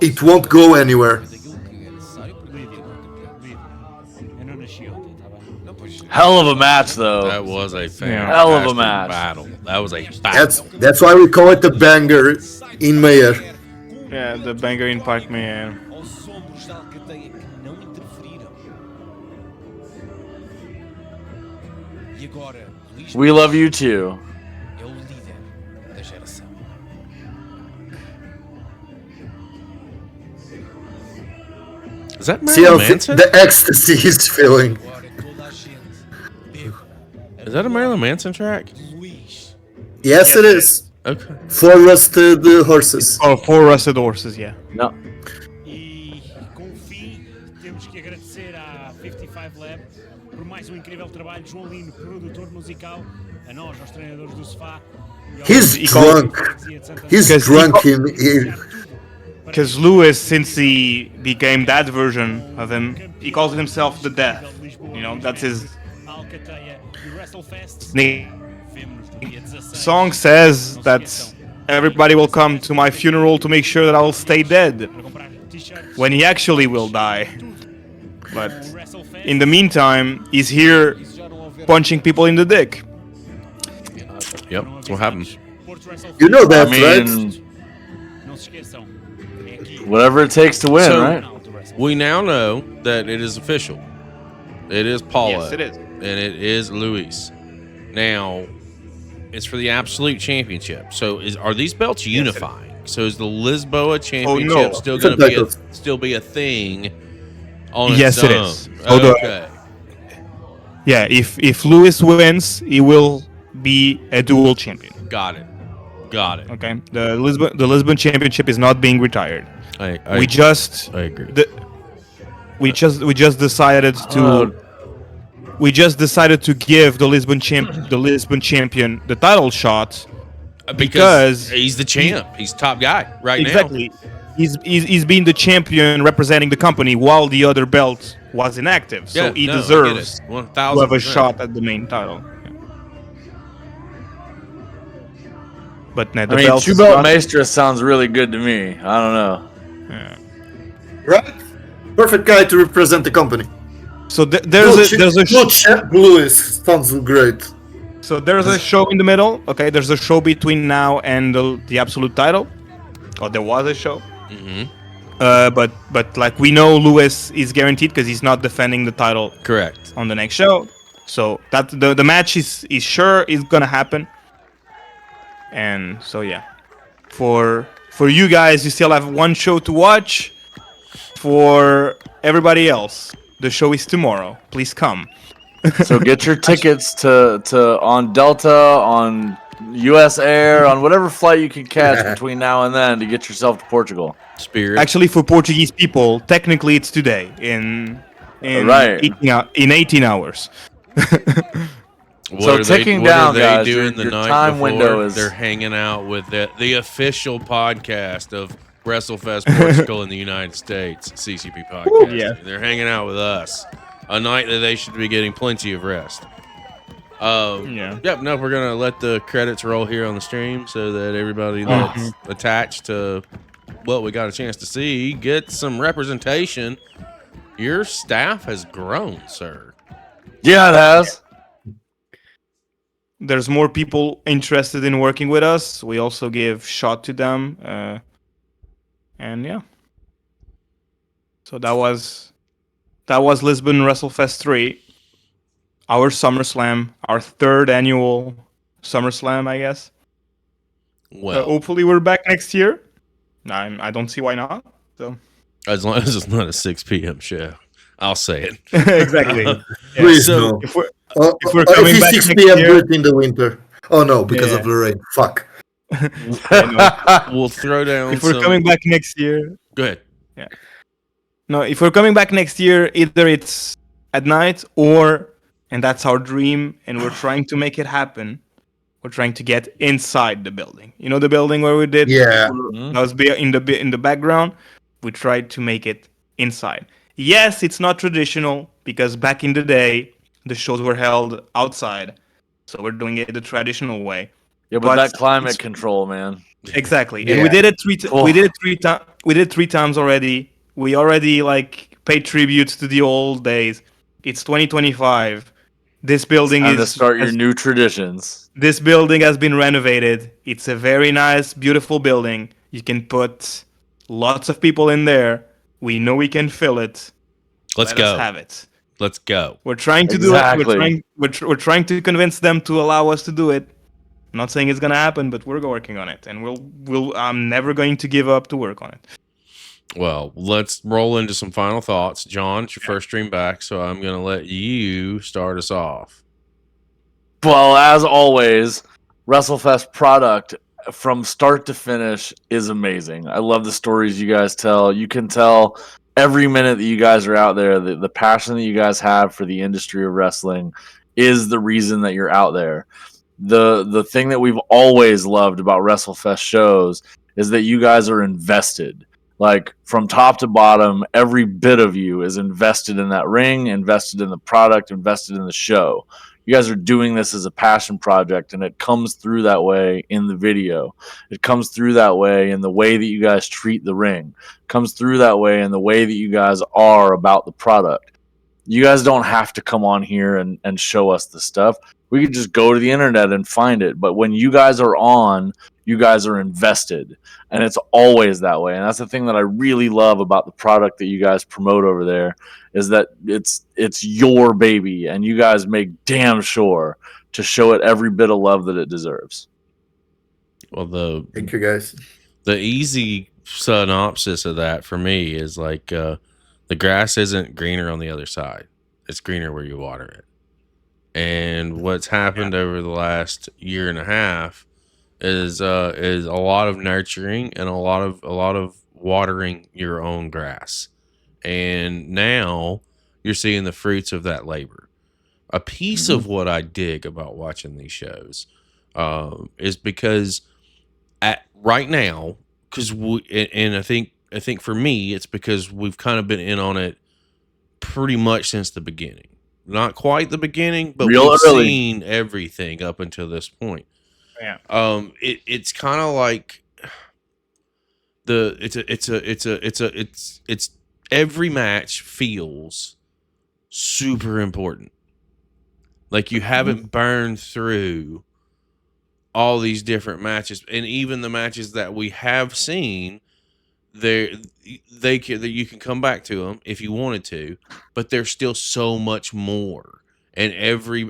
it won't go anywhere. Daquilo que é necessário para Líder, líder. Eu não nasci ontem, tá bem? não, pois Hell of a match, though. That was a Hell of a fantastic match. battle. That was a battle. That's why we call it the banger in Mayer. Yeah, the banger in Park Man. aos ombros da Alcateia que não interferiram. E agora, Luís We love you too. é o líder da geração. Is that See how Marilyn Manson? the ecstasy he's feeling. Agora toda a gente bebe Is that a Marilyn Manson track? Luís. Yes, it is. Okay. 4 rusted horses. Oh, 4 rusted horses, yeah. No. E com o fim, temos que agradecer à 55 Lab por mais um incrível trabalho. João Lino, produtor musical, a nós, aos treinadores do sofá. e ao He's drunk. He's Because drunk in here. Because Lewis, since he became that version of him, he calls himself the Death. You know, that's his Alcateia e o WRESTLEFEST. name. Vemo-nos no dia 16. Song says that everybody will come to my funeral to make sure that I will stay dead Para comprar t-shirts, when he actually will die. But o WRESTLEFEST. in the meantime, he's here Já não houver punching people in the dick. Yep. That's what happened. Porto WRESTLEFEST. You know I that, right? mean, Não se esqueçam. É aqui. whatever it takes to win, So- right? Final do WRESTLEFEST. We now know that it is official. It is Paulo. Yes, it is. And it is Luis. Now, it's for the absolute championship. So, are these belts unifying? So, is the Lisboa championship still going to be a thing on its own? It is. Okay. Yeah, if Luis wins, he will be a dual champion. Got it. Okay. The Lisbon championship is not being retired. I agree. We just decided to give the Lisbon champion the title shot because he's the champ. He's top guy now. Exactly. He's been the champion representing the company while the other belt was inactive. So he deserves to have a shot at the main title. But the belt two belt Mestre sounds really good to me. I don't know. Yeah. Right? Perfect guy to represent the company. So there's a Luis sounds great. So there's a show in the middle. Okay, there's a show between now and the absolute title. Or there was a show. Mm-hmm. But like we know, Luis is guaranteed because he's not defending the title. Correct. On the next show, so that the match is sure is gonna happen. And so yeah, for you guys, you still have one show to watch. For everybody else, the show is tomorrow. Please come. So get your tickets to on Delta, on US Air, on whatever flight you can catch between now and then to get yourself to Portugal. Spirit. Actually, for Portuguese people, technically it's today in 18 hours. So ticking down, guys. Doing your the night time before? window is. They're hanging out with the official podcast of WrestleFest Portugal in the United States, CCP podcast. Yeah. They're hanging out with us. A night that they should be getting plenty of rest. Yep. No, we're gonna let the credits roll here on the stream so that everybody that's attached to what we got a chance to see gets some representation. Your staff has grown, sir. Yeah, it has. There's more people interested in working with us. We also give shot to them, and yeah. So that was Lisbon WrestleFest 3, our SummerSlam, our third annual SummerSlam, I guess. Well, hopefully we're back next year. I don't see why not. So as long as it's not a 6 p.m. show, I'll say it. Exactly. Please so no. If we're coming back 6 next p.m. year, do it in the winter. Oh no, because of the rain. Fuck. We'll throw down. If we're coming back next year, go ahead. Yeah. No, if we're coming back next year, either it's at night and that's our dream, and we're trying to make it happen. We're trying to get inside the building. You know the building where we did? Yeah. That was in the background. We tried to make it inside. Yes, it's not traditional because back in the day, the shows were held outside. So we're doing it the traditional way. Yeah, but that climate control, man. Exactly. And we did it we did 3 times already. We already paid tribute to the old days. It's 2025. This building is to start your new traditions. This building has been renovated. It's a very nice, beautiful building. You can put lots of people in there. We know we can fill it. Let's go. Let's have it. Let's go. We're trying to do it. We're trying to convince them to allow us to do it. I'm not saying it's gonna happen, but we're working on it, and I'm never going to give up to work on it. Well, let's roll into some final thoughts. John, it's your first stream back, so I'm going to let you start us off. Well, as always, WrestleFest product from start to finish is amazing. I love the stories you guys tell. You can tell every minute that you guys are out there, the passion that you guys have for the industry of wrestling is the reason that you're out there. The thing that we've always loved about WrestleFest shows is that you guys are invested. Like, from top to bottom, every bit of you is invested in that ring, invested in the product, invested in the show. You guys are doing this as a passion project, and it comes through that way in the video. It comes through that way in the way that you guys treat the ring. It comes through that way in the way that you guys are about the product. You guys don't have to come on here and show us the stuff. We could just go to the internet and find it. But when you guys are on, you guys are invested, and it's always that way. And that's the thing that I really love about the product that you guys promote over there, is that it's your baby, and you guys make damn sure to show it every bit of love that it deserves. Well, Thank you, guys. the easy synopsis of that for me is like the grass isn't greener on the other side. It's greener where you water it. And what's happened over the last year and a half is a lot of nurturing and a lot of watering your own grass. And now you're seeing the fruits of that labor. A piece of what I dig about watching these shows is because right now, and I think for me, it's because we've kind of been in on it pretty much since the beginning. Not quite the beginning, but we've seen everything up until this point. Yeah. It's kind of like it's every match feels super important. Like you haven't burned through all these different matches, and even the matches that we have seen, you can come back to them if you wanted to, but there's still so much more. And every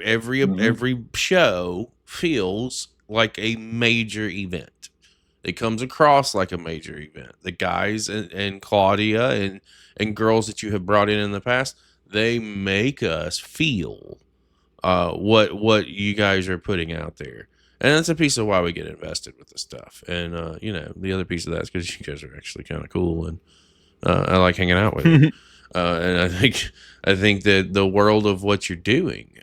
show feels like a major event. It comes across like a major event. The guys and Cláudia and girls that you have brought in the past, they make us feel what you guys are putting out there. And that's a piece of why we get invested with this stuff. And, the other piece of that is because you guys are actually kind of cool, and I like hanging out with you. And I think that the world of what you're doing,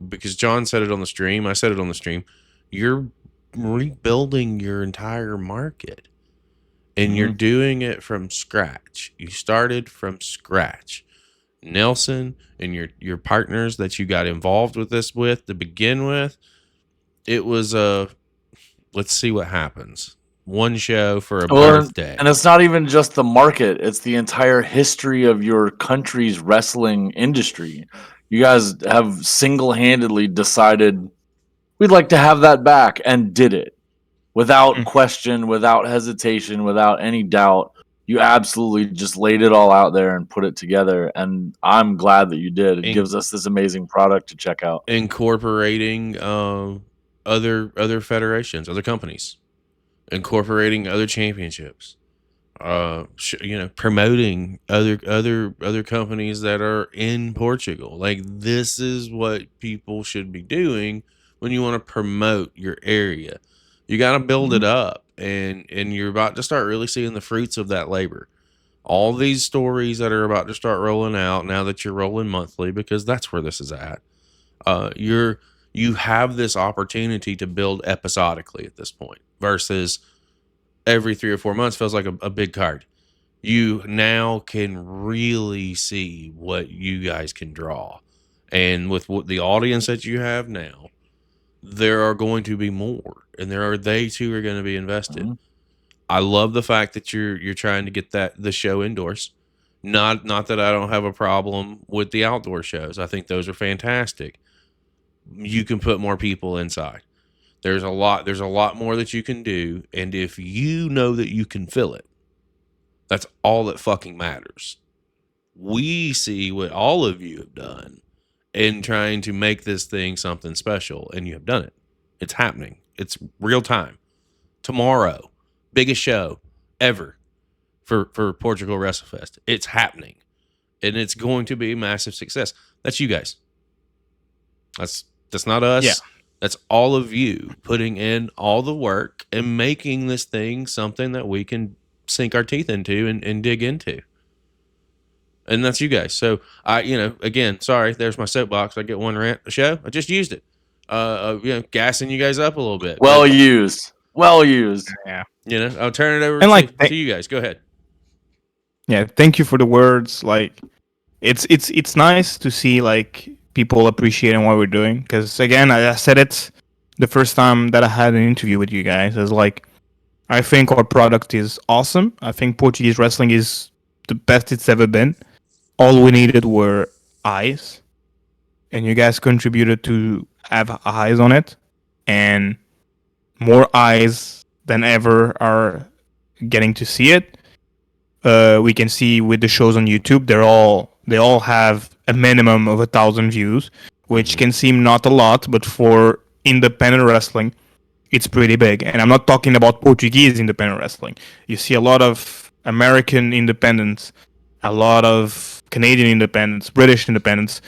because John said it on the stream, I said it on the stream, you're rebuilding your entire market, and you're doing it from scratch. You started from scratch. Nelson and your partners that you got involved with this with to begin with, it was let's see what happens. One show for a birthday. And it's not even just the market, it's the entire history of your country's wrestling industry. You guys have single-handedly decided we'd like to have that back, and did it without question, without hesitation, without any doubt. You absolutely just laid it all out there and put it together, and I'm glad that you did. It gives us this amazing product to check out. Incorporating other federations, other companies, incorporating other championships, promoting other companies that are in Portugal. Like, this is what people should be doing when you want to promote your area. You got to build it up, and you're about to start really seeing the fruits of that labor. All these stories that are about to start rolling out now that you're rolling monthly, because that's where this is at. You have this opportunity to build episodically at this point, versus every 3 or 4 months feels like a big card. You now can really see what you guys can draw. And with the audience that you have now, there are going to be more, and they too are going to be invested. I love the fact that you're trying to get the show indoors. Not that I don't have a problem with the outdoor shows. I think those are fantastic. You can put more people inside. There's a lot more that you can do, and if you know that you can fill it, that's all that fucking matters. We see what all of you have done in trying to make this thing something special, and you have done it. It's happening. It's real time. Tomorrow, biggest show ever for Portugal WrestleFest. It's happening, and it's going to be a massive success. That's you guys. That's not us. Yeah. That's all of you putting in all the work and making this thing something that we can sink our teeth into and dig into. And that's you guys. So again, sorry, there's my soapbox. I get one rant a show. I just used it. Gassing you guys up a little bit. Well used. Yeah. I'll turn it over to you guys. Go ahead. Yeah, thank you for the words. Like, it's nice to see like people appreciating what we're doing, because again, I said it the first time that I had an interview with you guys. Is like, I think our product is awesome. I think Portuguese wrestling is the best it's ever been. All we needed were eyes, and you guys contributed to have eyes on it. And more eyes than ever are getting to see it. We can see with the shows on YouTube, they all have a minimum of 1,000 views, which can seem not a lot, but for independent wrestling, it's pretty big. And I'm not talking about Portuguese independent wrestling. You see a lot of American independents, a lot of Canadian independents, British independents,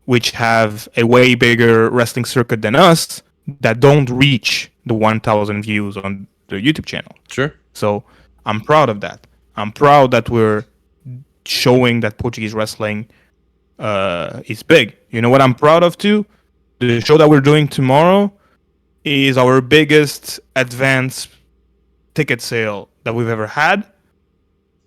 which have a way bigger wrestling circuit than us, that don't reach the 1,000 views on the YouTube channel. Sure. So I'm proud of that. I'm proud that we're showing that Portuguese wrestling is big. You know what I'm proud of too? The show that we're doing tomorrow is our biggest advance ticket sale that we've ever had.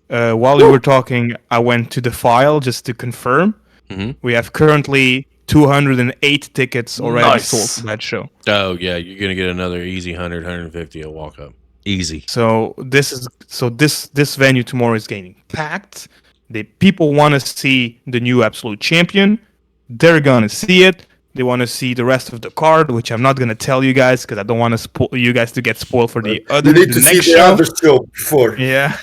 While we were talking, I went to the file just to confirm. Mm-hmm. We have currently 208 tickets already sold for that show. Oh yeah, you're gonna get another easy 100, 150 at walk up. Easy. So this venue tomorrow is getting packed. The people want to see the new Absolute Champion. They're gonna see it. They want to see the rest of the card, which I'm not gonna tell you guys because I don't want to you guys to get spoiled for the other. You need to see the other show before. Yeah,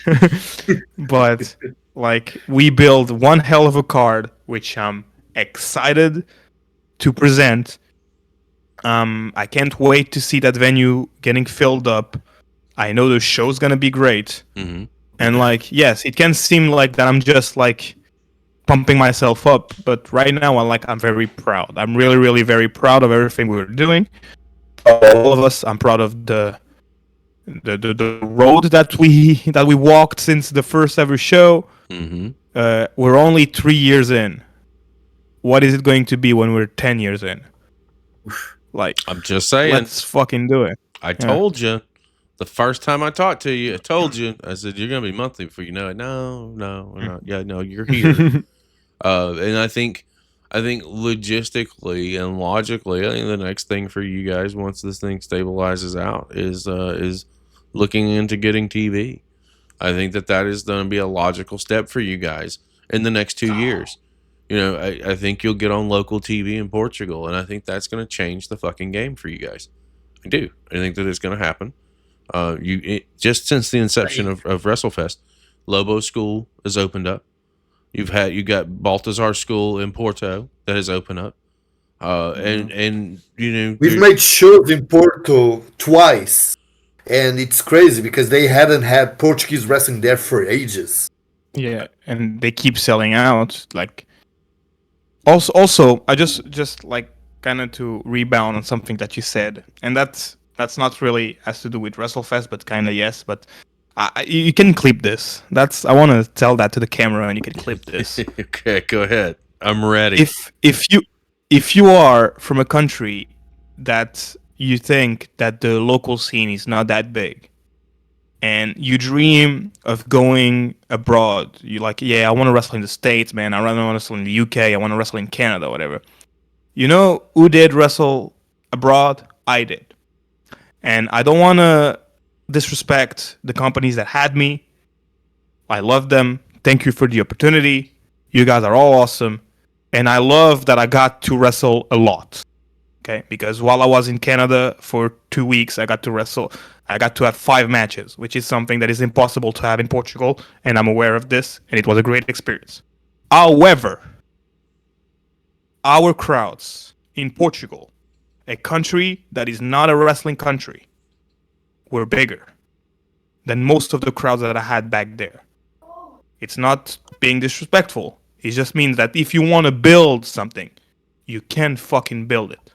but like we build one hell of a card, which I'm excited to present. I can't wait to see that venue getting filled up. I know the show's gonna be great, and like, yes, it can seem like that I'm just like pumping myself up, but right now I'm very proud. I'm really, really very proud of everything we were doing. All of us. I'm proud of the road that we walked since the first ever show. We're only 3 years in. What is it going to be when we're 10 years in? Like, I'm just saying. Let's fucking do it. I told you. The first time I talked to you, I told you. I said, you're going to be monthly before you know it. No, we're not. Yeah, no, you're here. And I think logistically and logically, I think the next thing for you guys, once this thing stabilizes out, is looking into getting TV. I think that is going to be a logical step for you guys in the next 2 years. You know, I think you'll get on local TV in Portugal, and I think that's going to change the fucking game for you guys. I do. I think that it's going to happen. Just since the inception of WrestleFest, Lobo School has opened up. You got Baltazar School in Porto that has opened up, and you know we've made shows in Porto twice, and it's crazy because they hadn't had Portuguese wrestling there for ages. Yeah, and they keep selling out. Like, also, I just like kind of to rebound on something that you said, and that's not really has to do with WrestleFest, but kind of yes. But you can clip this. I want to tell that to the camera, and you can clip this. Okay, go ahead. I'm ready. If you are from a country that you think that the local scene is not that big, and you dream of going abroad, you like, yeah, I want to wrestle in the States, man. I want to wrestle in the UK. I want to wrestle in Canada, whatever. You know who did wrestle abroad? I did. And I don't want to disrespect the companies that had me. I love them. Thank you for the opportunity. You guys are all awesome. And I love that I got to wrestle a lot. Okay? Because while I was in Canada for 2 weeks, I got to wrestle. I got to have 5 matches, which is something that is impossible to have in Portugal. And I'm aware of this. And it was a great experience. However, our crowds in Portugal, a country that is not a wrestling country, were bigger than most of the crowds that I had back there. It's not being disrespectful. It just means that if you want to build something, you can fucking build it.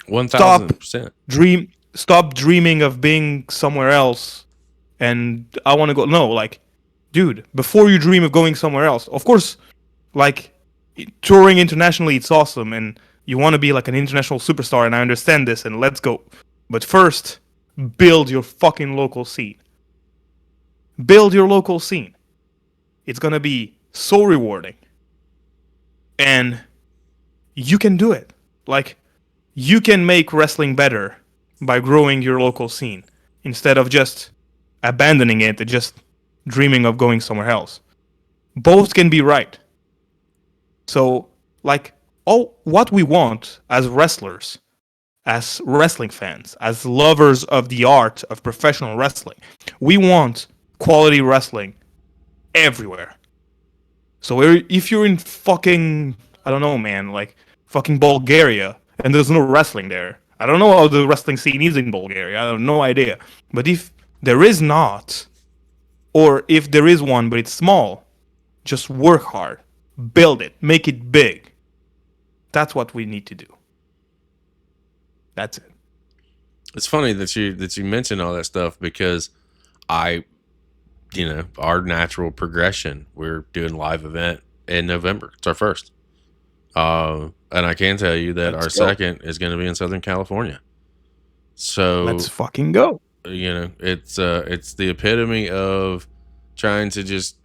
1,000%. Stop dreaming of being somewhere else. And I want to go. No, like, dude, before you dream of going somewhere else, of course, like, touring internationally, it's awesome. And you want to be like an international superstar. And I understand this. And let's go. But first, build your fucking local scene. Build your local scene. It's going to be so rewarding. And you can do it. Like, you can make wrestling better by growing your local scene instead of just abandoning it and just dreaming of going somewhere else. Both can be right. So, like, what we want as wrestlers as wrestling fans, as lovers of the art of professional wrestling, we want quality wrestling everywhere. So if you're in fucking, I don't know, man, like fucking Bulgaria, and there's no wrestling there, I don't know how the wrestling scene is in Bulgaria. I have no idea. But if there is not, or if there is one but it's small, just work hard, build it, make it big. That's what we need to do. That's it. It's funny that you mention all that stuff because our natural progression, we're doing live event in November. It's our first. And I can tell you that our second is going to be in Southern California. So let's fucking go. It's the epitome of trying to just,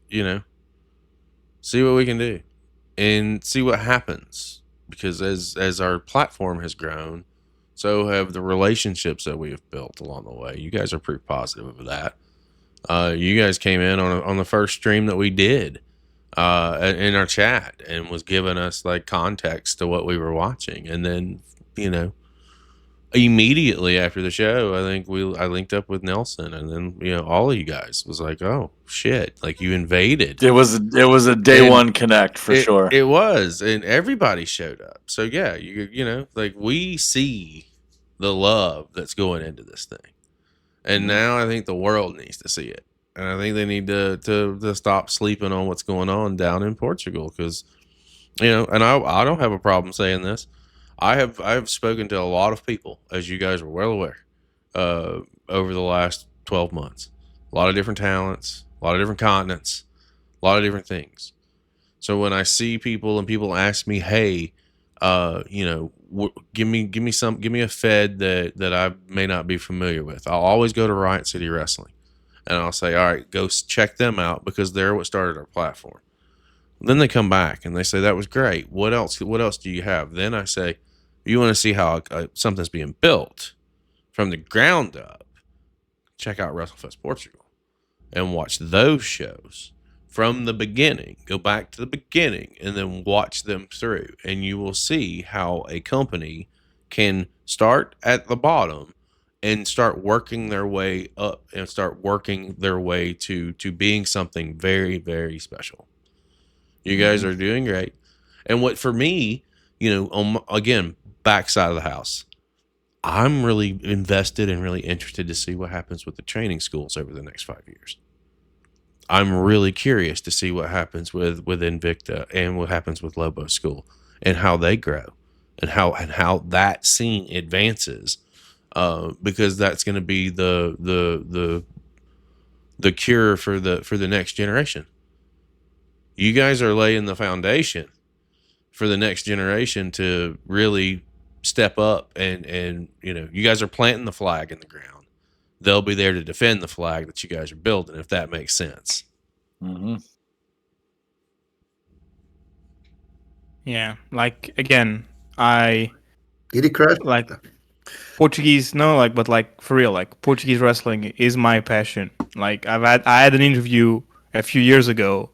see what we can do and see what happens. Because as our platform has grown, so have the relationships that we have built along the way. You guys are proof positive of that. You guys came in on the first stream that we did in our chat and was giving us like context to what we were watching. And then, immediately after the show, I think I linked up with Nelson, and then all of you guys was like, "Oh shit!" Like you invaded. It was a day one connect for sure. It was, and everybody showed up. So yeah, like we see the love that's going into this thing, and now I think the world needs to see it, and I think they need to stop sleeping on what's going on down in Portugal, because and I don't have a problem saying this. I have spoken to a lot of people, as you guys are well aware, over the last 12 months. A lot of different talents, a lot of different continents, a lot of different things. So when I see people and people ask me, "Hey, give me a Fed that I may not be familiar with," I'll always go to Riot City Wrestling, and I'll say, "All right, go check them out because they're what started our platform." Then they come back and they say, "That was great. What else? What else do you have?" Then I say, "You want to see how something's being built from the ground up? Check out WrestleFest Portugal and watch those shows from the beginning. Go back to the beginning and then watch them through, and you will see how a company can start at the bottom and start working their way up and start working their way to being something very, very special. You guys are doing great." And what for me, again, backside of the house, I'm really invested and really interested to see what happens with the training schools over the next 5 years. I'm really curious to see what happens with Invicta and what happens with Lobo School and how they grow and how that scene advances, because that's going to be the cure for the next generation. You guys are laying the foundation for the next generation to really step up, and you guys are planting the flag in the ground. They'll be there to defend the flag that you guys are building, if that makes sense. Mm-hmm. Yeah, like again, I Did he crash? like Portuguese. No, but for real, like Portuguese wrestling is my passion. Like I had an interview a few years ago,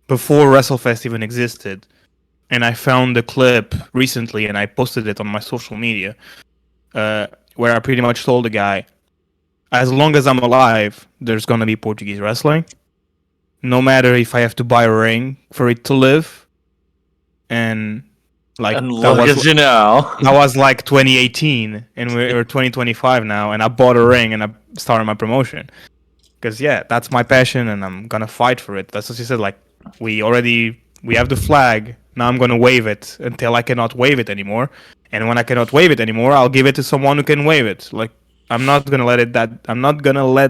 before WrestleFest even existed, and I found the clip recently and I posted it on my social media, where I pretty much told the guy, as long as I'm alive, there's gonna be Portuguese wrestling, no matter if I have to buy a ring for it to live. And look at you now. that was like 2018, and we're 2025 now, and I bought a ring and I started my promotion. Because that's my passion, and I'm gonna fight for it. That's what you said. Like we have the flag. Now I'm gonna wave it until I cannot wave it anymore. And when I cannot wave it anymore, I'll give it to someone who can wave it. Like I'm not gonna let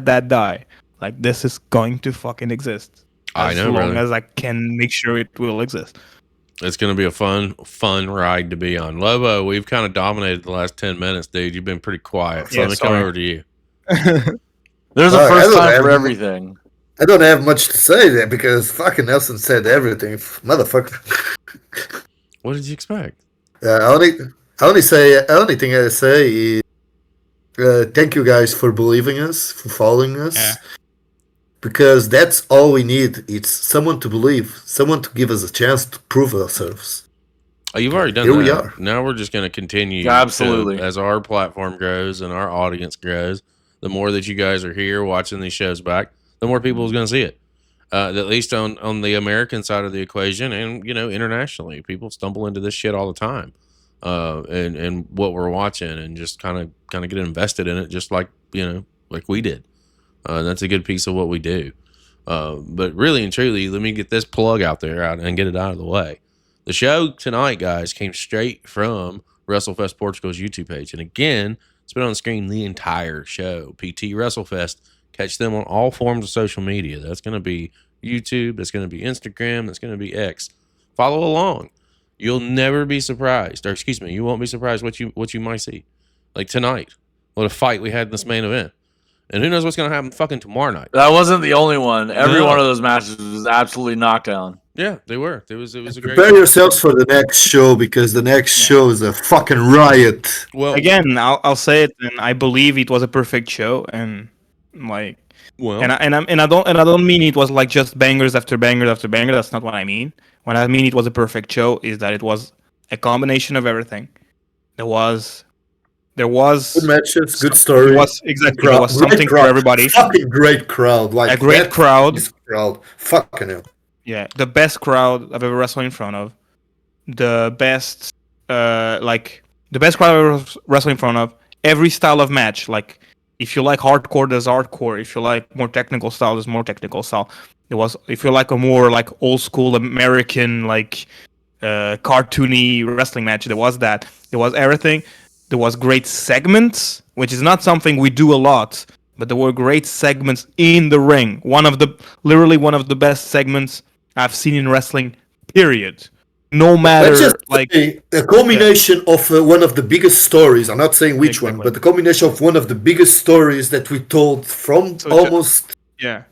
that die. Like this is going to fucking exist. As long as I can make sure it will exist. It's going to be a fun ride to be on. Lobo, we've kind of dominated the last 10 minutes, dude. You've been pretty quiet. So let me come over to you. There's a first time for everything. I don't have much to say there because fucking Nelson said everything, motherfucker. What did you expect? Only thing I say is thank you guys for believing us, for following us. Yeah. Because that's all we need. It's someone to believe, someone to give us a chance to prove ourselves. Oh, you've already done Here that. we are. Now we're just going to continue. Absolutely. As our platform grows and our audience grows, the more that you guys are here watching these shows back, the more people is going to see it. At least on the American side of the equation, and internationally, people stumble into this shit all the time, and what we're watching, and just kind of get invested in it, just like like we did. That's a good piece of what we do. But really and truly, let me get this plug out there and get it out of the way. The show tonight, guys, came straight from WrestleFest Portugal's YouTube page. And again, it's been on the screen the entire show. PT WrestleFest. Catch them on all forms of social media. That's going to be YouTube. That's going to be Instagram. That's going to be X. Follow along. You'll never be surprised. Or excuse me, you won't be surprised what you might see. Like tonight. What a fight we had in this main event. And who knows what's going to happen fucking tomorrow night. That wasn't the only one. Every one of those matches was absolutely knockdown. Yeah, they were. It was a great. Prepare yourselves for the next show, because the next show is a fucking riot. Well, Again, I'll say it, and I believe it was a perfect show, and like, I don't mean it was like just bangers after bangers after banger. That's not what I mean. What I mean it was a perfect show is that it was a combination of everything. There was Good matches, good story. It was exactly Crowd. there was Great something for crowd. everybody. Fucking great crowd. Like A great that crowd. is crowd. Fucking hell. Yeah, the best crowd I've ever wrestled in front of. The best crowd I've ever wrestled in front of. Every style of match. Like, if you like hardcore, there's hardcore. If you like more technical style, there's more technical style. If you like a more like old school American cartoony wrestling match, there was that. There was everything. There was great segments, which is not something we do a lot, but there were great segments in the ring. Literally one of the best segments I've seen in wrestling, period. No matter, Let's just say a combination of one of the biggest stories. I'm not saying which one, but the combination of one of the biggest stories that we told from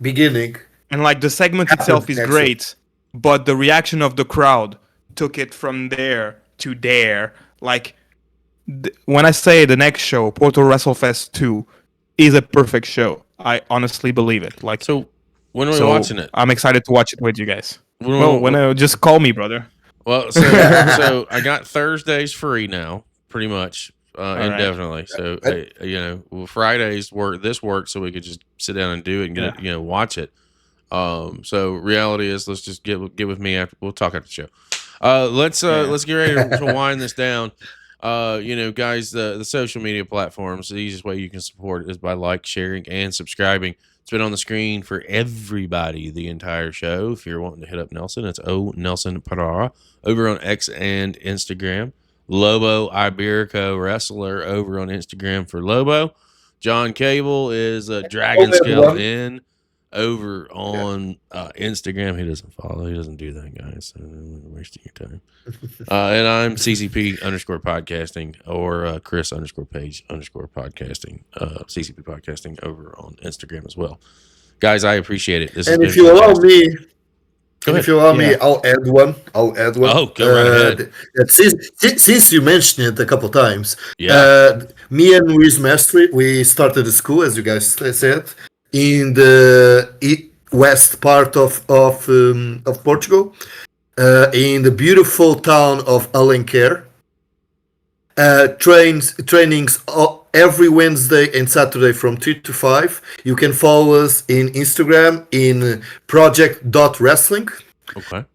beginning. And like the segment itself is great, but the reaction of the crowd took it from there to there. Like, when I say the next show, Porto WrestleFest 2, is a perfect show, I honestly believe it. Like, so when are we watching it? I'm excited to watch it with you guys. Just call me, brother. Well, so I got Thursdays free now, pretty much, indefinitely. So Fridays work so we could just sit down and do it and get it, watch it. So reality is, let's just get with me after. We'll talk after the show. Let's get ready to wind this down. Guys, the social media platforms, the easiest way you can support it is by sharing, and subscribing. It's been on the screen for everybody the entire show. If you're wanting to hit up Nelson, it's Nelson Pereira over on X and Instagram. Lobo Iberico Wrestler over on Instagram for Lobo. John Cable is Dragon Scale in over on Instagram. He doesn't follow. He doesn't do that, guys. So I'm wasting your time. And I'm CCP_podcasting or Chris_page_podcasting. CCP podcasting over on Instagram as well. Guys, I appreciate it. If you allow me, I'll add one. Oh, go right ahead. Since you mentioned it a couple times, me and Luís Mestre, we started a school, as you guys said, in the west part of Portugal, in the beautiful town of Alenquer. Trainings every Wednesday and Saturday from 2 to 5. You can follow us in Instagram in project.wrestling. Okay.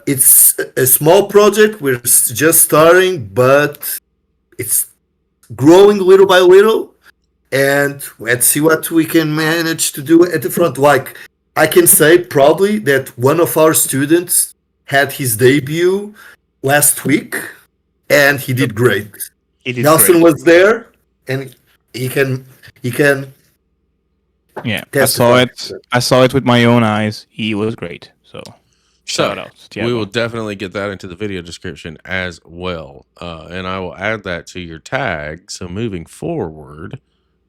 It's a small project. We're just starting, but it's growing little by little. And let's see what we can manage to do at the front. Like, I can say probably that one of our students had his debut last week, and he did great. Nelson was there, and he can. Yeah, I saw it with my own eyes. He was great. So shout out. We will definitely get that into the video description as well, and I will add that to your tag. So moving forward,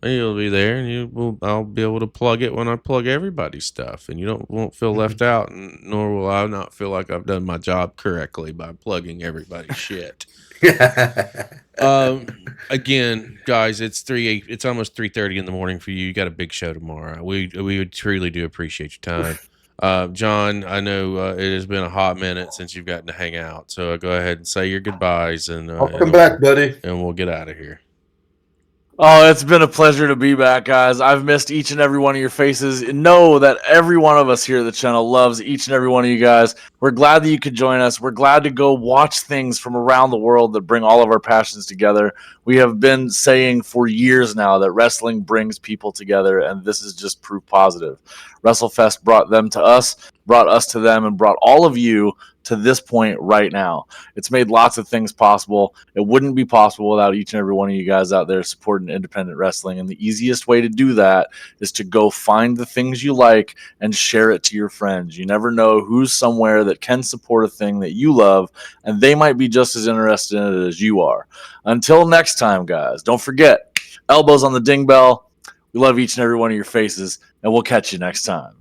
you'll be there, and I'll be able to plug it when I plug everybody's stuff, and you won't feel left out, and nor will I not feel like I've done my job correctly by plugging everybody's shit. Again, guys, it's almost 3:30 in the morning for you. You got a big show tomorrow. We truly do appreciate your time. John, I know it has been a hot minute since you've gotten to hang out, so go ahead and say your goodbyes, and Welcome back, buddy. and we'll get out of here. Oh, it's been a pleasure to be back, guys. I've missed each and every one of your faces. Know that every one of us here at the channel loves each and every one of you guys. We're glad that you could join us. We're glad to go watch things from around the world that bring all of our passions together. We have been saying for years now that wrestling brings people together, and this is just proof positive. WrestleFest brought them to us, brought us to them, and brought all of you to this point right now. It's made lots of things possible. It wouldn't be possible without each and every one of you guys out there supporting independent wrestling. And the easiest way to do that is to go find the things you like and share it to your friends. You never know who's somewhere that can support a thing that you love, and they might be just as interested in it as you are. Until next time, guys, don't forget, elbows on the ding bell. We love each and every one of your faces, and we'll catch you next time.